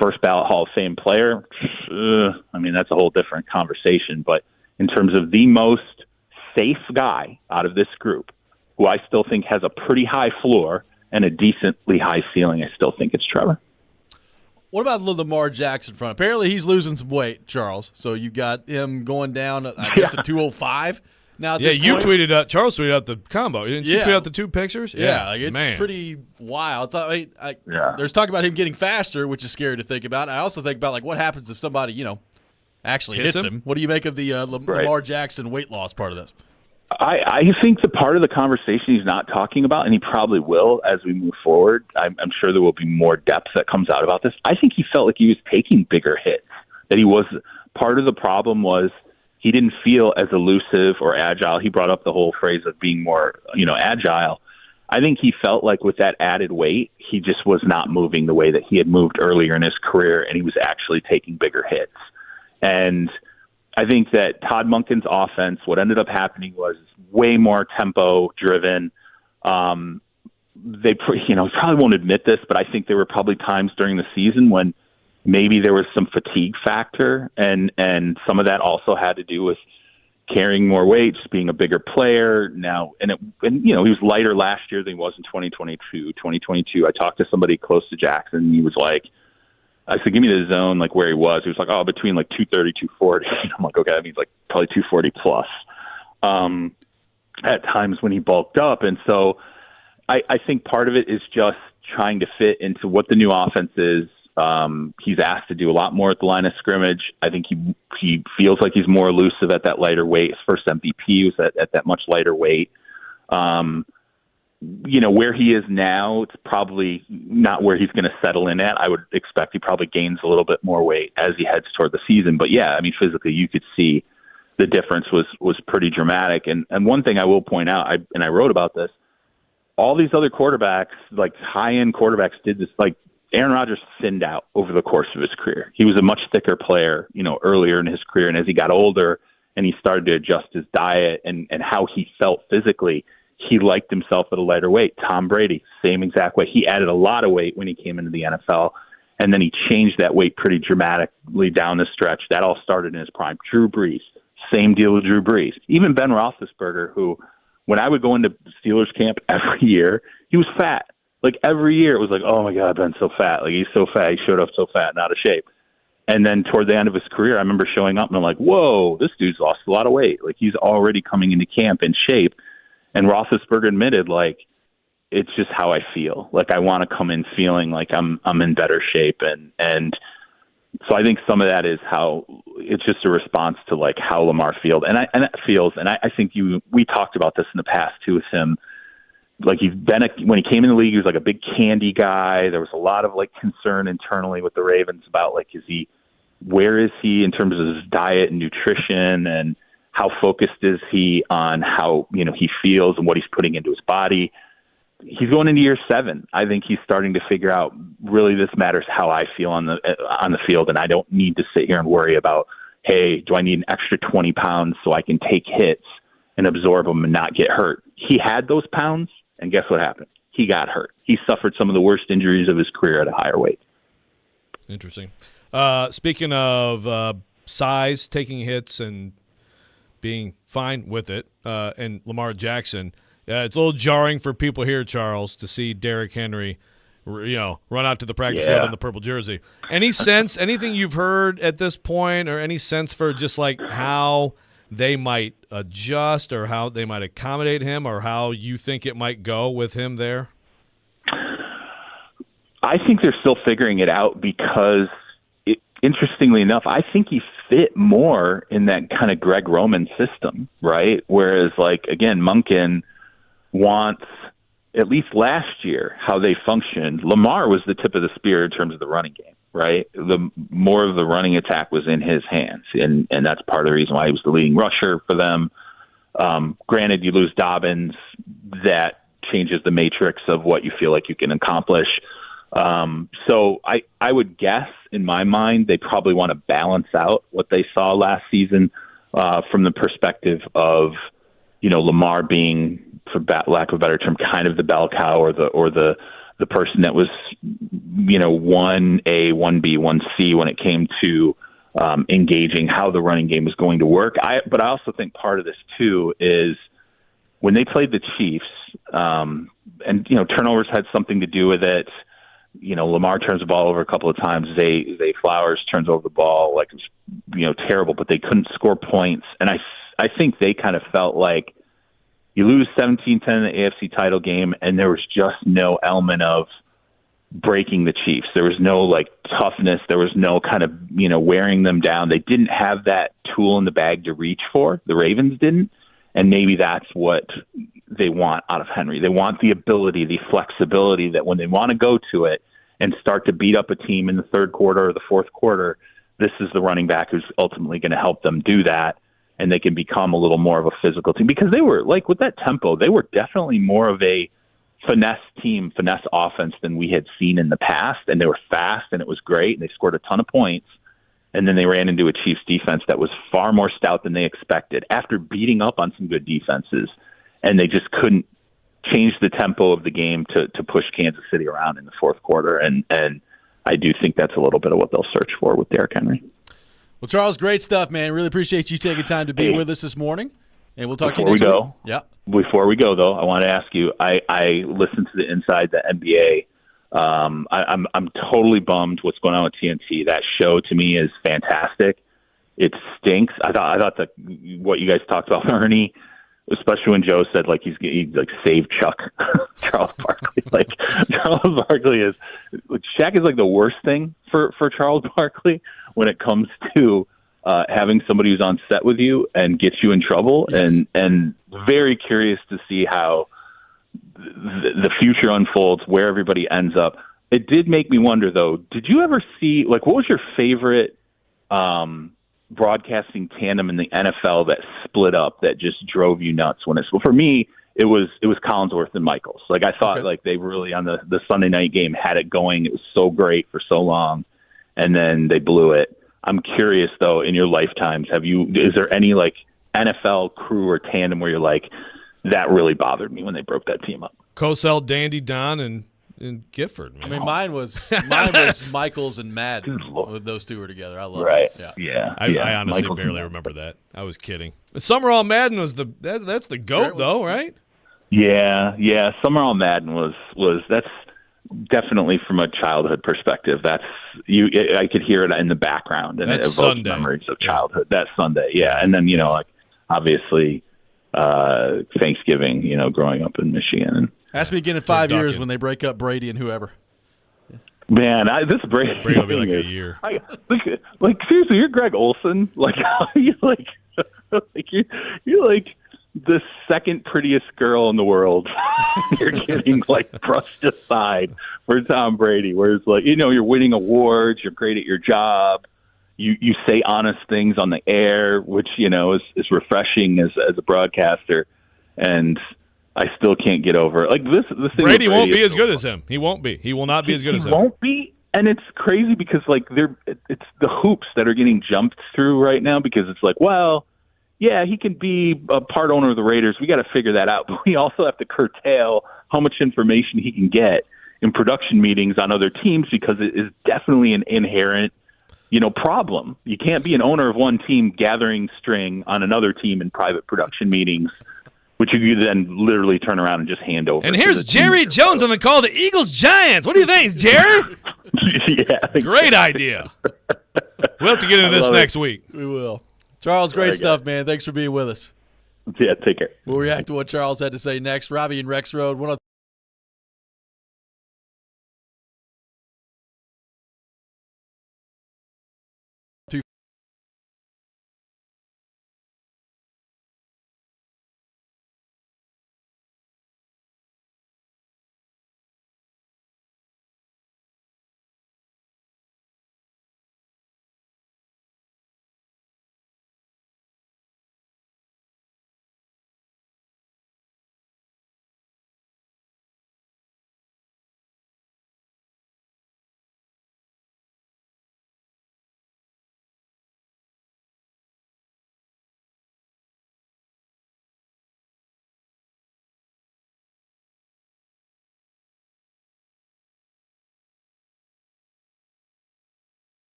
first ballot Hall of Fame player? That's a whole different conversation. But in terms of the most safe guy out of this group, who I still think has a pretty high floor and a decently high ceiling, I still think it's Trevor. What about Lamar Jackson front? Apparently he's losing some weight, Charles. So you got him going down, I guess, to 205 now. At this point. Charles tweeted out the combo. Didn't you tweet out the 2 pictures? Yeah, it's pretty wild. So, there's talk about him getting faster, which is scary to think about. I also think about what happens if somebody, actually hits him. What do you make of the Lamar Jackson weight loss part of this? I think the part of the conversation he's not talking about, and he probably will as we move forward, I'm sure there will be more depth that comes out about this. I think he felt like he was taking bigger hits, that he was part of the problem was he didn't feel as elusive or agile. He brought up the whole phrase of being more, agile. I think he felt like with that added weight, he just was not moving the way that he had moved earlier in his career, and he was actually taking bigger hits. And I think that Todd Monken's offense, what ended up happening was way more tempo driven. They, probably won't admit this, but I think there were probably times during the season when maybe there was some fatigue factor, and some of that also had to do with carrying more weight, just being a bigger player now. And he was lighter last year than he was in 2022. I talked to somebody close to Jackson, and he was like, I said, give me the zone, where he was. He was like, between 230, 240. I'm like, okay, that means probably 240 plus. At times when he bulked up. And so I think part of it is just trying to fit into what the new offense is. He's asked to do a lot more at the line of scrimmage. I think he feels like he's more elusive at that lighter weight. His first MVP was at that much lighter weight. Where he is now, it's probably not where he's going to settle in at. I would expect he probably gains a little bit more weight as he heads toward the season. But yeah, physically you could see the difference was pretty dramatic. And one thing I will point out, I wrote about this, all these other quarterbacks, high-end quarterbacks did this. Aaron Rodgers thinned out over the course of his career. He was a much thicker player, earlier in his career. And as he got older and he started to adjust his diet and how he felt physically, he liked himself at a lighter weight. Tom Brady, same exact way. He added a lot of weight when he came into the NFL, and then he changed that weight pretty dramatically down the stretch. That all started in his prime. Drew Brees, same deal with Drew Brees. Even Ben Roethlisberger, who, when I would go into Steelers camp every year, he was fat. Every year it was oh my God, Ben's so fat. He's so fat. He showed up so fat and out of shape. And then toward the end of his career, I remember showing up and I'm like, whoa, this dude's lost a lot of weight. He's already coming into camp in shape. And Roethlisberger admitted, it's just how I feel. I want to come in feeling like I'm in better shape. And so I think some of that is how it's just a response to how Lamar feels. And I think we talked about this in the past too with him. When he came in the league, he was a big candy guy. There was a lot of concern internally with the Ravens about where is he in terms of his diet and nutrition, and how focused is he on how, he feels and what he's putting into his body. He's going into year 7. I think he's starting to figure out, really, this matters how I feel on the field, and I don't need to sit here and worry about, hey, do I need an extra 20 pounds so I can take hits and absorb them and not get hurt? He had those pounds, and guess what happened? He got hurt. He suffered some of the worst injuries of his career at a higher weight. Interesting. Speaking of size, taking hits, and being fine with it, and Lamar Jackson, it's a little jarring for people here, Charles, to see Derrick Henry, run out to the practice field in the purple jersey. Anything you've heard at this point, or any sense for just how they might adjust or how they might accommodate him, or how you think it might go with him there? I think they're still figuring it out because, interestingly enough, I think he fit more in that kind of Greg Roman system, right? Whereas, again, Monken wants, at least last year, how they functioned. Lamar was the tip of the spear in terms of the running game, right? The more of the running attack was in his hands, and that's part of the reason why he was the leading rusher for them. Granted, you lose Dobbins, that changes the matrix of what you feel like you can accomplish. So I would guess, in my mind, they probably want to balance out what they saw last season from the perspective of, Lamar being, for lack of a better term, kind of the bell cow or the person that was, 1A, 1B, 1C when it came to engaging how the running game was going to work. But I also think part of this too is when they played the Chiefs, and turnovers had something to do with it. Lamar turns the ball over a couple of times. Zay Flowers turns over the ball like it was, terrible, but they couldn't score points. And I think they kind of felt like you lose 17-10 in the AFC title game, and there was just no element of breaking the Chiefs. There was no toughness. There was no kind of, wearing them down. They didn't have that tool in the bag to reach for. The Ravens didn't. And maybe that's what they want out of Henry. They want the ability, the flexibility that when they want to go to it and start to beat up a team in the third quarter or the fourth quarter, this is the running back who's ultimately going to help them do that. And they can become a little more of a physical team, because they were with that tempo, they were definitely more of a finesse team, finesse offense than we had seen in the past. And they were fast, and it was great. And they scored a ton of points. And then they ran into a Chiefs defense that was far more stout than they expected after beating up on some good defenses. And they just couldn't change the tempo of the game to push Kansas City around in the fourth quarter. And I do think that's a little bit of what they'll search for with Derrick Henry. Well, Charles, great stuff, man. Really appreciate you taking time to be with us this morning. And we'll talk to you next week. Yeah. Before we go, though, I want to ask you, I listened to the Inside the NBA. I'm totally bummed what's going on with TNT. That show to me is fantastic. It stinks. I thought that what you guys talked about, Ernie, especially when Joe said he saved Chuck Charles Barkley. Charles Barkley is Shaq is the worst thing for Charles Barkley when it comes to having somebody who's on set with you and gets you in trouble. Yes. And very curious to see how the future unfolds, where everybody ends up. It did make me wonder, though, did you ever see, what was your favorite broadcasting tandem in the NFL that split up that just drove you nuts? Well, for me, it was Collinsworth and Michaels. I thought they really on the Sunday night game had it going. It was so great for so long, and then they blew it. I'm curious, though, in your lifetimes, is there any NFL crew or tandem where you're that really bothered me when they broke that team up? Cosell, Dandy, Don, and Gifford. Man. I mean, mine was Michaels and Madden. Those two were together. I love it. Yeah. I honestly Michaels barely remember that. I was kidding. Summerall Madden was that's the GOAT, though, right? Yeah. Summerall Madden was that's definitely from a childhood perspective. I could hear it in the background, and that's it evoked memories of childhood. That Sunday, yeah. And then obviously Thanksgiving, growing up in Michigan. And ask me again in 5 years when they break up Brady and whoever. Man, this Brady will be a year. Seriously, you're Greg Olson. You're the second prettiest girl in the world. You're getting brushed aside for Tom Brady. Whereas you're winning awards, you're great at your job. You say honest things on the air, which is refreshing as a broadcaster, and I still can't get over it. This thing Brady won't be as good as him. He won't be. He will not be as good as him. He won't be, and it's crazy because it's the hoops that are getting jumped through right now, because it's yeah, he can be a part owner of the Raiders. We got to figure that out, but we also have to curtail how much information he can get in production meetings on other teams, because it is definitely an inherent problem. You can't be an owner of one team gathering string on another team in private production meetings, which you could then literally turn around and just hand over. And here's Jerry Jones on the call, the Eagles-Giants. What do you think, Jerry? Yeah. Great idea. We'll have to get into this next week. We will. Charles, great stuff, man. Thanks for being with us. Yeah, take care. We'll react to what Charles had to say next. Robby and Rexrode,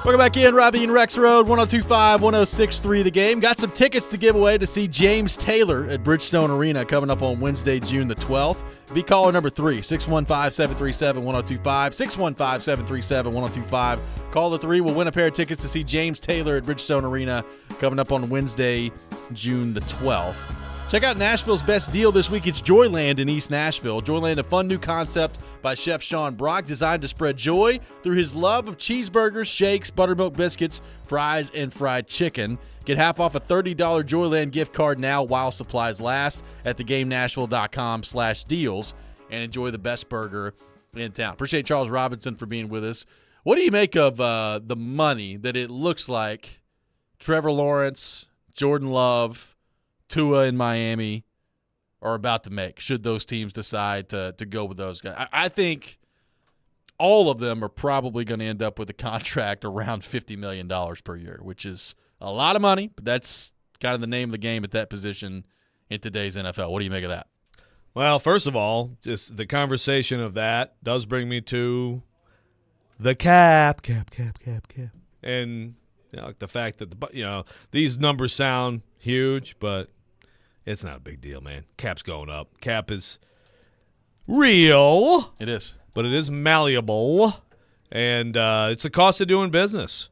Welcome back in, Robby and Rexrode, 102.5, 106.3 The Game. Got some tickets to give away to see James Taylor at Bridgestone Arena coming up on Wednesday, June the 12th. Be caller number 3, 615-737-1025, 615-737-1025. Call the 3. We'll win a pair of tickets to see James Taylor at Bridgestone Arena coming up on Wednesday, June the 12th. Check out Nashville's best deal this week. It's Joyland in East Nashville. Joyland, a fun new concept by Chef Sean Brock, designed to spread joy through his love of cheeseburgers, shakes, buttermilk biscuits, fries, and fried chicken. Get half off a $30 Joyland gift card now while supplies last at thegamenashville.com/deals and enjoy the best burger in town. Appreciate Charles Robinson for being with us. What do you make of the money that it looks like Trevor Lawrence, Jordan Love, Tua in Miami are about to make, should those teams decide to go with those guys? I think all of them are probably going to end up with a contract around $50 million per year, which is a lot of money, but that's kind of the name of the game at that position in today's NFL. What do you make of that? Well, first of all, just the conversation of that does bring me to the cap. And like the fact that, these numbers sound huge, but it's not a big deal, man. Cap's going up. Cap is real. It is. But it is malleable, and it's the cost of doing business.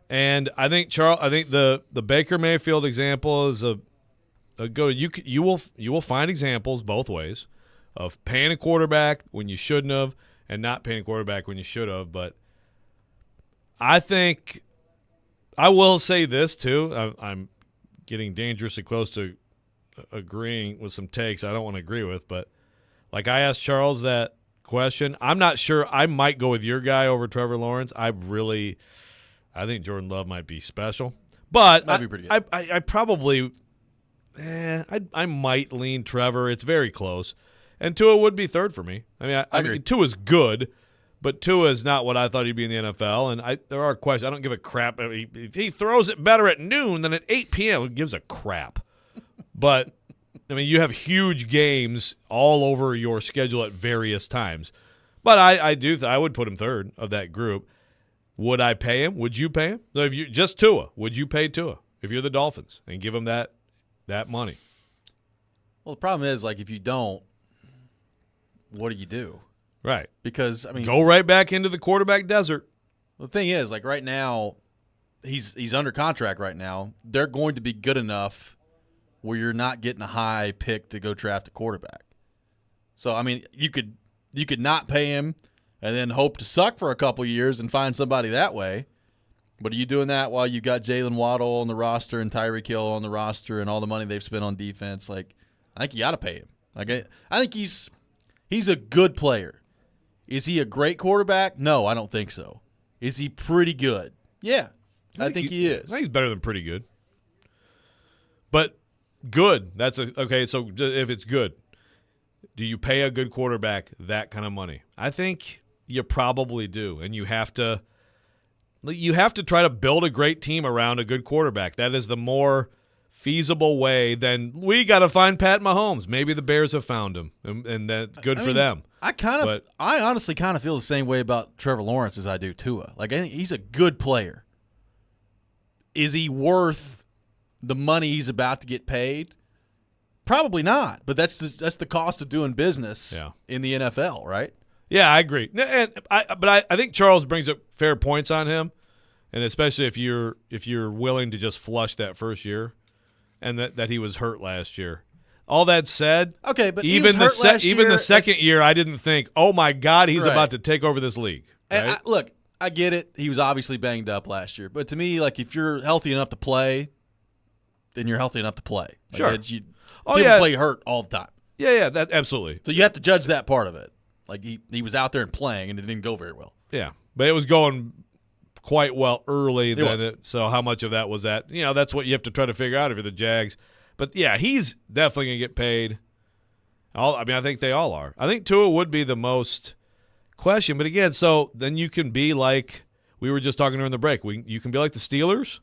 And I think the Baker Mayfield example is a good. You will find examples both ways of paying a quarterback when you shouldn't have and not paying a quarterback when you should have. But I think I will say this too. I'm getting dangerously close to agreeing with some takes I don't want to agree with, but like I asked Charles that question, I'm not sure. I might go with your guy over Trevor Lawrence. I think Jordan Love might be special, but might be pretty good. I probably I might lean Trevor. It's very close, and Tua would be third for me. I mean Tua's good, but Tua is not what I thought he'd be in the NFL, and there are questions. I don't give a crap. If he throws it better at noon than at 8 p.m., who gives a crap? But, you have huge games all over your schedule at various times. But I would put him third of that group. Would I pay him? Would you pay him? So if you just Tua, would you pay Tua if you're the Dolphins and give him that money? Well, the problem is, if you don't, what do you do? Right. Because, go right back into the quarterback desert. The thing is, right now, he's under contract right now. They're going to be good enough where you're not getting a high pick to go draft a quarterback. So, you could not pay him and then hope to suck for a couple years and find somebody that way. But are you doing that while you've got Jalen Waddle on the roster and Tyreek Hill on the roster and all the money they've spent on defense? I think you got to pay him. I think he's a good player. Is he a great quarterback? No, I don't think so. Is he pretty good? Yeah, I think he is. I think he's better than pretty good. But good. Okay, so if it's good, do you pay a good quarterback that kind of money? I think you probably do, and you have to try to build a great team around a good quarterback. That is the more feasible way than we got to find Pat Mahomes. Maybe the Bears have found him, and that's good for them. I honestly kind of feel the same way about Trevor Lawrence as I do Tua. I think he's a good player. Is he worth the money he's about to get paid? Probably not, but that's the cost of doing business in the NFL, right? Yeah, I agree. But I think Charles brings up fair points on him, and especially if you're willing to just flush that first year, and that he was hurt last year. All that said, okay, but even the second year, I didn't think, oh my God, he's about to take over this league. Right? Look, I get it. He was obviously banged up last year, but to me, if you're healthy enough to play, then you're healthy enough to play. Sure. People play hurt all the time. Yeah, that absolutely. So you have to judge that part of it. He was out there and playing, and it didn't go very well. Yeah, but it was going quite well early. So how much of that was that? That's what you have to try to figure out if you're the Jags. But, yeah, he's definitely going to get paid. I think they all are. I think Tua would be the most question. But, again, so then you can be like we were just talking during the break. You can be like the Steelers.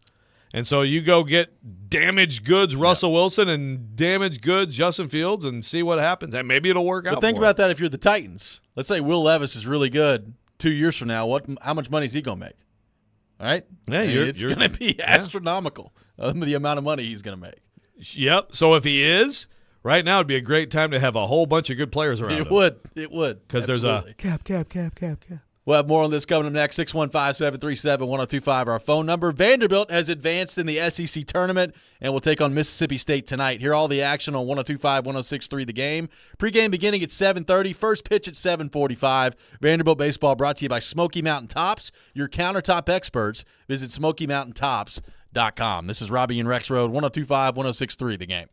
And so you go get damaged goods Russell Wilson and damaged goods Justin Fields and see what happens. And maybe it'll work out. But think about that if you're the Titans. Let's say Will Levis is really good 2 years from now. How much money is he going to make? All right? Yeah, it's going to be astronomical, the amount of money he's going to make. Yep. So if he is, right now would be a great time to have a whole bunch of good players around him. It would. Because there's a cap. We'll have more on this coming up next. 615-737-1025, our phone number. Vanderbilt has advanced in the SEC tournament and will take on Mississippi State tonight. Hear all the action on 102.5, 106.3 The Game. Pre-game beginning at 7:30. First pitch at 7:45. Vanderbilt baseball brought to you by Smoky Mountain Tops, your countertop experts. Visit SmokyMountainTops.com. This is Robby and Rexrode, 102.5, 106.3 The Game.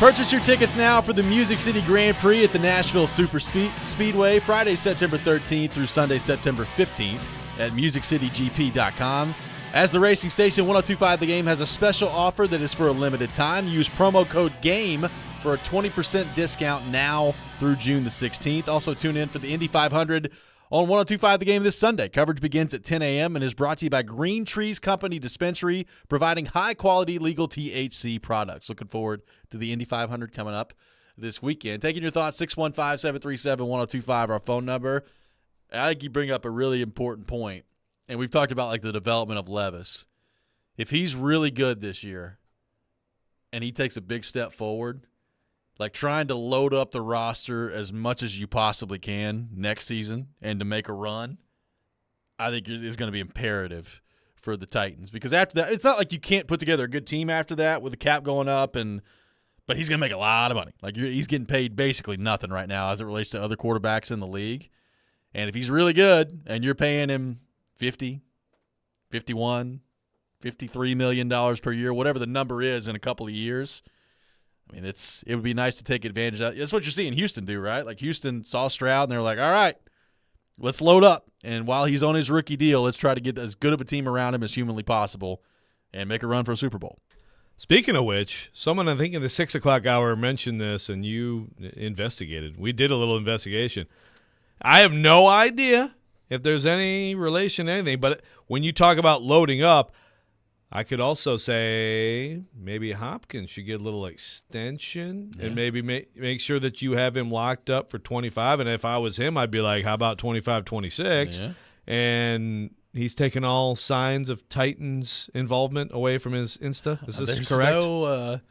Purchase your tickets now for the Music City Grand Prix at the Nashville Super Speedway, Friday, September 13th through Sunday, September 15th at MusicCityGP.com. As the racing station, 102.5 The Game has a special offer that is for a limited time. Use promo code GAME for a 20% discount now through June the 16th. Also tune in for the Indy 500 on 102.5 The Game this Sunday. Coverage begins at 10 a.m. and is brought to you by Green Trees Company Dispensary, providing high-quality legal THC products. Looking forward to the Indy 500 coming up this weekend. Taking your thoughts, 615-737-1025, our phone number. I think you bring up a really important point, and we've talked about like the development of Levis. If he's really good this year and he takes a big step forward, like trying to load up the roster as much as you possibly can next season and to make a run, I think is going to be imperative for the Titans. Because after that, it's not like you can't put together a good team after that with the cap going up, but he's going to make a lot of money. Like he's getting paid basically nothing right now as it relates to other quarterbacks in the league. And if he's really good and you're paying him $50, $51, $53 million per year, whatever the number is in a couple of years, I mean, it would be nice to take advantage of that. That's what you're seeing Houston do, right? Like Houston saw Stroud, and they were like, all right, let's load up. And while he's on his rookie deal, let's try to get as good of a team around him as humanly possible and make a run for a Super Bowl. Speaking of which, someone I think in the 6 o'clock hour mentioned this, and you investigated. We did a little investigation. I have no idea if there's any relation to anything, but when you talk about loading up, I could also say maybe Hopkins should get a little extension and maybe make sure that you have him locked up for 25. And if I was him, I'd be like, how about 25, 26? Yeah. And he's taken all signs of Titans involvement away from his Insta. Is this correct?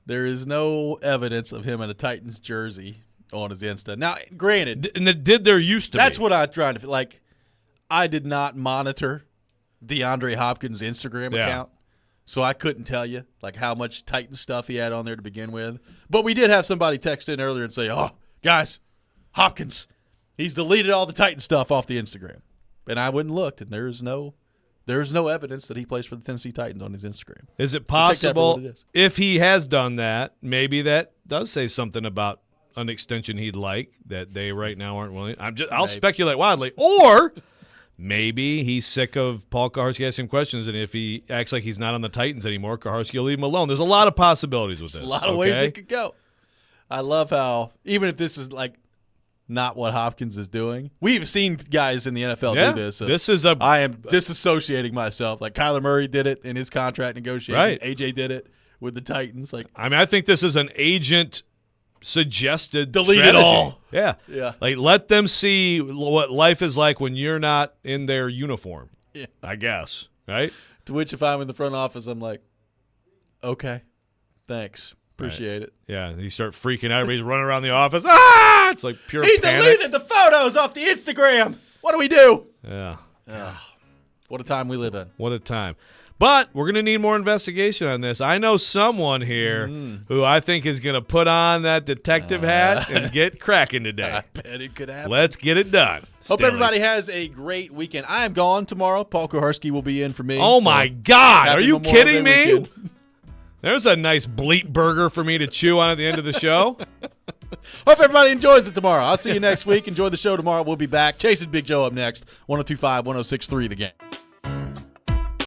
There is no evidence of him in a Titans jersey on his Insta. Now, granted. Did there used to be? That's what I'm trying to – like, I did not monitor DeAndre Hopkins' Instagram account. So I couldn't tell you like how much Titan stuff he had on there to begin with. But we did have somebody text in earlier and say, oh, guys, Hopkins, he's deleted all the Titan stuff off the Instagram. And I went and looked, and there's no evidence that he plays for the Tennessee Titans on his Instagram. Is it possible if he has done that, maybe that does say something about an extension he'd like that they right now aren't willing? I'll speculate wildly. Or – maybe he's sick of Paul Kaharski asking questions, and if he acts like he's not on the Titans anymore, Kaharski will leave him alone. There's a lot of possibilities with this. There's a lot of ways it could go. I love how, even if this is like not what Hopkins is doing, we've seen guys in the NFL do this. I am disassociating myself. Like Kyler Murray did it in his contract negotiation. Right. AJ did it with the Titans. Like, I mean, I think this is an agent suggested delete strategy. It all. Yeah. Like let them see what life is like when you're not in their uniform. Yeah. I guess. Right? To which if I'm in the front office, I'm like, okay, thanks. Appreciate it. Yeah. You start freaking out. Everybody's running around the office. Ah! It's like pure panic. He deleted the photos off the Instagram. What do we do? Yeah. What a time we live in. What a time. But we're going to need more investigation on this. I know someone here who I think is going to put on that detective hat and get cracking today. I bet it could happen. Let's get it done. Hope everybody has a great weekend. I am gone tomorrow. Paul Kaharski will be in for me. Oh, my God. Are you kidding me? There's a nice bleep burger for me to chew on at the end of the show. Hope everybody enjoys it tomorrow. I'll see you next week. Enjoy the show tomorrow. We'll be back. Chasing Big Joe up next. 102.5, 106.3 The Game.